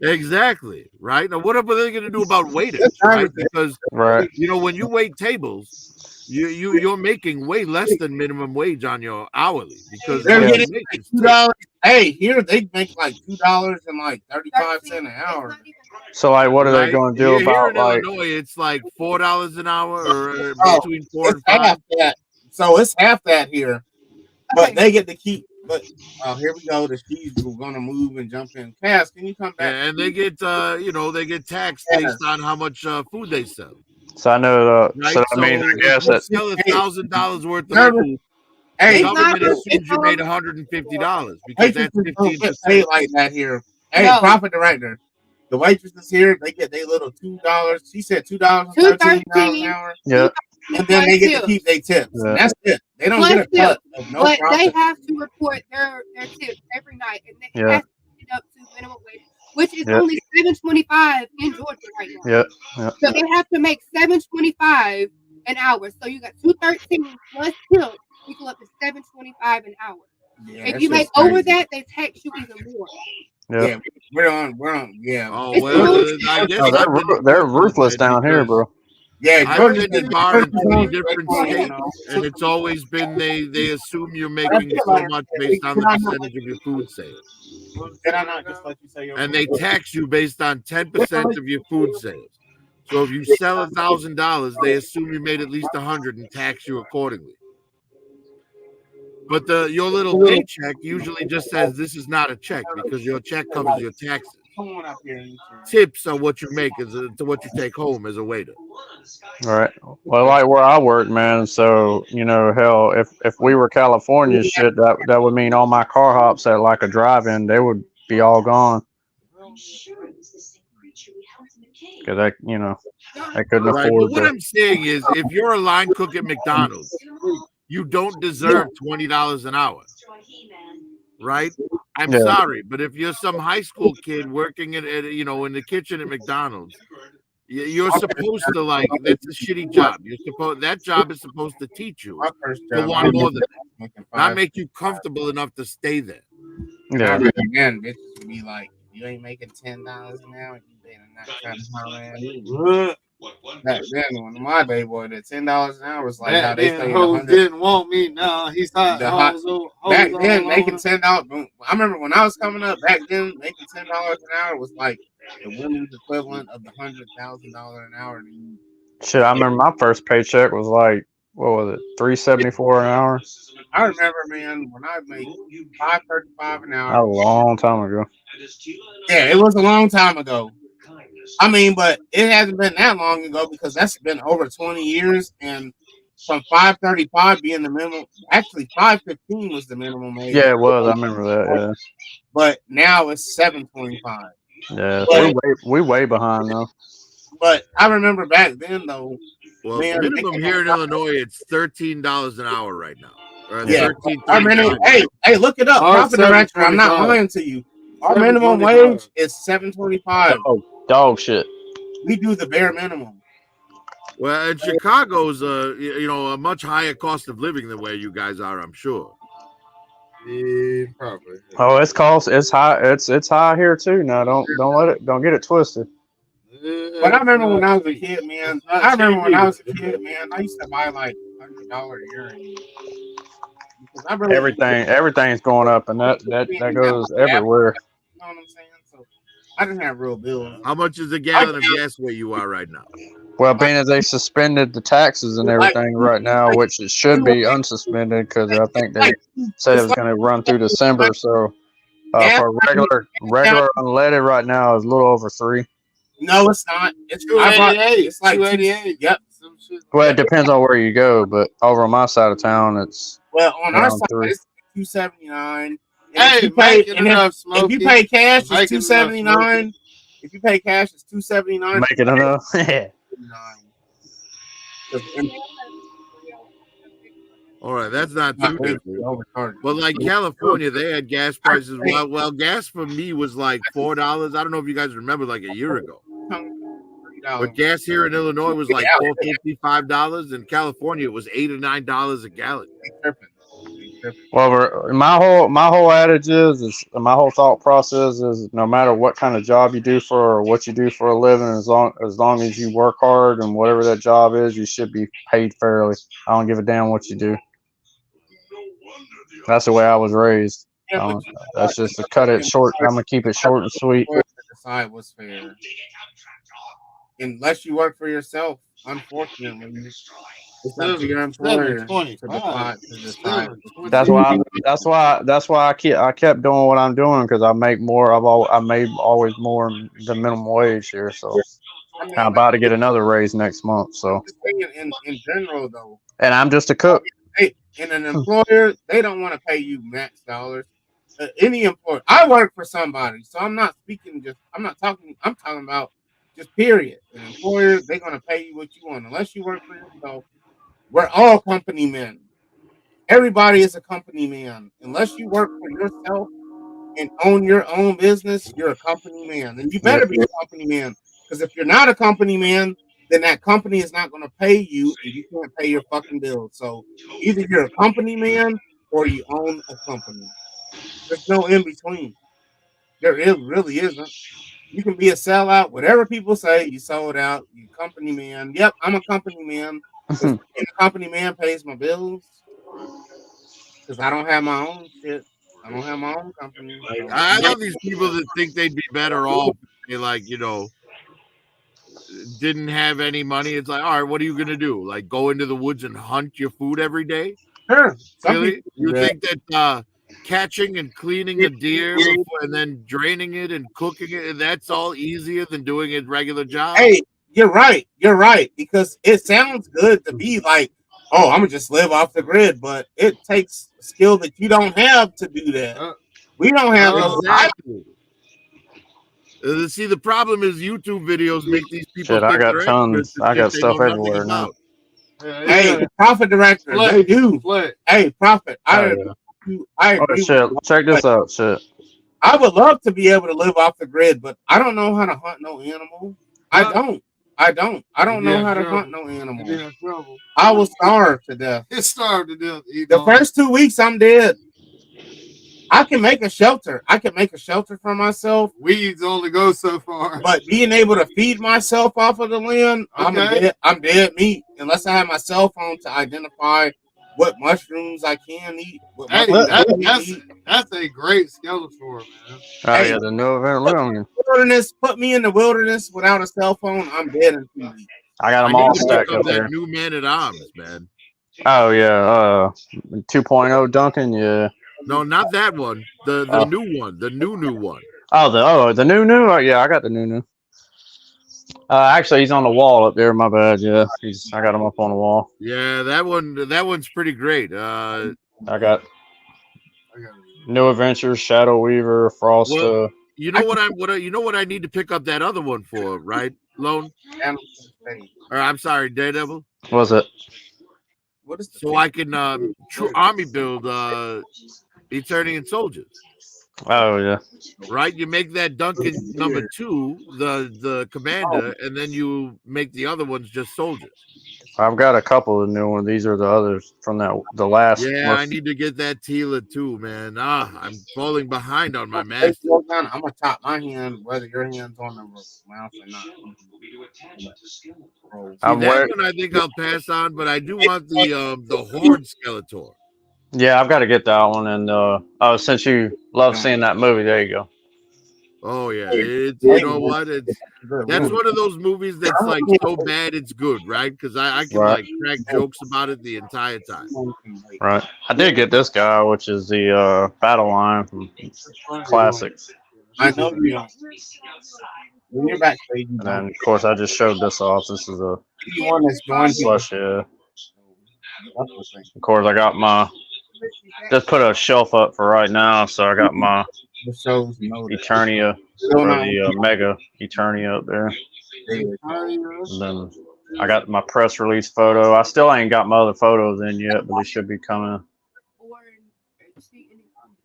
Exactly, right? Now, what are they going to do about waiters, right? Because right. When you wait tables, you're making way less than minimum wage on your hourly because they're getting like $2. Hey, here they make like $2 and like 35 cents an hour. So, like, what are they going to do here about in like? Illinois, it's like $4 an hour, or between 4 and 5. Half that. So it's half that here, but they get to keep. But here we go. The keys were gonna move and jump in. Cass, can you come back? Yeah, and they get they get taxed based on how much food they sell. So I know. Right? So I mean, I guess if you sell $1,000 worth of food, the government assumes you made $150 because that's 15%. Paid like that here. Hey, profit director. The waitresses here, they get their little $2. She said $2 $13 an hour. Yeah. And then they get to keep their tips. Yeah. That's it. They don't get a cut of no but profit. They have to report their tips every night, and they have to get up to minimum wage, which is only $7.25 in Georgia right now. Yeah. So they have to make $7.25 an hour. So you got $2.13 plus tips equal up to $7.25 an hour. Yeah, if you make over that, they tax you even more. Yeah, we're on. Yeah. Oh well, I guess they're ruthless down here, bro. Yeah, I've been in bar in 3 different states, and it's always been they assume you're making so much based on the percentage of your food sales. And they tax you based on 10% of your food sales. So if you sell $1,000, they assume you made at least 100 and tax you accordingly. But your little paycheck usually just says this is not a check because your check covers your taxes. Tips are what you make to what you take home as a waiter. All right. Well, like where I work, man. So hell, if we were California shit, that would mean all my car hops at like a drive-in, they would be all gone. Because I couldn't afford. But what I'm saying is, if you're a line cook at McDonald's, you don't deserve $20 an hour, right? I'm sorry, but if you're some high school kid working in the kitchen at McDonald's, you're supposed to that's a shitty job. That job is supposed to teach you to want more than that, not make you comfortable enough to stay there. Yeah. Again, bitches would be like, you ain't making $10 an hour, you better not try to holler at. Back then, when my day boy, that $10 an hour was like how they pay hoes didn't want me. No, he's hot. Back then, making $10. I remember when I was coming up. Back then, making $10 an hour was like the women's equivalent of the $100,000 an hour. Shit, I remember my first paycheck was like, what was it, $3.74 an hour? I remember, man, when I made $5.35 an hour. A long time ago. Yeah, it was a long time ago. I mean, but it hasn't been that long ago because that's been over 20 years. And from 535 being the minimum, actually 515 was the minimum age. Yeah, it was. I remember that. But now it's 725. Yeah, But, we way behind though. but I remember back then though. Well, Man, minimum here in Illinois, it's $13 an hour right now. Or Yeah, 13. our minimum. Hey, look it up. Ours Profit director. I'm not 7.25. lying to you. Our minimum wage is $7.25. Dog shit. We do the bare minimum. Well, and Chicago's a much higher cost of living than where you guys are, I'm sure. Yeah, probably. Oh, it's high. It's high here too. Now don't get it twisted. But I remember when I was a kid, man. I remember when I was a kid, man. I used to buy like $100 earrings. Everything's going up, and that goes everywhere. You know what I'm saying? So I didn't have real bills. How much is a gallon of gas where you are right now? Well, being as they suspended the taxes and everything right now, which it should be unsuspended because I think they said it was going to run through December. So for regular unleaded right now is a little over $3. No, it's not. It's 288. It's like 288. Yep. Well, it depends on where you go, but over on my side of town, it's on our side $3. it's $2.79. Hey, if you pay cash, it's $2.79. If you pay cash, it's $2.79. Make it enough. All right, that's not too different. But like California, they had gas prices. Well, gas for me was like $4. I don't know if you guys remember, like a year ago. But gas here in Illinois was like $4.50, $5. In California, it was $8 or $9 a gallon. Well, my whole adage is my whole thought process is no matter what kind of job you do or what you do for a living, as long as you work hard and whatever that job is, you should be paid fairly. I don't give a damn what you do. That's the way I was raised. That's just to cut it short. I'm gonna keep it short and sweet. Decide what's fair. Unless you work for yourself, unfortunately, it's up to your employer to decide. That's why I kept doing what I'm doing because I make more. I made always more than minimum wage here. So I'm about to get another raise next month. So in general, though, and I'm just a cook. And an employer, they don't want to pay you max dollars. Any employer, I work for somebody, so I'm talking about just period. An employer, they're going to pay you what you want. Unless you work for yourself, we're all company men. Everybody is a company man. Unless you work for yourself and own your own business, you're a company man. And you better be a company man. Because if you're not a company man, then that company is not going to pay you and you can't pay your fucking bills. So either you're a company man or you own a company. There's no in between. Really isn't. You can be a sellout, whatever people say, you sold out, you company man. Yep, I'm a company man. And a company man pays my bills. Because I don't have my own shit. I don't have my own company. I love these people that think they'd be better off if they didn't have any money. It's like, all right, what are you gonna do? Like go into the woods and hunt your food every day? Sure. Really? You think that catching and cleaning a deer and then draining it and cooking it, that's all easier than doing a regular job? Hey, you're right. You're right. Because it sounds good to be like, oh, I'm gonna just live off the grid, but it takes skill that you don't have to do that. We don't have exactly. See, the problem is YouTube videos make these people. Shit, I got tons. I got stuff everywhere now. Hey, Profit Director, they do. Hey, Profit, I agree. Oh shit! Check this out. Shit. I would love to be able to live off the grid, but I don't know how to hunt no animal. I don't know how to hunt no animal. I will starve to death. Starved to death. The first 2 weeks, I'm dead. I can make a shelter. I can make a shelter for myself. Weeds only go so far. But being able to feed myself off of the land, I'm dead meat. Unless I have my cell phone to identify what mushrooms I can eat. That's a great Skeletor, man. Yeah, the new event. Wilderness. Put me in the wilderness without a cell phone. I'm dead in 2 weeks. I got them all stacked up there. That new Man at Arms, man. Oh yeah, 2.0 Duncan. Yeah. No, not that one. The new one. The new one. Oh, the new. Oh, yeah, I got the new. Actually, he's on the wall up there. My bad. Yeah, I got him up on the wall. Yeah, that one's pretty great. I got New Adventures, Shadow Weaver, Frost. Well, you know what I need to pick up that other one for, right? Lone. Or I'm sorry, Daredevil. Was it? What is So I can true army build Eternian soldiers. Oh yeah. Right, you make that Duncan number 2 the commander, and then you make the other ones just soldiers. I've got a couple of new ones. These are the others from the last. Yeah, I need to get that Tila too, man. I'm falling behind on my master. I'm gonna top my hand, whether your hand's on the mouse or not. See, that one I think I'll pass on, but I do want the Horde Skeletor. Yeah, I've got to get that one. And since you love seeing that movie, there you go. Oh yeah, it's you know what? That's one of those movies that's like so bad it's good, right? Because I can like crack jokes about it the entire time. Right. I did get this guy, which is the Battle Line from Classics. I know you don't. When you're backstage, And then, of course, I just showed this off. This is a slush, yeah. Of course, I got my. Just put a shelf up for right now, so I got my Eternia, or the Mega Eternia up there. And then I got my press release photo. I still ain't got my other photos in yet, but they should be coming.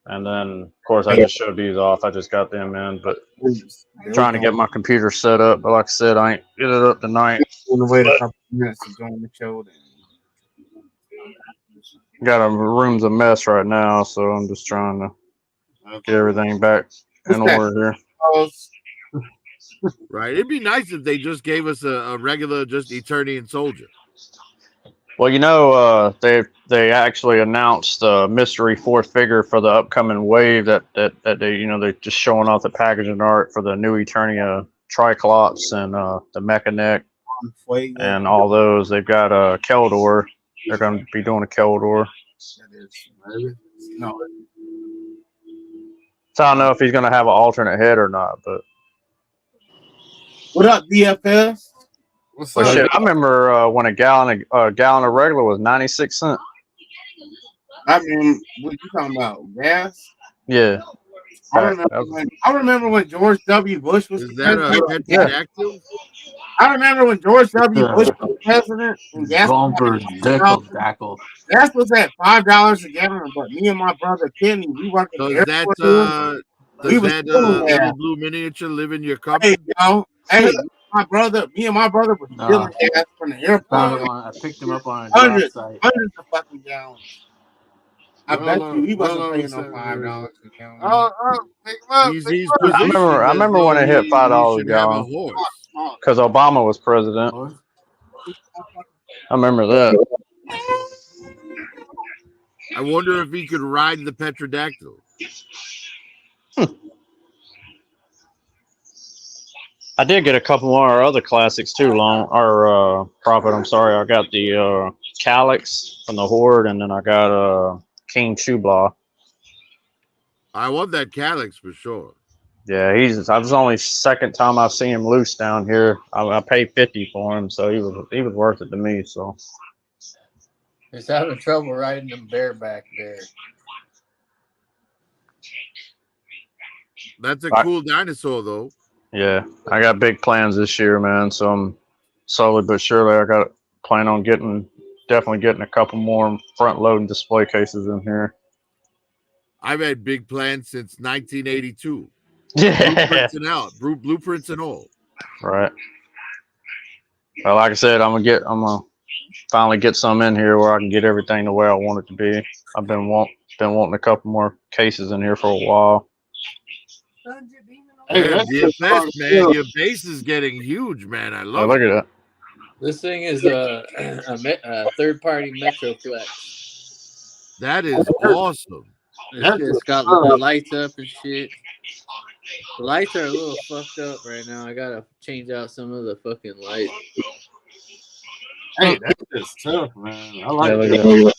And then, of course, I just showed these off. I just got them in, but trying to get my computer set up. But like I said, I ain't get it up tonight. Got a room's a mess right now, so I'm just trying to get everything back in order here. Right. It'd be nice if they just gave us a regular, just Eternian soldier. Well, you know, they actually announced a mystery fourth figure for the upcoming wave that they they're just showing off the packaging art for the new Eternia Triclops and the Mechanic and all those. They've got Keldor. They're going to be doing a Keldor. No. So I don't know if he's going to have an alternate head or not, but. What up, DFS? What's Well, up? shit, I remember when a gallon of regular was 96 cents. I mean, what you talking about? Gas? Yeah. I remember when George W. Bush was president. Is that a pterodactyl? I remember when George W. Bush was president and gas was at $5 a gallon. But me and my brother Kenny, we worked at the airport. Does that little blue miniature live in your cupboard? Hey, me and my brother were stealing gas from the airport. I picked him up on a hundreds site. of fucking gallons. I bet you he wasn't paying no $5 a gallon. I remember when it hit $5 a gallon because Obama was president. I remember that. I wonder if he could ride the Petrodactyl. I did get a couple more other classics too, Prophet. I'm sorry. I got the Calyx from the Horde, and then I got King Chublaw. I want that Calyx for sure. Yeah, I was only second time I've seen him loose down here. I paid $50 for him, so he was worth it to me. So he's having trouble riding them bareback there. That's a cool dinosaur, though. Yeah, I got big plans this year, man. So I'm slowly but surely I got plan on definitely getting a couple more front loading display cases in here. I've had big plans since 1982. Yeah, blueprints and all. Right. Well, like I said, I'm gonna finally get some in here where I can get everything the way I want it to be. I've been wanting a couple more cases in here for a while. Hey, DFS, man, your base is getting huge, man. I love it. Look at that. This thing is a third-party Metroplex. That is awesome. It's got the lights up and shit. The lights are a little fucked up right now. I gotta change out some of the fucking lights. Hey, that's just tough, man. I like that.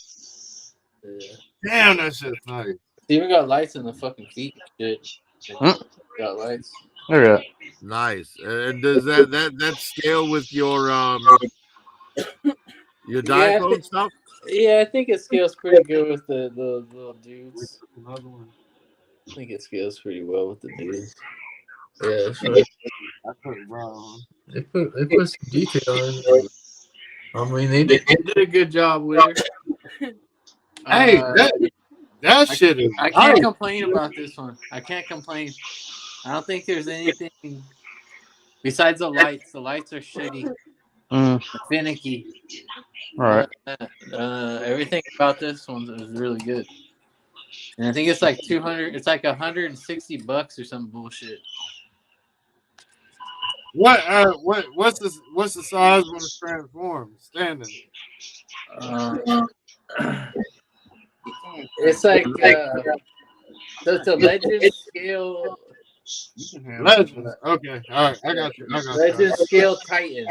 Yeah. Damn, that shit's nice. It's even got lights in the fucking feet and shit. Got lights. Look at that. Nice. And does that scale with your diaclone stuff? Yeah, I think it scales pretty good with the little dudes. Another one. I think it scales pretty well with the dudes. Yeah, that's right. I put brown. They put some detail in it. I mean, they did a good job with her. Hey, that shit is. I can't complain about this one. I can't complain. I don't think there's anything besides the lights. The lights are shitty, finicky. Right. Everything about this one is really good. And I think it's like 200. It's like $160 or some bullshit. What's the size when it's transformed? Standing. It's like so it's a legend scale. Legends. Okay, all right, I got you. Legend scale Titan.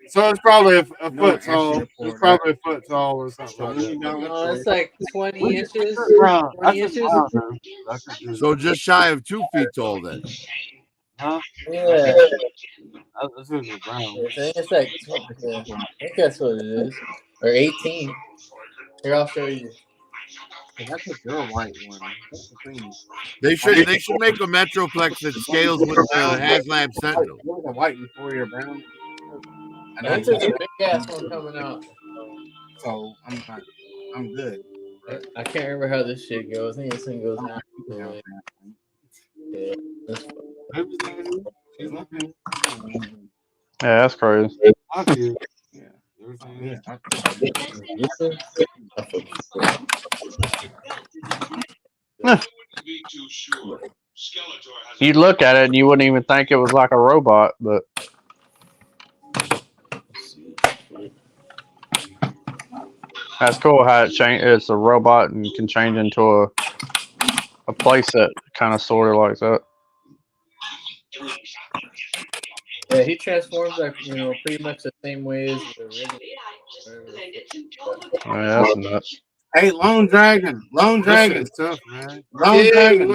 So it's probably a foot tall. It's probably a foot tall or something like that. No, it's like 20 inches. Brown. 20 inches. So just shy of 2 feet tall then. Huh? Yeah. That's brown. I think it's like 20, yeah. I think that's what it is. Or 18. Here, I'll show you. That's a girl white one. That's the thing. They should make a Metroplex that scales with the HasLab Sentinel. There was a white before your brown. And I think there's a big ass one coming out. So I'm good. I can't remember how this shit goes. I think this thing goes down. Yeah. Yeah, that's crazy. You'd look at it and you wouldn't even think it was like a robot, but that's cool how it change. It's a robot and can change into a playset, kind of sort of like that. Yeah, he transforms like pretty much the same way as the original. Yeah, that's nuts. Hey, Lone Dragon. It's tough, man. Lone Dragon.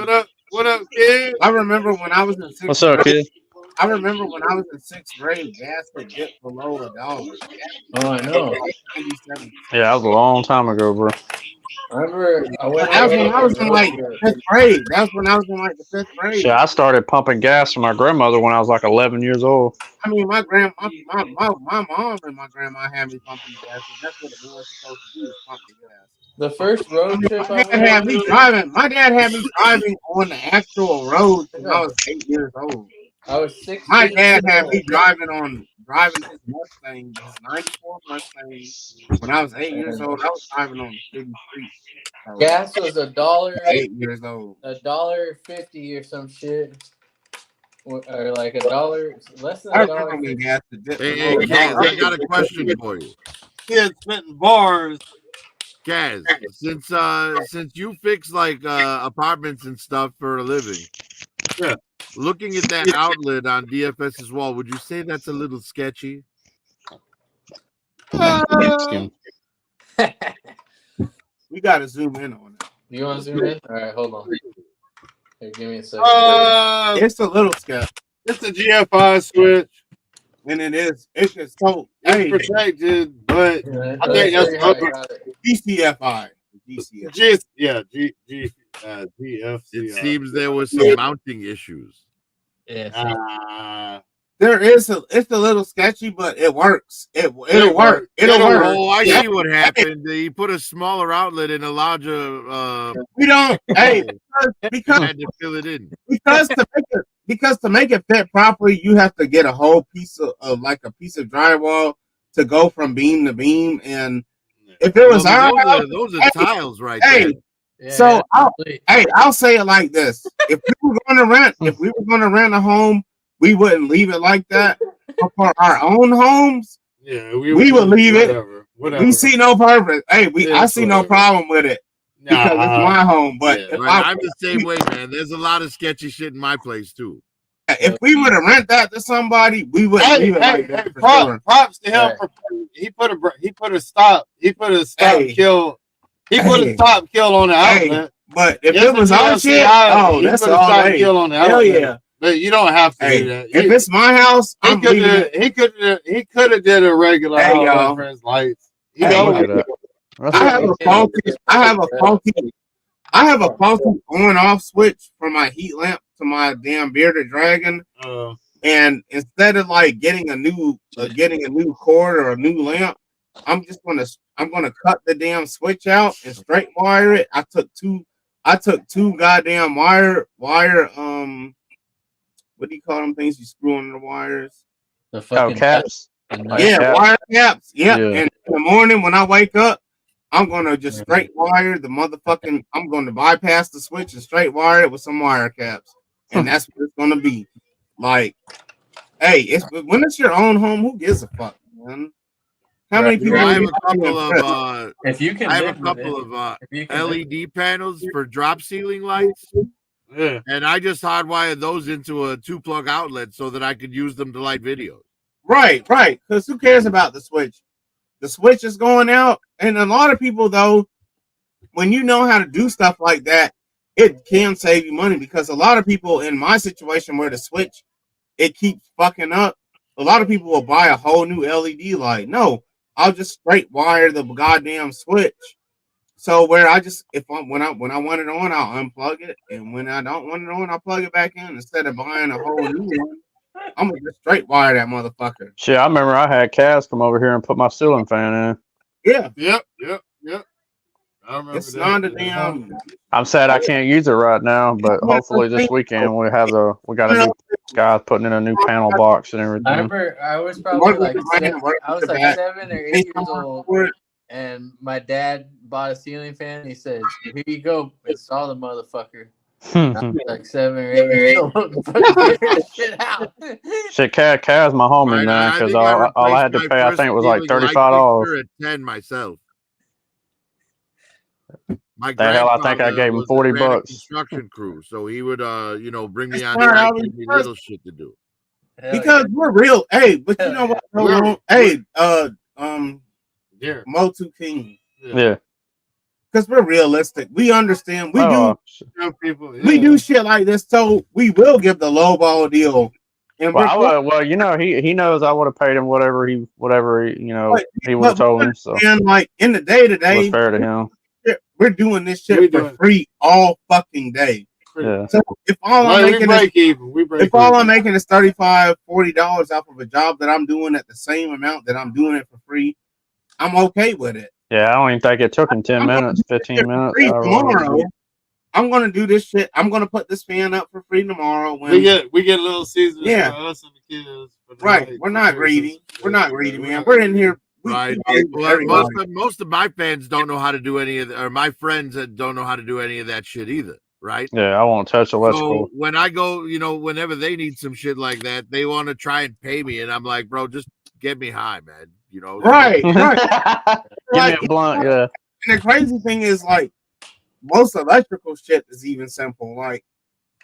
What up, kid? I remember when I was in sixth What's up, grade. kid? I remember when I was in sixth grade, gas would dip below $1. Oh, I know. Yeah, that was a long time ago, bro. I remember That was when I was in like fifth grade. That's when I was in like the fifth grade. Yeah, I started pumping gas for my grandmother when I was like 11 years old. I mean, my mom and my grandma had me pumping gas. That's what it was supposed to do, is pump the gas. The first road trip My dad had me driving on the actual road when I was 8 years old. I was 16. My dad had me driving his Mustang, his 94 Mustang. When I was 8 years old, I was driving on the city streets. Gas was $1. 8 years old. $1.50 or some shit. Or like $1, less than I $1. remember when gas would dip Hey, below Kaz, I $1. got a question for you. Kid spitting bars. Kaz, since you fix like apartments and stuff for a living, Yeah. Looking at that outlet on DFS's wall, would you say that's a little sketchy? We gotta zoom in on it. You want to zoom in? All right, hold on. Here, give me a second. It's a little sketch. It's a GFI switch. And it is. It's just so It's protected, but Yeah, I think that's GCFI. GFCI. It seems there was some mounting issues. Yeah. It's a little sketchy, but it works. It'll work. It'll work. Oh, I see what happened. He put a smaller outlet in a larger. We don't. Hey, because had to fill it in. Because to make it fit properly, you have to get a whole piece of like a piece of drywall to go from beam to beam. And if it was those are tiles right there. Yeah, so I'll say it like this: if we were going to rent a home, we wouldn't leave it like that. But for our own homes, we would leave it. Whatever. We see no purpose. Hey, I see no problem with it because it's my home. But I'm the same way, man. There's a lot of sketchy shit in my place too. If we were to rent that to somebody, we would leave it like that. Props to him for he put a stop kill. He put a stop kill on the outlet. But if Yes, it was if our you shit, LCI, oh, he that's could've all shot and day. killed on the Hell elevator. yeah. But you don't have to do Hey, that. if it's my house, I'm leaving it. He could have did a regular Hey, outlet y'all. for his lights. Hey, Look at that. That's I have a faulty on off switch from my heat lamp to my damn bearded dragon. And instead of like getting a new cord or a new lamp, I'm gonna cut the damn switch out and straight wire it. I took two goddamn wire what do you call them things you screw on the wires? The fucking caps. Wire caps. Yep. Yeah. And in the morning when I wake up, I'm gonna just straight wire the motherfucking. I'm gonna bypass the switch and straight wire it with some wire caps, and that's what it's gonna be. Like, hey, when it's your own home, who gives a fuck, man? How many people? I have a couple of if you can, I have a couple of LED panels for drop ceiling lights. Yeah. And I just hardwired those into a 2-plug outlet so that I could use them to light videos. Right. Because who cares about the switch? The switch is going out, and a lot of people though, when you know how to do stuff like that, it can save you money because a lot of people in my situation where the switch it keeps fucking up. A lot of people will buy a whole new LED light. No, I'll just straight wire the goddamn switch. So where I just when I want it on, I'll unplug it, and when I don't want it on, I'll plug it back in instead of buying a whole new one. I'm gonna just straight wire that motherfucker. Shit, I remember I had Kaz come over here and put my ceiling fan in. Yeah. Yep. I remember it's not a damn. I'm sad I can't use it right now, but hopefully this weekend we got a new guy putting in a new panel box and everything. I remember I was probably like 7 or 8 years old, and my dad bought a ceiling fan. And he said, "Here you go, install the motherfucker." I was like 7 or 8 years old. Shit out. Shit, Kaz my homie, man, because all I had to pay, I think it was like $35. At 10 myself. My the hell, I think I gave him $40. Construction crew, so he would, bring me out here and give me little shit to do. Because we're real, hey. But you know what? Hey, Motu King. Yeah. Because we're realistic. We understand. We do shit like this, so we will give the lowball deal. And well, he knows I would have paid him whatever he would have told him. So and like in the day to day, it was fair to him. We're doing this shit for free all fucking day. Yeah. So if all I'm making is $35, $40 off of a job that I'm doing at the same amount that I'm doing it for free, I'm okay with it. Yeah, I don't even think it took him 10 minutes, 15 minutes. Tomorrow, I'm gonna do this shit. I'm gonna put this fan up for free tomorrow. When we get a little season for us and the kids. Right. We're not greedy. We're not greedy, man. We're in here. Right. Most of my fans don't know how to do any of or my friends that don't know how to do any of that shit either. Right. Yeah, I won't touch electrical. So when I go, whenever they need some shit like that, they want to try and pay me, and I'm like, bro, just get me high, man. Right. Give me a blunt, yeah. And the crazy thing is, like, most electrical shit is even simple. Like,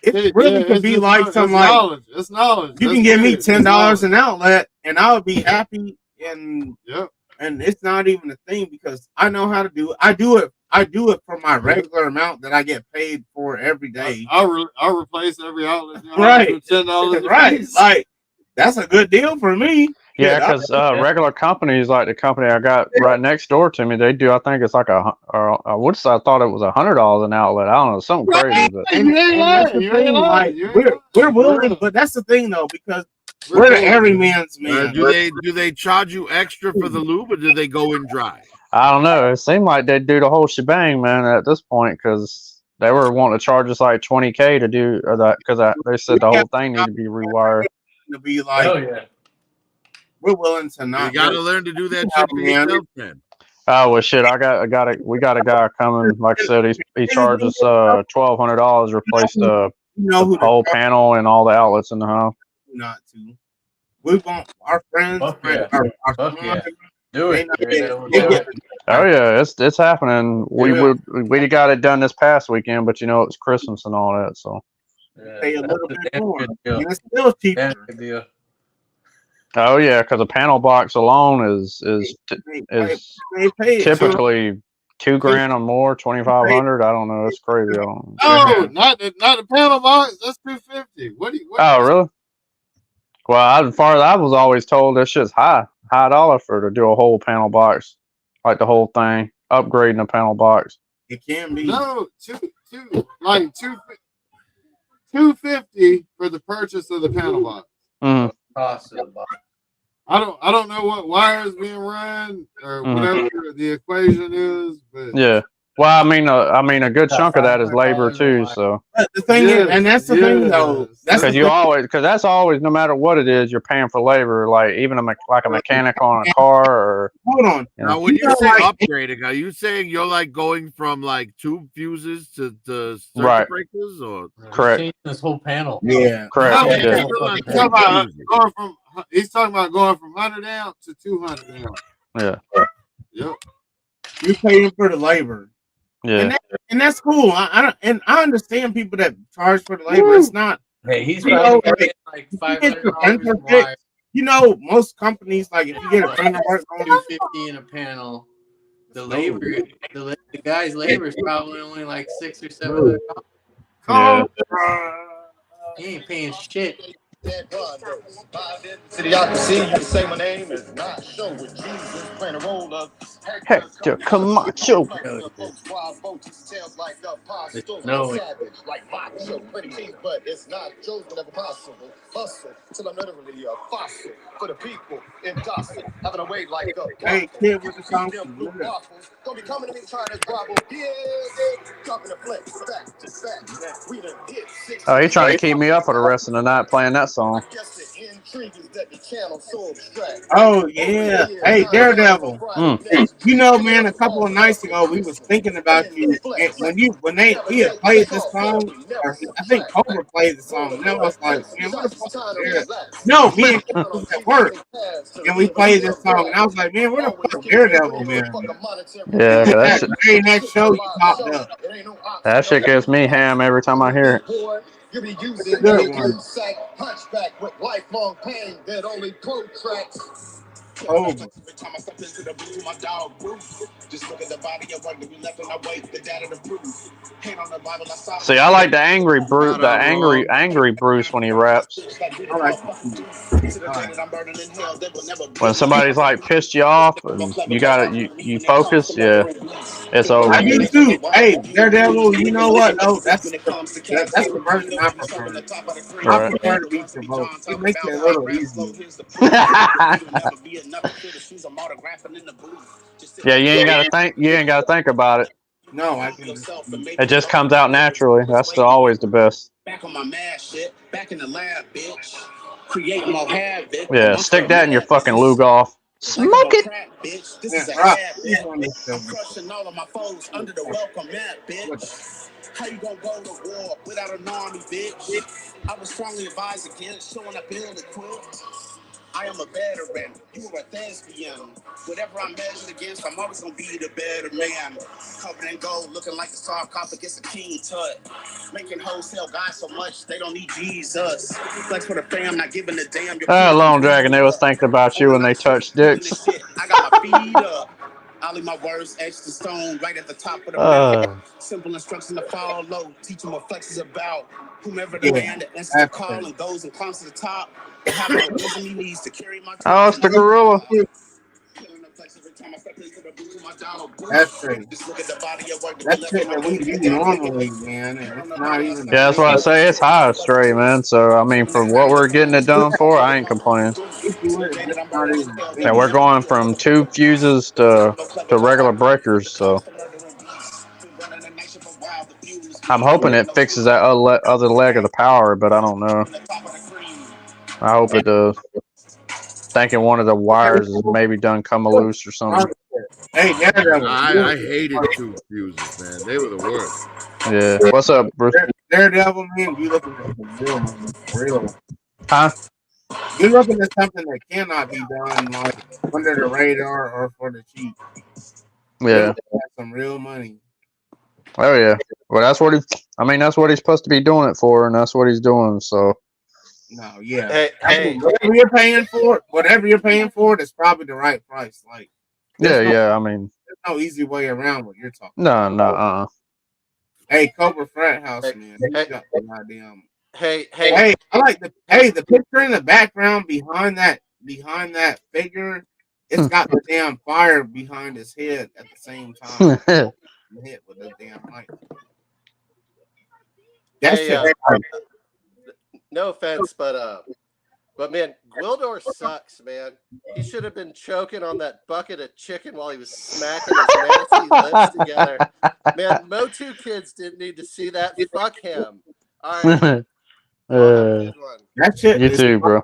it really could be like some like knowledge. It's knowledge. You can give me $10 an outlet, and I would be happy. And it's not even a thing because I know how to do it. I do it for my regular amount that I get paid for every day. I'll replace every outlet. Right. $10. Right. Like, that's a good deal for me. Yeah, because regular companies like the company I got right next door to me, they do. I think it's like I thought it was $100 an outlet. I don't know, something crazy. But we're willing, but that's the thing though, because we're the everyman's man. Do they charge you extra for the lube, or do they go in dry? I don't know. It seemed like they'd do the whole shebang, man, at this point, because they were wanting to charge us like $20K to do that because they said the whole thing needed to be rewired. To be like, oh yeah. We're willing to not. You got to learn to do that shit for yourself, man. Oh well, shit! We got a guy coming. Like I said, he charges $1,200 to replace the whole panel and all the outlets in the house. Not to. We want our friends. Do it. Oh yeah, it's happening. We got it done this past weekend, but it's Christmas and all that, so. Pay a little bit more. And it's still cheaper. Oh yeah, because a panel box alone is typically $2,000 or more, 2,500. I don't know. It's crazy. I don't No, not the panel box. That's $250. What do you? Oh, really? Well, as far as I was always told, that shit's high dollar for to do a whole panel box, like the whole thing, upgrading the panel box. It can be. No, like 250 for the purchase of the panel box. Mm-hmm. Cost of the box. I don't know what wires being run or whatever the equation is, but yeah. Well, I mean, a good chunk of that is labor too. So but the thing is, and that's the thing though, that's because that's always, no matter what it is, you're paying for labor. Like even like a mechanic on a car, or hold on. Now, when you say upgrading, are you saying you're like going from like tube fuses to circuit breakers, or correct? This whole panel. Yeah, correct. He's talking about going from 100 amp to 200 amp. Yeah. Yep. You're paying for the labor. Yeah. And that's cool. I understand people that charge for the labor. It's not. Hey, he's probably getting like $500. You know, most companies, like if you get a printer work on $250 in a panel, the labor, the guy's labor is probably only like $600 or $700. He ain't paying shit. Idiocracy, you can say my name is not show with Jesus playing a role of Hector Camacho. No, like macho, pretty teeth, but it's not Joe's whenever possible. Hustle till I'm literally a fossil for the people in gossip, having a way like a hey kid with the song. Don't be coming to me trying to grovel. Yeah, dropping the flex, stack to stack. We done hit 6. Oh, he's trying to keep me up for the rest of the night playing that song. Oh yeah, hey Daredevil. You know, man, a couple of nights ago we was thinking about you, and when we had played this song, or I think Cobra played the song, and I was like, man, what the fuck is Daredevil? No, me and Cobra was at work, and we played this song, and I was like, man, where the fuck Daredevil, man? Yeah, that very next show you popped up. That shit gives me ham every time I hear it. You be using a sack hunchback with lifelong pain that only protracts. Oh. Every time I step into the booth, my dog Bruce. Just look at the body of work that we left on our way, the data to prove. Hand on the Bible, I saw. See, I like the angry Bruce, angry Bruce when he raps. When somebody's like pissed you off and you focus, yeah, it's over. I do too. Hey, Daredevil, you know what? No, that's the version I prefer. I prefer to be provoked. It makes it a little easier. Yeah, you ain't gotta think about it. No, I can. It just comes out naturally. That's always the best. Back on my mad shit. Back in the lab, bitch. Create more habit. Yeah, stick that in your fucking lug off. Smoke it. Bitch. This is a habit. I'm crushing all of my foes under the welcome mat, bitch. How you gonna go to war without an army, bitch? I was strongly advised against showing up ill-equipped. I am a veteran. You are a thespian. Whatever I'm measured against, I'm always gonna be the better man. Covered in gold, looking like the soft cop against a king tut. Making wholesale guys so much they don't need Jesus. Flex for the fam, not giving a damn. Lone Dragon, they was thinking about you when they touched dicks. I got my feet up. I'll leave my words etched in stone right at the top of the map. Simple instruction to follow. Teach them what flex is about. Whomever the man that answers the call and goes and climbs to the top. Have no wisdom he needs to carry my oh, it's the gorilla. That's crazy. That's shit that we do normally, man. And it's not even. Yeah, that's what I say. It's high straight, man. So I mean, for what we're getting it done for, I ain't complaining. Yeah, we're going from 2 fuses to regular breakers, so I'm hoping it fixes that other leg of the power, but I don't know. I hope it does. Thinking one of the wires is maybe done come loose or something. Hey, I hated 2 fuses, man. They were the worst. Yeah. What's up, Bruce? Daredevil, man, you looking at the real. Huh? You're looking at something that cannot be done like under the radar or for the cheap. Yeah. Some real money. Oh yeah. Well, that's what he's supposed to be doing it for, and that's what he's doing. So. No, yeah. Hey. Whatever you're paying for, that's probably the right price. Like. Yeah. I mean. no easy way around what you're talking No, about. no. Hey, Cobra Frat House, Hey, man. hey, He got the goddamn. hey, Hey, I like the picture in the background behind that figure. It's got the damn fire behind his head at the same time. Hit with the damn mic. That hey, shit. no offense, but man, Gwildor sucks, man. He should have been choking on that bucket of chicken while he was smacking his nasty lips together. Man, Motu kids didn't need to see that. Fuck him. All right. Y'all have a good one. That shit You is too, bro.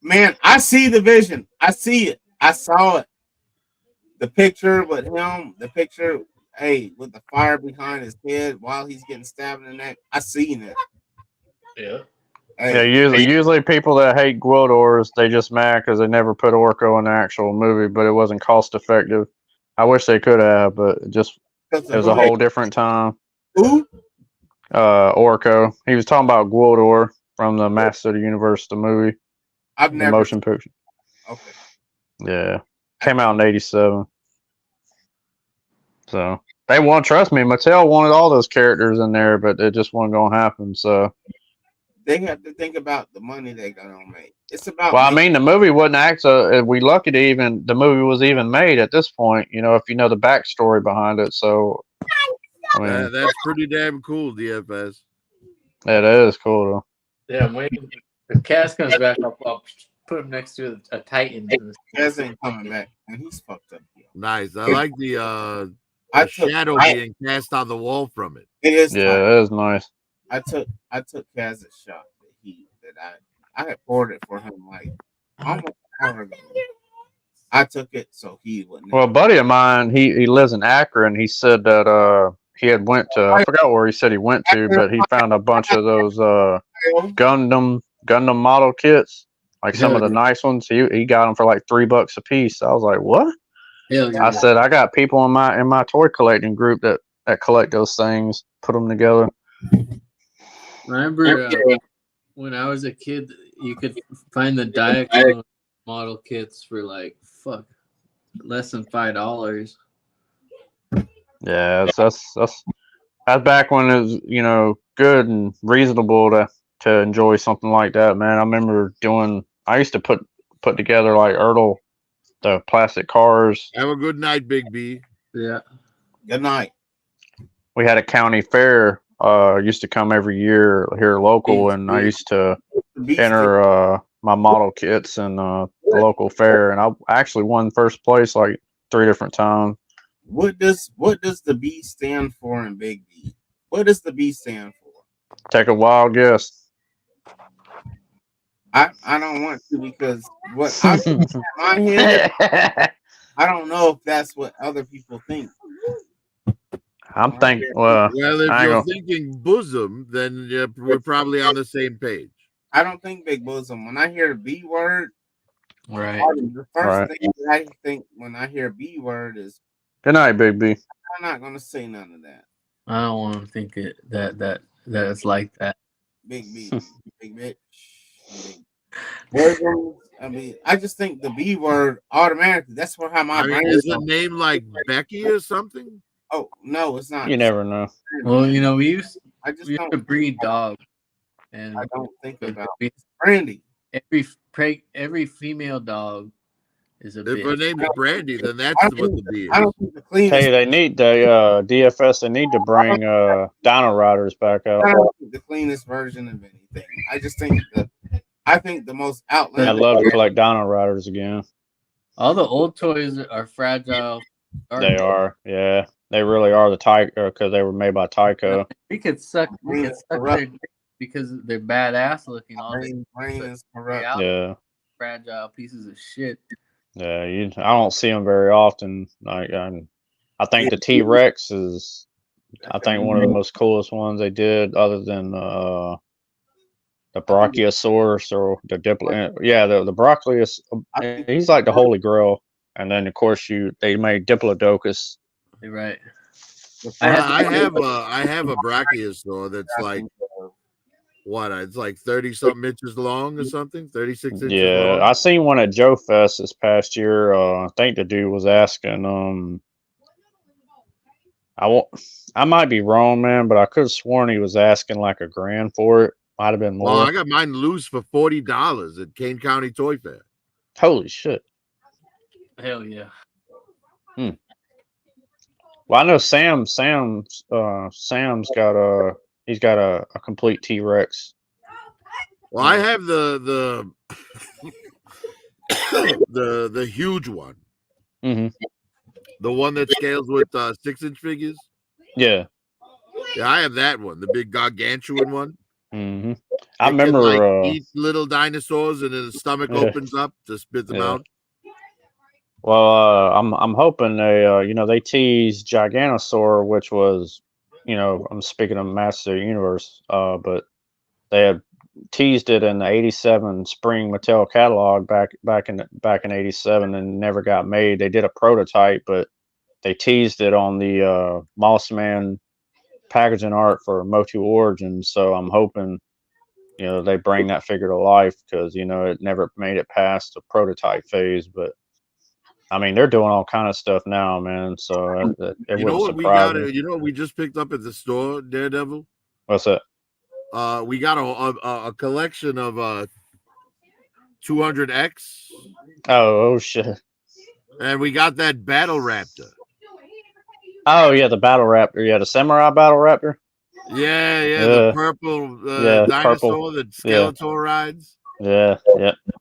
Man, I see the vision. I see it. I saw it. The picture with him, hey, with the fire behind his head while he's getting stabbed in the neck. I seen it. Yeah. Hey, Yeah, usually people that hate Gwildors, they just mad because they never put Orko in the actual movie, but it wasn't cost effective. I wish they could have, but it was a whole different time. Who? Orko. He was talking about Gwildor from the Master of the Universe, the movie. I've the never motion picture. Okay. Yeah. Came out in 87. So they want, trust me, Mattel wanted all those characters in there, but it just wasn't gonna happen. So they have to think about the money they gonna make. It's about I mean the movie wasn't actually we lucky to even the movie was even made at this point, if you know the backstory behind it. So I mean that's pretty damn cool, DFS. That is cool though. Yeah, when Cass comes back, I'll put him next to a Titan. Cass ain't coming back, and he's fucked up. Nice. I like the shadow being cast on the wall from it. It is. Yeah, it is nice. I took Kaz's shot that I had poured it for him like almost an hour ago. I took it so he wouldn't. Well, a buddy of mine, he lives in Akron. He said that he had went to, I forgot where he said he went to, but he found a bunch of those Gundam model kits, like some of the nice ones. He got them for like $3 a piece. I was like, what? I said, I got people in my toy collecting group that collect those things, put them together. Remember when I was a kid, you could find the Diaclone model kits for like less than $5. Yeah, that's back when it was good and reasonable to enjoy something like that, man. I remember I used to put together like the plastic cars. Have a good night, Big B. Yeah. Good night. We had a county fair used to come every year here local, and I used to enter my model kits in the local fair, and I actually won first place like 3 different times. What does the B stand for in Big B? What does the B stand for? Take a wild guess. I don't want to, because what I in my head, I don't know if that's what other people think. I'm thinking. Well, if you're thinking bosom, then we're probably on the same page. I don't think big bosom. When I hear the B word, right, the first thing that I think when I hear B word is good night, Big B. I'm not gonna say none of that. I don't want to think that it's like that. Big B, big bitch. Bosom. I mean, I just think the B word automatically. That's how my brain is. Is a name like Becky or something? Oh no, it's not. You never know. Well, we used to breed dogs, and I don't think about Brandy. Every female dog is a bitch. If her name is Brandy, then that's what the B is. I don't think the cleanest. Hey, they need DFS. They need to bring Dino Riders back out. I don't think the cleanest version of anything. I just think the most outlandish. I'd love to collect Dino Riders again. All the old toys are fragile. They are, yeah. They really are the Tyco, because they were made by Tyco. We could suck their dick because they're badass looking. All brain is corrupt. Yeah. Fragile pieces of shit. Yeah, I don't see them very often. Like, I think the T-Rex is, I think, one of the most coolest ones they did, other than the Brachiosaurus or the Diplo. Yeah, the Brachiosaurus. He's like the Holy Grail. And then, of course, they made Diplodocus. You're right. I have a Brachiosaur that's like what? It's like 30-something inches long or something. 36 inches. Yeah, long. I seen one at Joe Fest this past year. I think the dude was asking I might be wrong, man, but I could have sworn he was asking like $1,000 for it. Might have been more. Well, I got mine loose for $40 at Kane County Toy Fair. Holy shit! Hell yeah. Well, I know Sam's got he's got a complete T-Rex. Well, I have the the huge one. Mm-hmm. The one that scales with 6-inch figures. Yeah. Yeah, I have that one, the big gargantuan one. Mm-hmm. I It remember can, like, eat little dinosaurs, and then the stomach opens up to spit them out. Well, I'm hoping they teased Giganosaur, which was, I'm speaking of Master Universe, but they had teased it in the '87 spring Mattel catalog back in '87 and never got made. They did a prototype, but they teased it on the Mossman packaging art for Motu Origins. So I'm hoping they bring that figure to life, because it never made it past the prototype phase. But I mean, they're doing all kind of stuff now, man. So it wouldn't surprise me. You know what we just picked up at the store, Daredevil? What's that? We got a collection of 200X. Oh shit! And we got that Battle Raptor. Oh yeah, the Battle Raptor. Yeah, the Samurai Battle Raptor. Yeah, the purple dinosaur that Skeletor rides. Yeah.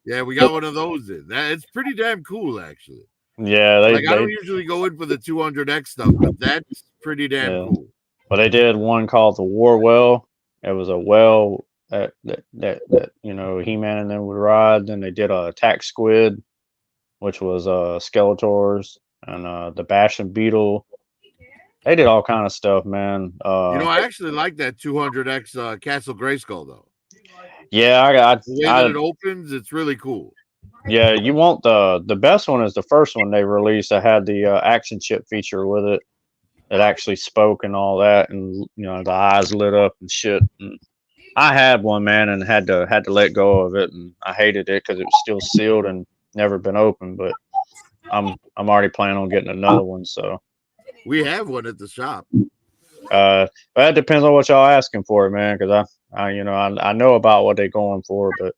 Yeah, we got one of those in. It's pretty damn cool, actually. Yeah, I don't usually go in for the 200X stuff, but that's pretty damn cool. Well, they did one called the War Well. It was a well that He-Man and them would ride. Then they did a Attack Squid, which was Skeletors, and the Bash and Beetle. They did all kind of stuff, man. I actually like that 200X Castle Grayskull, though. Yeah, the way that it opens, it's really cool. Yeah, you want the best one is the first one they released that had the action chip feature with it. It actually spoke and all that, and the eyes lit up and shit. And I had one, man, and had to let go of it, and I hated it because it was still sealed and never been opened. But I'm already planning on getting another one. So we have one at the shop. But that depends on what y'all asking for, man, because I know about what they're going for, but.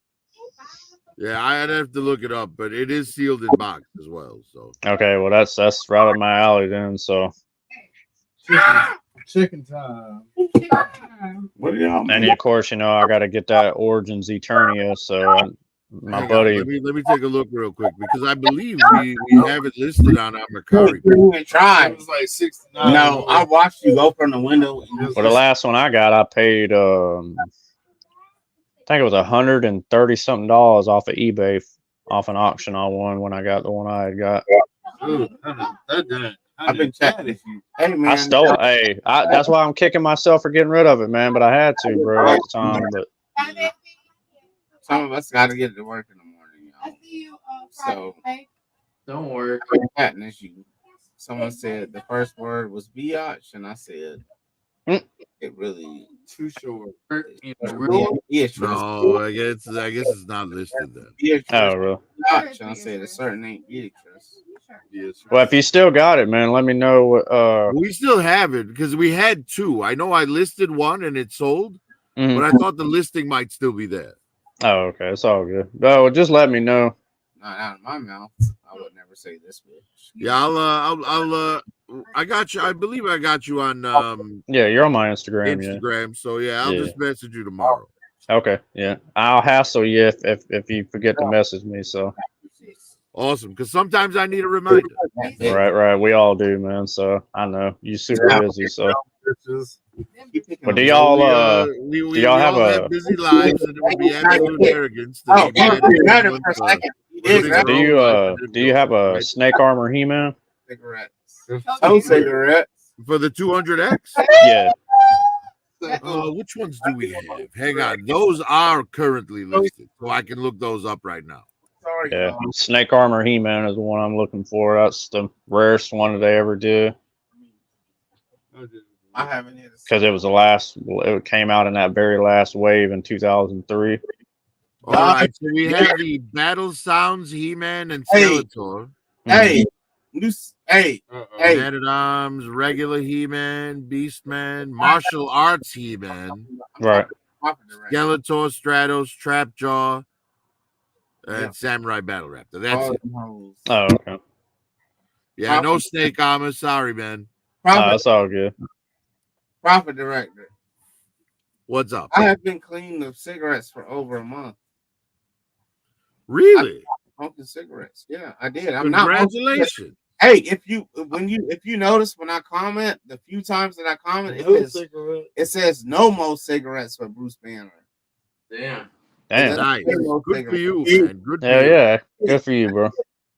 Yeah, I'd have to look it up, but it is sealed in box as well. So okay, well that's right up my alley then. So chicken time. What are y'all? And of course, I got to get that Origins Eternia. So my buddy. Let me take a look real quick, because I believe we have it listed on our Mercari. Try. It was like 69. No, I watched you go from the window. For the last one I got, I paid I think it was $130 something off of eBay, off an auction I won when I got the one I had got. I've been checking. Hey man, I stole it. Hey, that's why I'm kicking myself for getting rid of it, man. But I had to, bro, at the time. But some of us got to get to work in the morning, y'all. So don't work. An issue. Someone said the first word was biatch, and I said it really too short. No, I guess it's not listed then. Oh, really? Biatch, and I said a certain ain't Beatrice. Well, if you still got it, man, let me know. We still have it because we had two. I know I listed one and it sold, but I thought the listing might still be there. Oh, okay, it's all good. Oh, just let me know. Not out of my mouth. I would never say this bitch. Yeah, I got you. I believe I got you on. Yeah, you're on my Instagram. Instagram. So yeah, I'll just message you tomorrow. Okay. Yeah, I'll hassle you if you forget to message me. So awesome, because sometimes I need a reminder. Right. We all do, man. So I know you're super busy. So, but do y'all have busy lives, and it would be absolute arrogance. Do you have a Snake Armor He-Man? Cigarettes. Cigarettes for the 200X? Yeah. Which ones do we have? Hang on, those are currently listed, so I can look those up right now. Yeah, Snake Armor He-Man is the one I'm looking for. That's the rarest one that they ever do. I haven't because it was the last. It came out in that very last wave in 2003. All right, so we have the Battle Sounds He-Man and Skeletor. Hey, Hey, Man at Arms, regular He-Man, Beastman, martial arts He-Man, Right. Skeletor, Stratos, Trapjaw, and Yep. Samurai Battle Raptor. That's All it. them hoes. Oh, okay. Yeah, no snake armor. Sorry, man. No, Profit, that's all good. profit director. What's up? I have been clean of cigarettes for over a month. Really? Smoking cigarettes. Yeah, I did. I'm not. Congratulations. Hey, if you notice when I comment, the few times that I comment, it says no more cigarettes for Bruce Banner. Damn. Damn. Nice. No Good for cigarettes. you, man. Good for Hell you. yeah. Good for you, bro.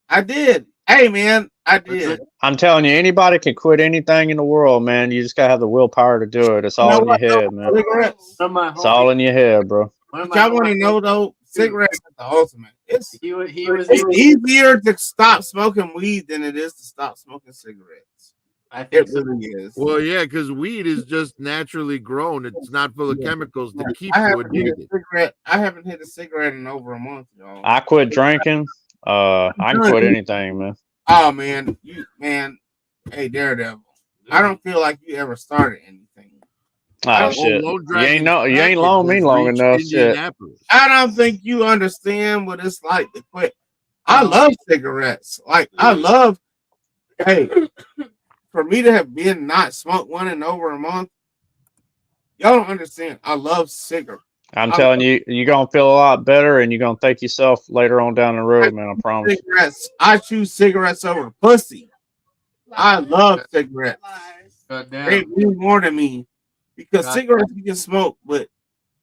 I did. Hey, man, I did. I'm telling you, anybody can quit anything in the world, man. You just gotta have the willpower to do it. It's You all know in your what, head, though? man. Cigarettes. It's all in your head, bro. But y'all want to know though? Cigarettes is the ultimate. It's It's easier to stop smoking weed than it is to stop smoking cigarettes. I think It really is. Well, yeah, because weed is just naturally grown. It's not full of chemicals to keep I you haven't hit a addicted. cigarette. I haven't hit a cigarette in over a month, y'all. I quit drinking. I can quit anything, man. Oh man, hey Daredevil. I don't feel like you ever started anything. Oh shit! Lone You ain't Dragon's you ain't package long me has long reached enough. Shit. Indianapolis. I don't think you understand what it's like to quit. I love cigarettes. Like I love. Hey, for me to have been not smoked one in over a month, y'all don't understand. I love cigarettes. I'm telling you, you're gonna feel a lot better, and you're gonna thank yourself later on down the road, man. I promise. Cigarettes. I choose cigarettes over pussy. I love cigarettes. They mean more to me because cigarettes you can smoke, but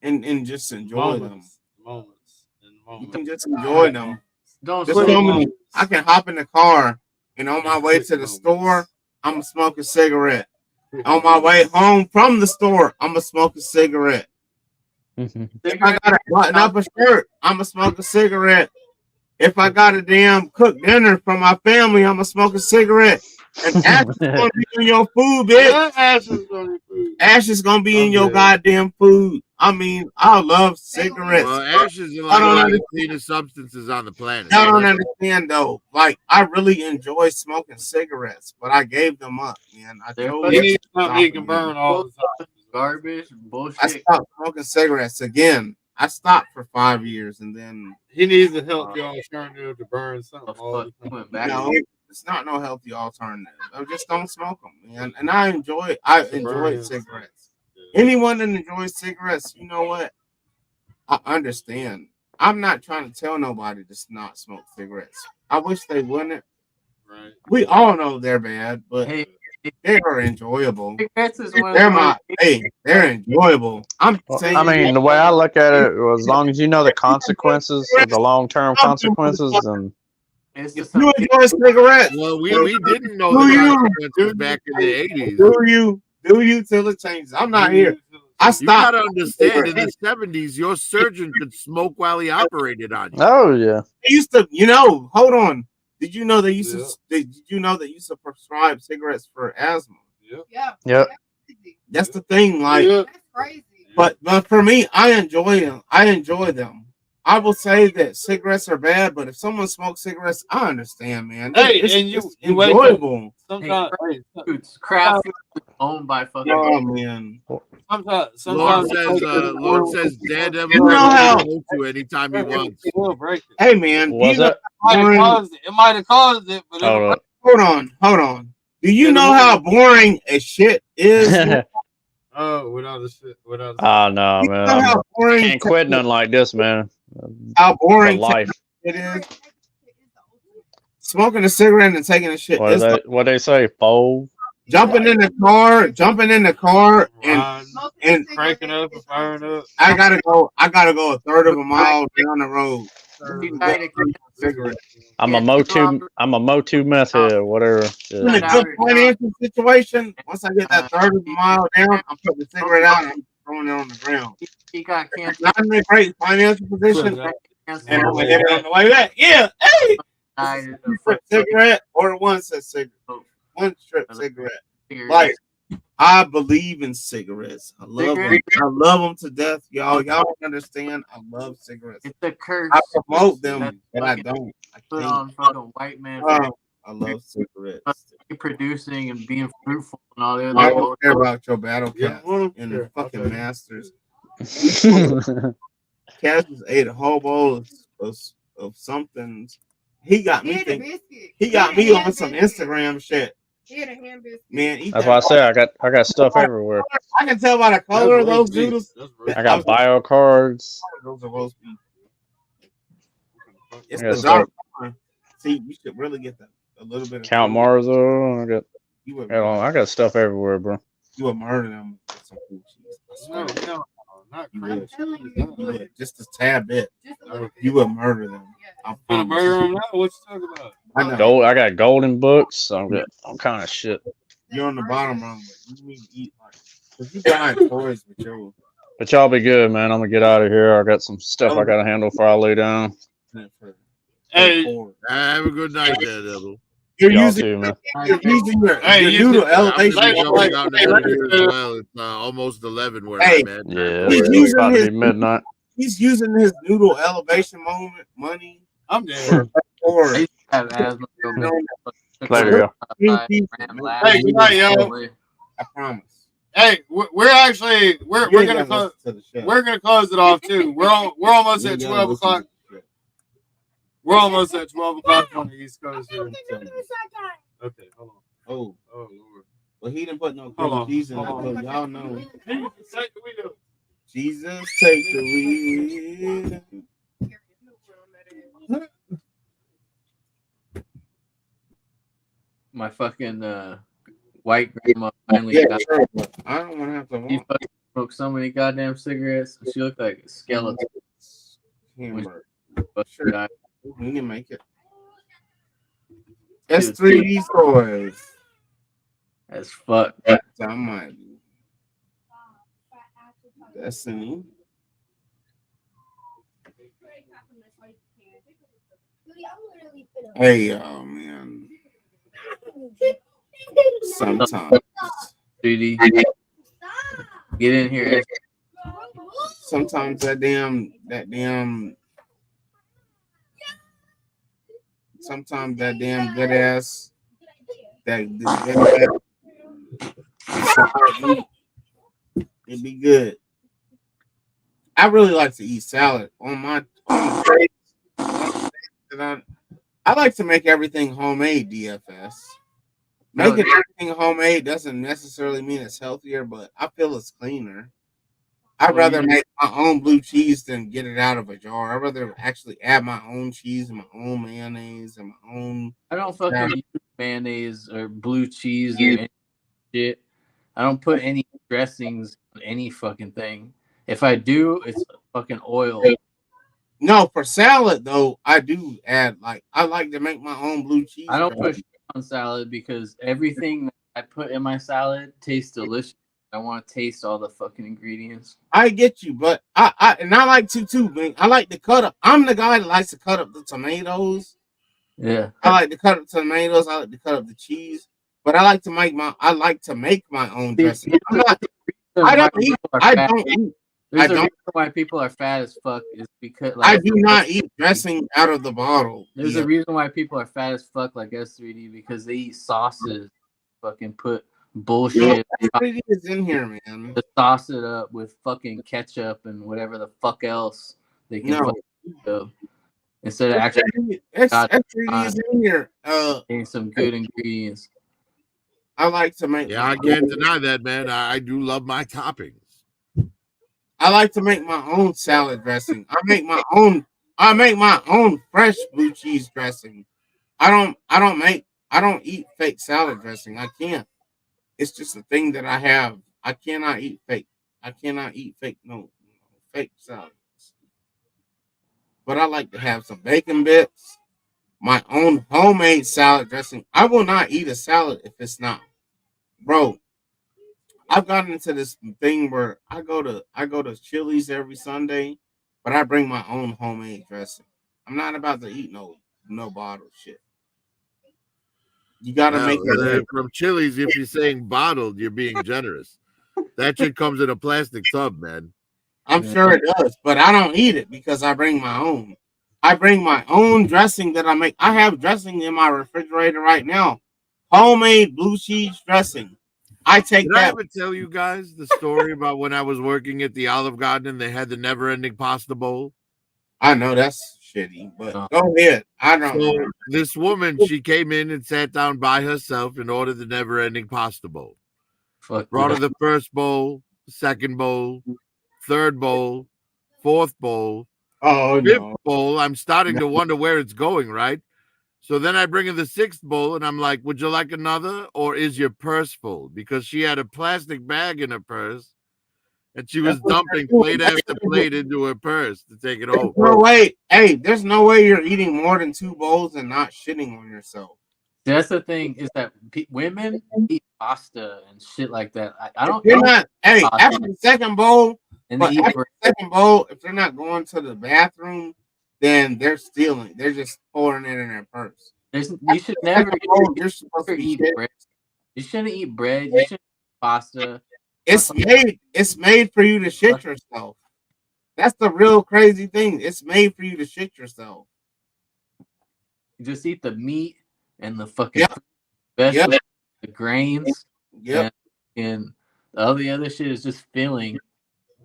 and just enjoy them. You can just enjoy them. Just tell me, I can hop in the car and on my way to the store, I'm gonna smoke a cigarette. On my way home from the store, I'm gonna smoke a cigarette. If I gotta button up a shirt, I'm gonna smoke a cigarette. If I got a damn cook dinner for my family, I'm gonna smoke a cigarette. And ash is gonna be in your food, bitch. Ash is gonna be in your goddamn food. I mean, I love cigarettes. Well, ashes are like one of the cleanest substances on the planet. I don't understand though. Like, I really enjoy smoking cigarettes, but I gave them up, man. I told He needs something he can burn all the time. Garbage, bullshit. I stopped smoking cigarettes again. I stopped for 5 years, and then he needs a healthy alternative to burn something. No, it's not no healthy alternative. I just don't smoke them, man. And I enjoy cigarettes. Anyone that enjoys cigarettes, you know what? I understand. I'm not trying to tell nobody to not smoke cigarettes. I wish they wouldn't. Right. We all know they're bad, but they are enjoyable. They're enjoyable. I'm saying. I mean, the way I look at it, as long as you know the consequences, the long-term consequences, and if you enjoy cigarettes, well, we didn't know the consequences back in the 80s. Do you till it changes? I'm not here. I stopped. You gotta understand, in the 70s, your surgeon could smoke while he operated on you. Oh yeah. They used to, hold on. Did you know they used to? Did you know they used to prescribe cigarettes for asthma? Yep. That's the thing. Like, that's crazy. But for me, I enjoy them. I will say that cigarettes are bad, but if someone smokes cigarettes, I understand, man. Hey, it's enjoyable. Sometimes it's craft food owned by fucking. Oh man. Sometimes Lord says Daredevil You know how to anytime he wants. Hey man, it might have caused it, but hold on. Do you know how boring a shit is? Oh, without the shit, Oh no, man! I can't quit nothing like this, man. How boring life it is. Smoking a cigarette and taking a shit. What they say? Fold. Jumping in the car, and cranking up and firing up. I gotta go a third of a mile down the road. I'm a Motu meth head, whatever. In a good financial situation, once I get that third of a mile down, I'm putting the cigarette out and I'm throwing it on the ground. He got cancer. Not in a great financial position, and I'm gonna hit it on the way back. Yeah, hey, cigarette or one strip cigarette. Like, I believe in cigarettes. I love them. I love them to death, y'all. Y'all don't understand. I love cigarettes. It's a curse. I promote them, but I don't. Put on fucking white man. I love cigarettes. Producing and being fruitful and all the I other. don't care about your battle Yeah, cats and the sure. fucking Okay. masters. Cassius ate a whole bowl of something. He got me thinking. He got me on some Instagram shit. He had a ham biscuit. Man, eat That's that. why I say I got stuff everywhere. I can tell by the color of those noodles. I got bio cards. Those are roast beef. It's I got the stuff. dark. See, you should really get a little bit of Count Marzo. I got stuff everywhere, bro. You would murder them with some food cheese. No, not You cream. would. Just a tad bit. You would murder them. I'm gonna murder them now. What you talking about? I know. I got golden books. I'm got all kind of shit. You're on the bottom wrong, but you need to eat like. Cause you buying toys with your. But y'all be good, man. I'm gonna get out of here. I got some stuff I gotta handle before I lay down. Hey, have a good night, Daredevil. You're y'all using, too, man. you're using your you noodle should- elevation. Hey, Going out in the here as well. It's almost 11 where Hey. I'm at. Yeah, He's it's using about to his be midnight. He's using his noodle elevation money. I'm dead. Or I used to have asthma. So you know, Later, y'all. Hey, good night, yo. I promise. Hey, we're actually we're gonna close. We're gonna close it off too. We're almost at 12 o'clock. We're almost at 12 o'clock on the East Coast here. Okay, hold on. Oh, Lord. well, he didn't put no Hold on, cream cheese in it, hold so on. y'all know. Take the wheel. Jesus, take the wheel. My fucking white grandma finally Yeah, got. sure, but I don't want to have to She walk. fucking smoked so many goddamn cigarettes. She looked like a skeleton. Hamburger. But Sure. I- We can make it. S3D toys. as fuck. Almighty. Destiny. Hey, man. Sometimes. 3D. Get in here. Sometimes that damn good ass it'd be good. I really like to eat salad on the plates. I like to make everything homemade, DFS. Making everything homemade doesn't necessarily mean it's healthier, but I feel it's cleaner. I'd rather make my own blue cheese than get it out of a jar. I'd rather actually add my own cheese and my own mayonnaise and my own. I don't fucking use mayonnaise or blue cheese or any shit. I don't put any dressings on any fucking thing. If I do, it's fucking oil. No, for salad though, I do add I like to make my own blue cheese. I don't put shit on salad because everything that I put in my salad tastes delicious. I want to taste all the fucking ingredients. I get you, but I like to too, man. I like to cut up. I'm the guy that likes to cut up the tomatoes. Yeah. I like to cut up tomatoes. I like to cut up the cheese. But I like to make my own dressing. I don't eat. There's a reason why people are fat as fuck is because I do not eat dressing out of the bottle. There's a reason why people are fat as fuck like S3D because they eat sauces. Fucking put bullshit. S3D is in here, man. To sauce it up with fucking ketchup and whatever the fuck else they can fucking do. Instead of actually S3D is in here. Some good ingredients. I like to make. Yeah, I can't deny that, man. I do love my toppings. I like to make my own salad dressing. I make my own fresh blue cheese dressing. I don't eat fake salad dressing. I can't. It's just a thing that I have. I cannot eat fake. No fake salads. But I like to have some bacon bits, my own homemade salad dressing. I will not eat a salad if it's not. Bro, I've gotten into this thing where I go to Chili's every Sunday, but I bring my own homemade dressing. I'm not about to eat no bottled shit. You gotta make it from Chili's. If you're saying bottled, you're being generous. That shit comes in a plastic tub, man. I'm sure it does, but I don't eat it because I bring my own. I bring my own dressing that I make. I have dressing in my refrigerator right now. Homemade blue cheese dressing. I take Did I that. ever tell you guys the story about when I was working at the Olive Garden and they had the never-ending pasta bowl? I know that's shitty, but No. go ahead. I don't So remember. this woman, she came in and sat down by herself and ordered the never-ending pasta bowl. Fuck Brought yeah. her the first bowl, second bowl, third bowl, fourth bowl, Oh fifth no. bowl. I'm starting to wonder where it's going, right? So then I bring her the sixth bowl and I'm like, would you like another or is your purse full? Because she had a plastic bag in her purse and she was That's what dumping they're plate doing. after plate into her purse to take it There's home. no way. Hey, there's no way you're eating more than 2 bowls and not shitting on yourself. That's the thing is that women eat pasta and shit like that. I If don't you're eat not, hey, pasta after the second bowl, and they but eat after bread. the second bowl, if they're not going to the bathroom, then they're stealing. They're just pouring it in their purse. You should After the never, second bowl, you're supposed to be eat shitting. bread. You shouldn't eat bread. You shouldn't eat pasta. It's made for you to shit yourself. That's the real crazy thing. It's made for you to shit yourself. You just eat the meat and the fucking Yep. vegetables, Yep. the grains, Yep. and all the other shit is just filling.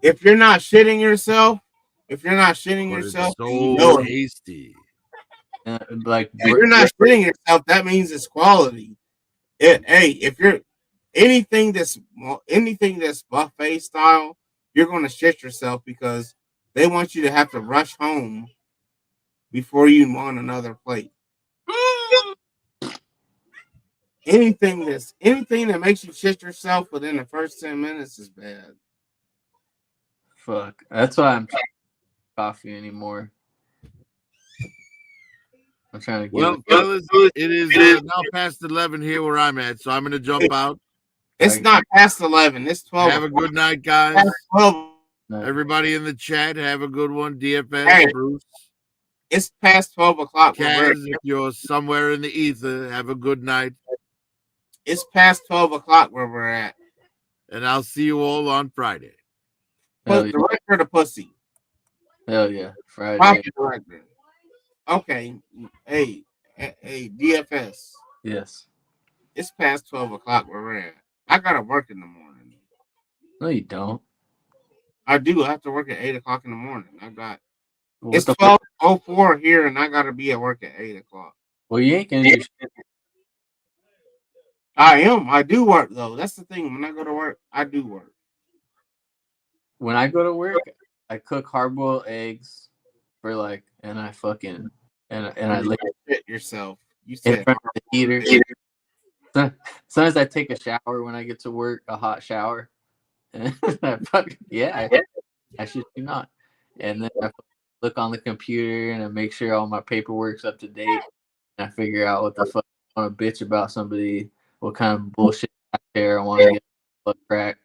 If you're not shitting yourself, But it's you so know it. tasty. Like If you're not shitting yourself, that means it's quality. Hey, if you're anything that's buffet style, you're gonna shit yourself because they want you to have to rush home before you want another plate. Anything that makes you shit yourself within the first 10 minutes is bad. fuck. That's why I'm trying to coffee anymore. I'm trying to get. Well, fellas, it is now past 11 here where I'm at, so I'm going to jump out. It's not past 11. It's 12. Have a good night, guys. 12. Everybody in the chat, have a good one. DFS, Hey, Bruce. It's past 12 o'clock. Kaz, if you're somewhere in the ether, have a good night. It's past 12 o'clock where we're at. And I'll see you all on Friday. Put director to pussy. Hell yeah. Friday. Pocket director. Okay. Hey, DFS. Yes. It's past 12 o'clock where we're at. I gotta work in the morning. No, you don't. I do. I have to work at 8 o'clock in the morning. What It's the 12:04 here, and I gotta be at work at 8 o'clock. Well, you ain't gonna do shit. I am. I do work though. That's the thing. When I go to work, I do work. When I go to work, I cook hard-boiled eggs for like, and I fucking and I lay Shit yourself. You in said front of the heater. Sometimes I take a shower when I get to work, a hot shower. And I fucking I should do not. And then I look on the computer and I make sure all my paperwork's up to date. And I figure out what the fuck I want to bitch about somebody, what kind of bullshit I care. I want to get butt crack.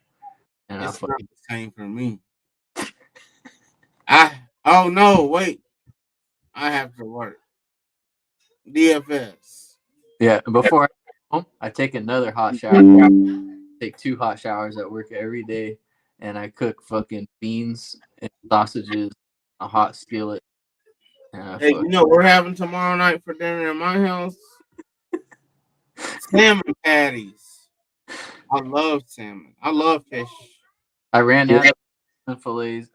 And it's not the same for me. Oh no, wait. I have to work. DFS. Yeah, before I go home, I take another hot shower. Take 2 hot showers at work every day, and I cook fucking beans and sausages, a hot skillet. And Hey, you know what we're having tomorrow night for dinner in my house? Salmon patties. I love salmon. I love fish. I ran out of fillets.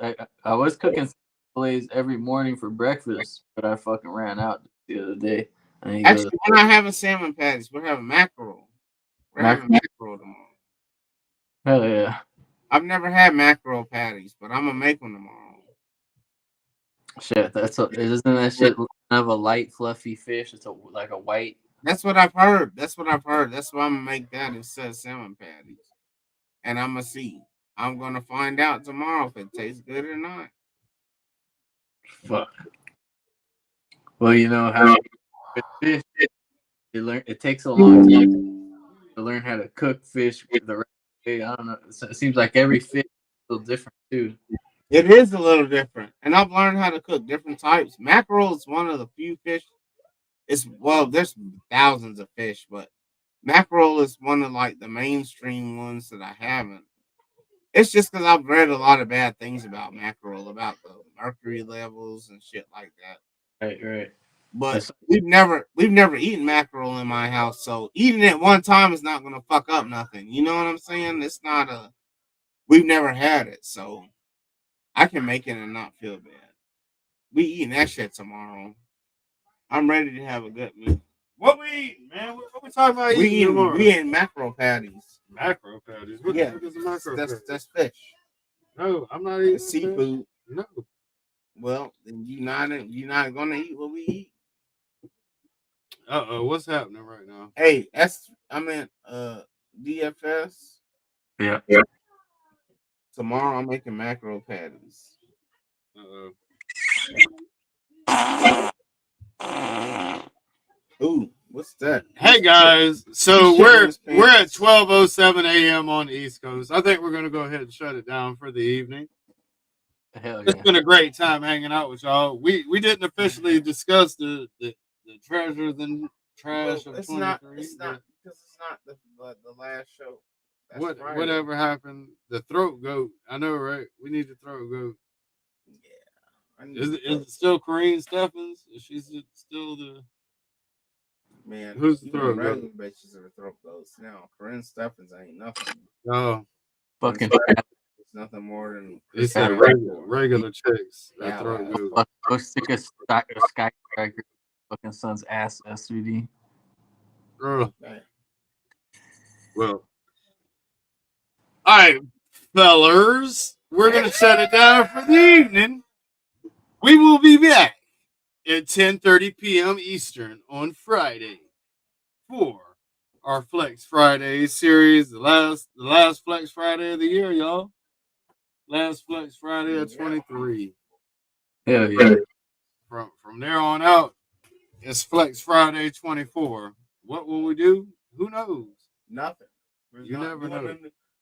I was cooking fillets every morning for breakfast, but I fucking ran out the other day. Actually, we're not having salmon patties. We're having mackerel. We're having mackerel tomorrow. Hell yeah. I've never had mackerel patties, but I'm gonna make them tomorrow. Shit, isn't that shit kind of a light, fluffy fish? It's like a white. That's what I've heard. That's why I'm gonna make that instead of salmon patties. And I'm gonna see. I'm gonna find out tomorrow if it tastes good or not. Fuck. Well, you know how with fish, it takes a long time to learn how to cook fish the right way. I don't know. It seems like every fish is a little different too. It is a little different, and I've learned how to cook different types. Mackerel is one of the few fish. There's thousands of fish, but mackerel is one of like the mainstream ones that I haven't. It's just because I've read a lot of bad things about mackerel, about the mercury levels and shit like that. Right. But we've never eaten mackerel in my house, so eating it one time is not gonna fuck up nothing. You know what I'm saying? It's not we've never had it, so I can make it and not feel bad. We eating that shit tomorrow. I'm ready to have a good meal. What we eating, man? What we talking about eating tomorrow? We eating mackerel patties. Mackerel patties? What Yeah, the fuck is a mackerel patty? That's fish. No, I'm not eating seafood. Fish. No. Well, then you're not gonna eat what we eat. What's happening right now? Hey, DFS. Yeah. Tomorrow I'm making mackerel patties. Ooh, what's that? Hey guys, so we're at 12:07 a.m. on the East Coast. I think we're gonna go ahead and shut it down for the evening. Hell yeah. It's been a great time hanging out with y'all. We didn't officially discuss the treasures and trash of 23. It's not because it's not the last show. Whatever happened, the throat goat. I know, right? We need the throat goat. Yeah. Is it still Corinne Steffens? Is she still the man? Who's the throat goat? Regular bitches are the throat goats now. Corinne Steffens ain't nothing. Oh, fucking. It's nothing more than he said regular chicks. That throat goat. Go stick a skyscraper fucking son's ass SVD. Well, all right, fellers, we're gonna shut it down for the evening. We will be back at 10:30 p.m. Eastern on Friday for our Flex Friday series. The last Flex Friday of the year, y'all. Last Flex Friday of 23. Hell yeah. From there on out, it's Flex Friday 24. What will we do? Who knows? Nothing. You never know.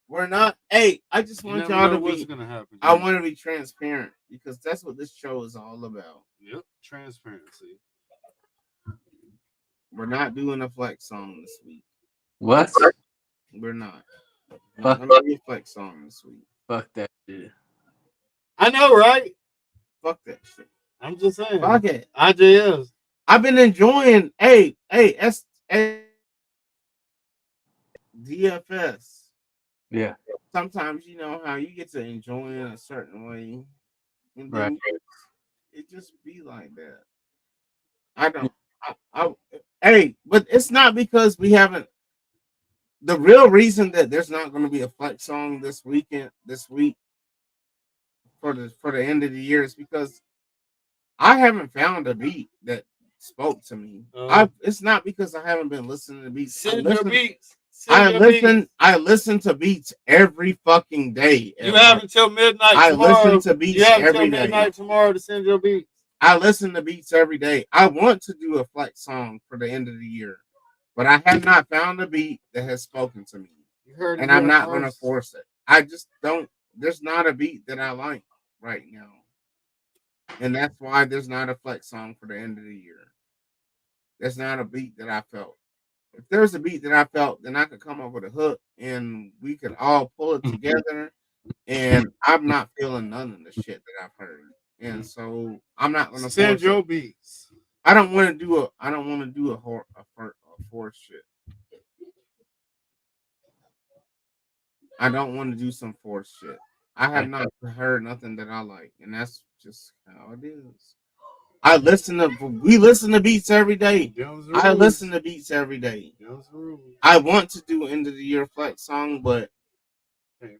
We're not. Hey, I just want y'all to what's be. Gonna happen. I want to be transparent because that's what this show is all about. Yep, transparency. We're not doing a flex song this week. What? We're not. Fuck. We're not doing a flex song this week. Fuck that shit. I know, right? Fuck that shit. I'm just saying. Fuck it. IJS. I've been enjoying. Hey, DFS. Yeah. Sometimes you know how you get to enjoy it a certain way, and then it just be like that. I don't. Hey, but it's not because we haven't. The real reason that there's not going to be a flex song this week for the end of the year is because I haven't found a beat that spoke to me. It's not because I haven't been listening to beats. Send your beats. I listen to beats every fucking day. You have until midnight tomorrow. I listen to beats every day. Midnight tomorrow to send your beats. I listen to beats every day. I want to do a flex song for the end of the year, but I have not found a beat that has spoken to me. And I'm not going to force it. I just don't. There's not a beat that I like right now. And that's why there's not a flex song for the end of the year. There's not a beat that I felt. If there's a beat that I felt, then I could come up with a hook and we could all pull it together. And I'm not feeling none of the shit that I've heard. And so I'm not gonna send your beats. I don't want to do a force shit. I don't want to do some force shit. I have not heard nothing that I like, and that's just how it is. We listen to beats every day. I listen to beats every day. I want to do end of the year flex song, but I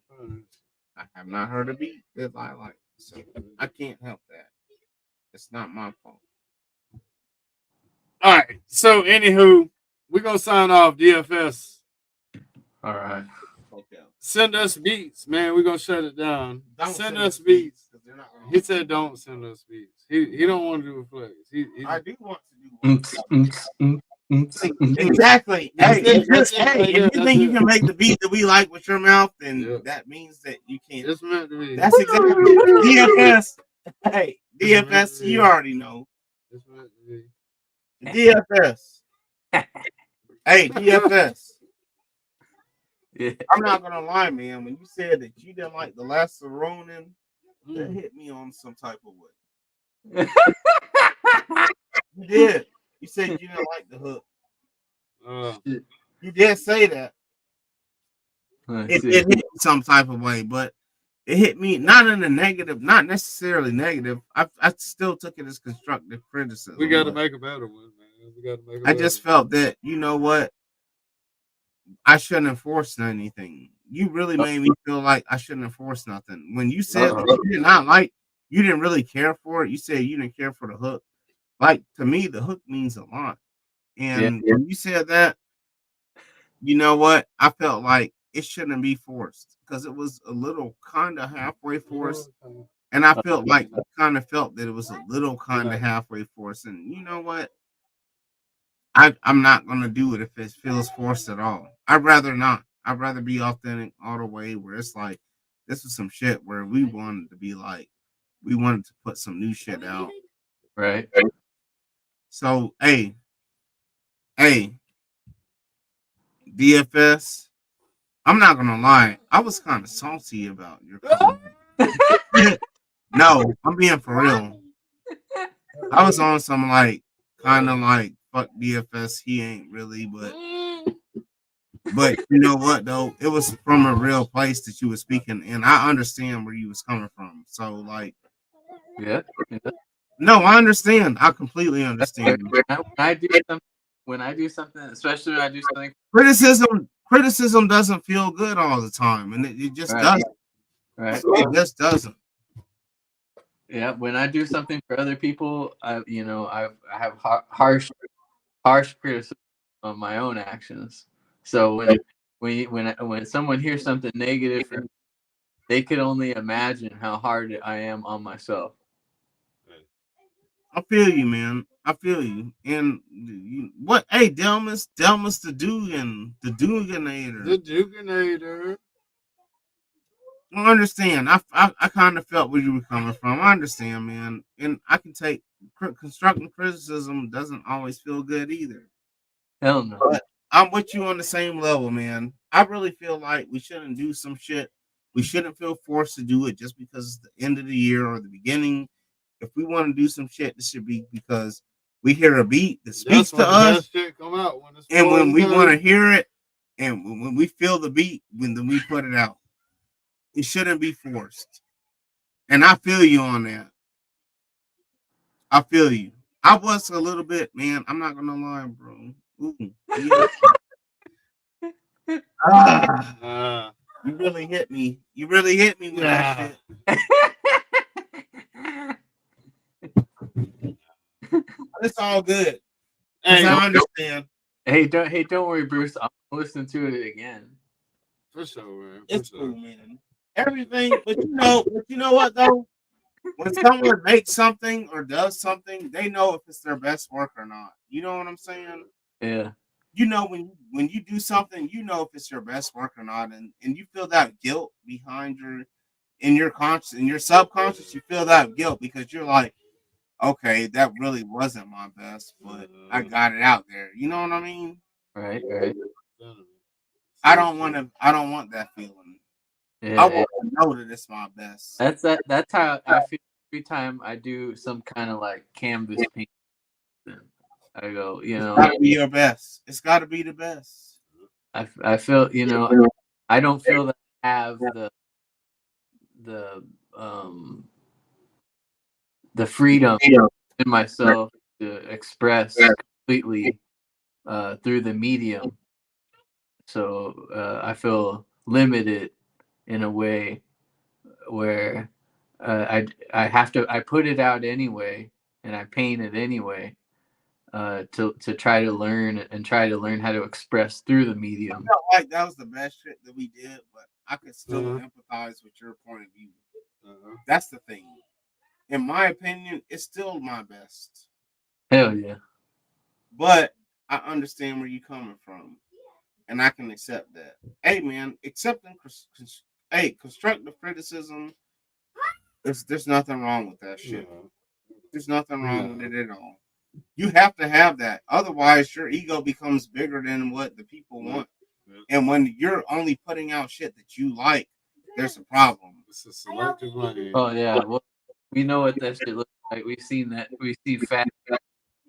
have not heard a beat that I like, so I can't help that. It's not my fault. All right. So, anywho, we're gonna sign off. DFS. All right. Send us beats, man. We're gonna shut it down. Send us beats. He said, "Don't send us beats." He don't want to do a flex. I do want to do. Exactly. Hey, if you think you can make the beat that we like with your mouth, then that means that you can't. It's meant to be. That's exactly DFS. Hey, DFS, you already know. It's meant to be. DFS. Hey, DFS. Yeah. I'm not gonna lie, man. When you said that you didn't like the last Ronin, that hit me on some type of way. You did. You said you didn't like the hook. You did say that. It hit me some type of way, but it hit me not in a negative, not necessarily negative. I still took it as constructive criticism. We got to make a better one, man. We got to make. I just felt that, you know what, I shouldn't enforce anything. You really made me feel like I shouldn't enforce nothing. When you said that you did not like, you didn't really care for it. You said you didn't care for the hook. Like, to me, the hook means a lot. And when you said that, you know what? I felt like it shouldn't be forced because it was a little kind of halfway forced. And I felt like I kind of felt that it was a little kind of halfway forced. And you know what? I'm not going to do it if it feels forced at all. I'd rather not. I'd rather be authentic all the way where it's like, this was some shit where we wanted to be like, we wanted to put some new shit out. Right. So, hey, DFS, I'm not gonna lie, I was kind of salty about your comment. No, I'm being for real. I was on some like kind of like fuck DFS, he ain't really, but you know what though, it was from a real place that you were speaking, and I understand where you was coming from. So like, yeah. No, I understand. I completely understand. When I do something, especially when I do something, criticism doesn't feel good all the time, and it just doesn't. Right. It just doesn't. Yeah, when I do something for other people, I have harsh criticism of my own actions. So when someone hears something negative, they could only imagine how hard I am on myself. I feel you, man. I feel you. And what? Hey, Delmas the Dugan, the Duganator. The Duganator. I understand. I kind of felt where you were coming from. I understand, man. And I can take constructive criticism doesn't always feel good either. Hell no. But I'm with you on the same level, man. I really feel like we shouldn't do some shit. We shouldn't feel forced to do it just because it's the end of the year or the beginning. If we want to do some shit, this should be because we hear a beat that speaks to us. Shit come out and when we want to hear it, and when we feel the beat, then we put it out. It shouldn't be forced. And I feel you on that. I feel you. I was a little bit, man. I'm not gonna lie, bro. Ooh, yeah. You really hit me. You really hit me with that shit. It's all good. Hey, I understand. Hey, don't worry, Bruce. I'll listen to it again. For sure, man. It's cool, man. Everything, but you know what though? When someone makes something or does something, they know if it's their best work or not. You know what I'm saying? Yeah. You know when you do something, you know if it's your best work or not, and you feel that guilt behind your conscious, in your subconscious, you feel that guilt because you're like, okay, that really wasn't my best, but I got it out there. You know what I mean? Right. I don't want that feeling. Yeah, I want to know that it's my best. That's how I feel every time I do some kind of like canvas paint. I go, it's gotta be your best. It's gotta be the best. I feel, I don't feel that I have the freedom in myself to express completely through the medium. So I feel limited in a way where I put it out anyway, and I paint it anyway to try to learn how to express through the medium. I felt like that was the best shit that we did, but I could still empathize with your point of view. That's the thing. In my opinion, it's still my best. Hell yeah. But I understand where you're coming from, and I can accept that. Hey, man, accepting constructive criticism, there's nothing wrong with that shit. There's nothing wrong with it at all. You have to have that. Otherwise, your ego becomes bigger than what the people want. And when you're only putting out shit that you like, there's a problem. It's a selective money. Oh, yeah. Well, We know what that shit looks like. We've seen that. We've seen fat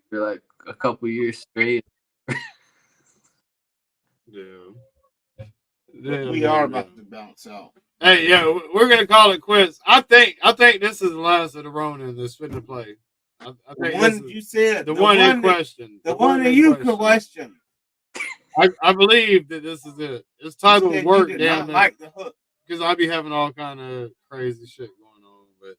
for like a couple years straight. Yeah. We are about to bounce out. Hey, yeah, we're gonna call it quits. I think this is the last of the Ronin that's fit to play. I think the one you said, the one in question, the one that you question. I believe that this is it. It's titled "Work Down There." Like the hook, because I be having all kind of crazy shit going on. But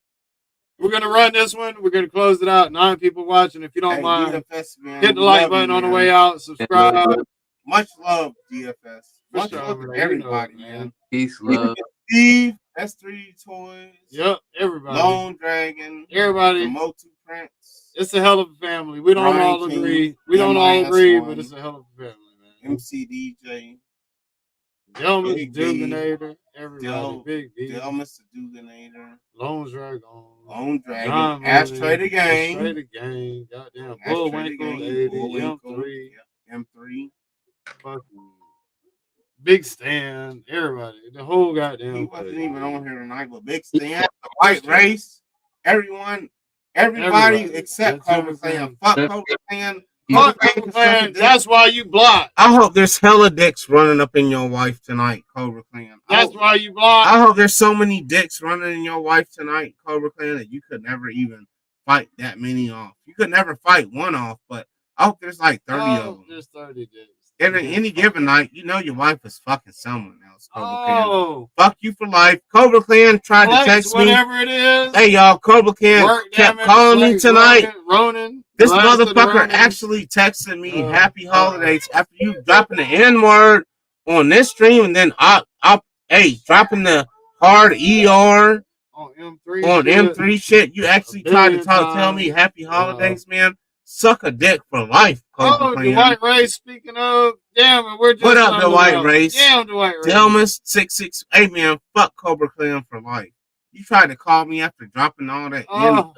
we're gonna run this one. We're gonna close it out. 9 people watching. If you don't mind, DFS, man, hit the like button on the way out. Subscribe. Much love, DFS. Much love to everybody, man. Peace, love. Steve, S3 Toys. Yep, everybody. Lone Dragon. Everybody. Motu Prince. It's a hell of a family. We don't all agree. We don't all agree, but it's a hell of a family, man. MCDJ. Delmas, Duganator, everybody. Del, Big D. Delmas the Duganator. Lone Dragon. Lone Dragon. Ashtray the Gang. Ashtray the Gang. Goddamn. Bullwinkle, 80, M3. M3. Fucking Big Stan, everybody, the whole goddamn. He wasn't even on here tonight, but Big Stan, the White Race, everybody except Cobra Clan. Fuck Cobra Clan. Fuck Cobra Clan. That's why you blocked. I hope there's hella dicks running up in your wife tonight, Cobra Clan. That's why you blocked. I hope there's so many dicks running in your wife tonight, Cobra Clan, that you could never even fight that many off. You could never fight one off, but I hope there's like 30 of them. There's 30 dicks. And any given night, you know your wife is fucking someone else. Cobra Clan. Fuck you for life. Cobra Clan tried to text me. Whatever it is. Hey, y'all, Cobra Clan kept calling me tonight. Ronin. This motherfucker actually texted me happy holidays after you dropping the N-word on this stream, and then dropping the hard ER on M3 shit. You actually tried to tell me happy holidays, man. Suck a dick for life, Cobra Clan. The White Race, speaking of, damn it, we're just what up, the White Race? Damn, the White Race. Delmas 66. Hey, man, fuck Cobra Clan for life. You tried to call me after dropping all that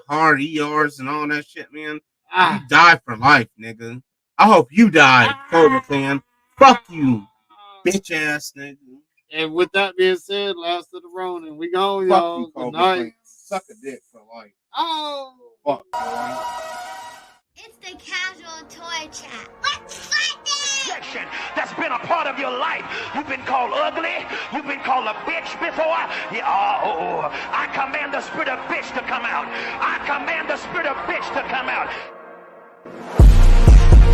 hard ERs and all that shit, man. You die for life, nigga. I hope you die, Cobra Clan. Fuck you, bitch ass nigga. And with that being said, last of the Ronin, we gone, y'all. You, Good night. Suck a dick for life. Oh. Fuck. It's the Casual Toy Chat. Let's fight this! That's been a part of your life. You've been called ugly. You've been called a bitch before. I command the spirit of bitch to come out. I command the spirit of bitch to come out.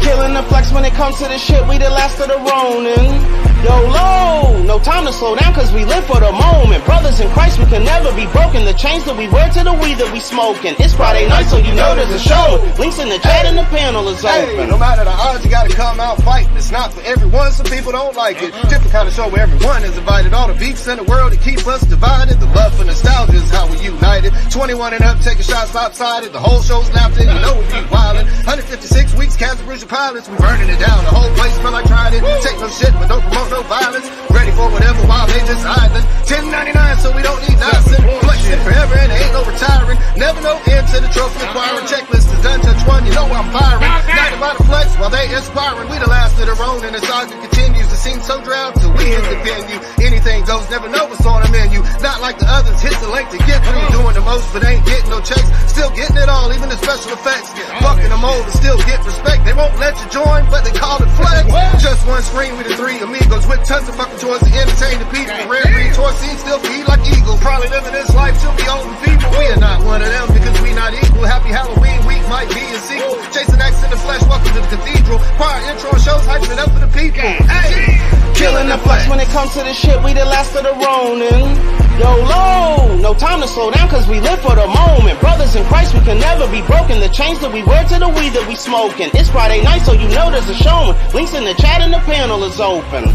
Killing the flex when it comes to this shit, we the last of the Ronin. YOLO, no time to slow down cause we live for the moment. Brothers in Christ, we can never be broken. The chains that we wear to the weed that we smoking. It's Friday night, so you know there's a show. Links in the chat and the panel is open. No matter the odds, you gotta come out fighting. It's not for everyone, some people don't like it. Different kind of show where everyone is invited. All the beefs in the world to keep us divided. The love for nostalgia is how we united. 21 and up, taking shots lopsided. The whole show's laughing, you know we be wildin'. 156 weeks, Kansas Bruiser pilots, we burning it down. The whole place smell like trying it. Take no shit, but don't promote no violence. Ready for whatever while they just idling. 10.99, so we don't need nothing. Flexing forever and ain't no retiring. Never no end to the trophy acquiring. Checklist is done, touch one, you know I'm firing. Not about to flex while they inspiring. We the last of the Ronin, and the saga continues. It seems so drought till we hit the venue. Anything goes, never know what's on the menu. Not like the others, hit the length to get through. Doing the most, but ain't getting no checks. Still getting it all, even the special effects. Fucking them over, still get respect. They won't let you join, but they call it flex. Just one screen with the 3 amigos with tons of fucking toys to entertain the people. Rare breed toy scenes still feed like eagles. Probably living this life till be old and feeble. We are not one of them because we not equal. Happy Halloween week might be a sequel. Chasing X in the flesh, welcome to the cathedral. Choir intro shows, hyping it up for the people. Hey! Killing the flex when it comes to this shit, we the last of the Ronin. YOLO, no time to slow down cause we live for the moment. Brothers in Christ, we can never be broken. The chains that we wear to the weed that we smoking. It's Friday night, so you know there's a showing. Links in the chat and the panel is open.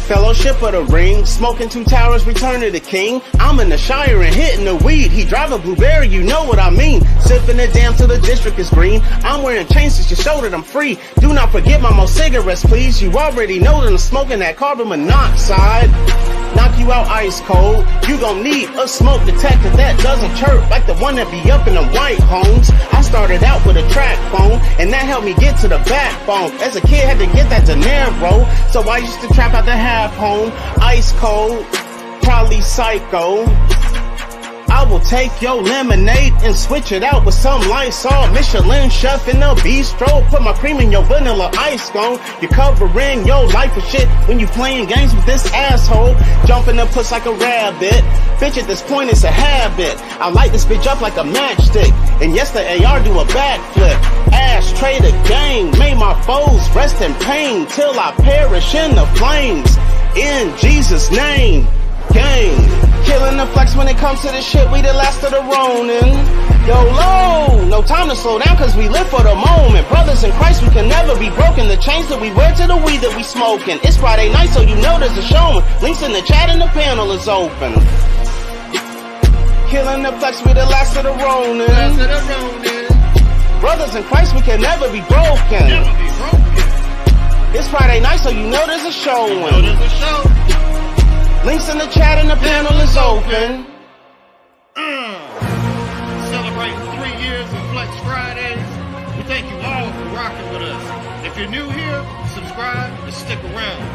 Fellowship of the Ring, smoking 2 towers, return to the king. I'm in the Shire and hitting the weed. He drive a blueberry, you know what I mean. Sipping the damn till the district is green. I'm wearing chains just to show that I'm free. Do not forget my more cigarettes, please. You already know that I'm smoking that carbon monoxide. Knock you out ice cold. You gon' need a smoke detector that doesn't chirp like the one that be up in them white homes. I started out with a track phone, and that helped me get to the backbone. As a kid, had to get that dinero, so I used to trap out the half home. Ice cold, probably psycho. I will take your lemonade and switch it out with some Lysol. Michelin chef in the bistro. Put my cream in your vanilla ice cone. You're covering your life with shit when you playing games with this asshole. Jumping the puss like a rabbit. Bitch, at this point it's a habit. I light this bitch up like a matchstick. And yes, the AR do a backflip. Ashtray the game. Made my foes rest in pain till I perish in the flames. In Jesus' name. Gang. Killing the flex when it comes to this shit, we the last of the Ronin. YOLO, no time to slow down cause we live for the moment. Brothers in Christ, we can never be broken. The chains that we wear to the weed that we smoking. It's Friday night, so you know there's a showing. Links in the chat and the panel is open. Killing the flex, we the last of the Ronin. Brothers in Christ, we can never be broken. It's Friday night, so you know there's a showing. Links in the chat and the panel is open. Celebrating 3 years of Flex Fridays. We thank you all for rocking with us. If you're new here, subscribe and stick around.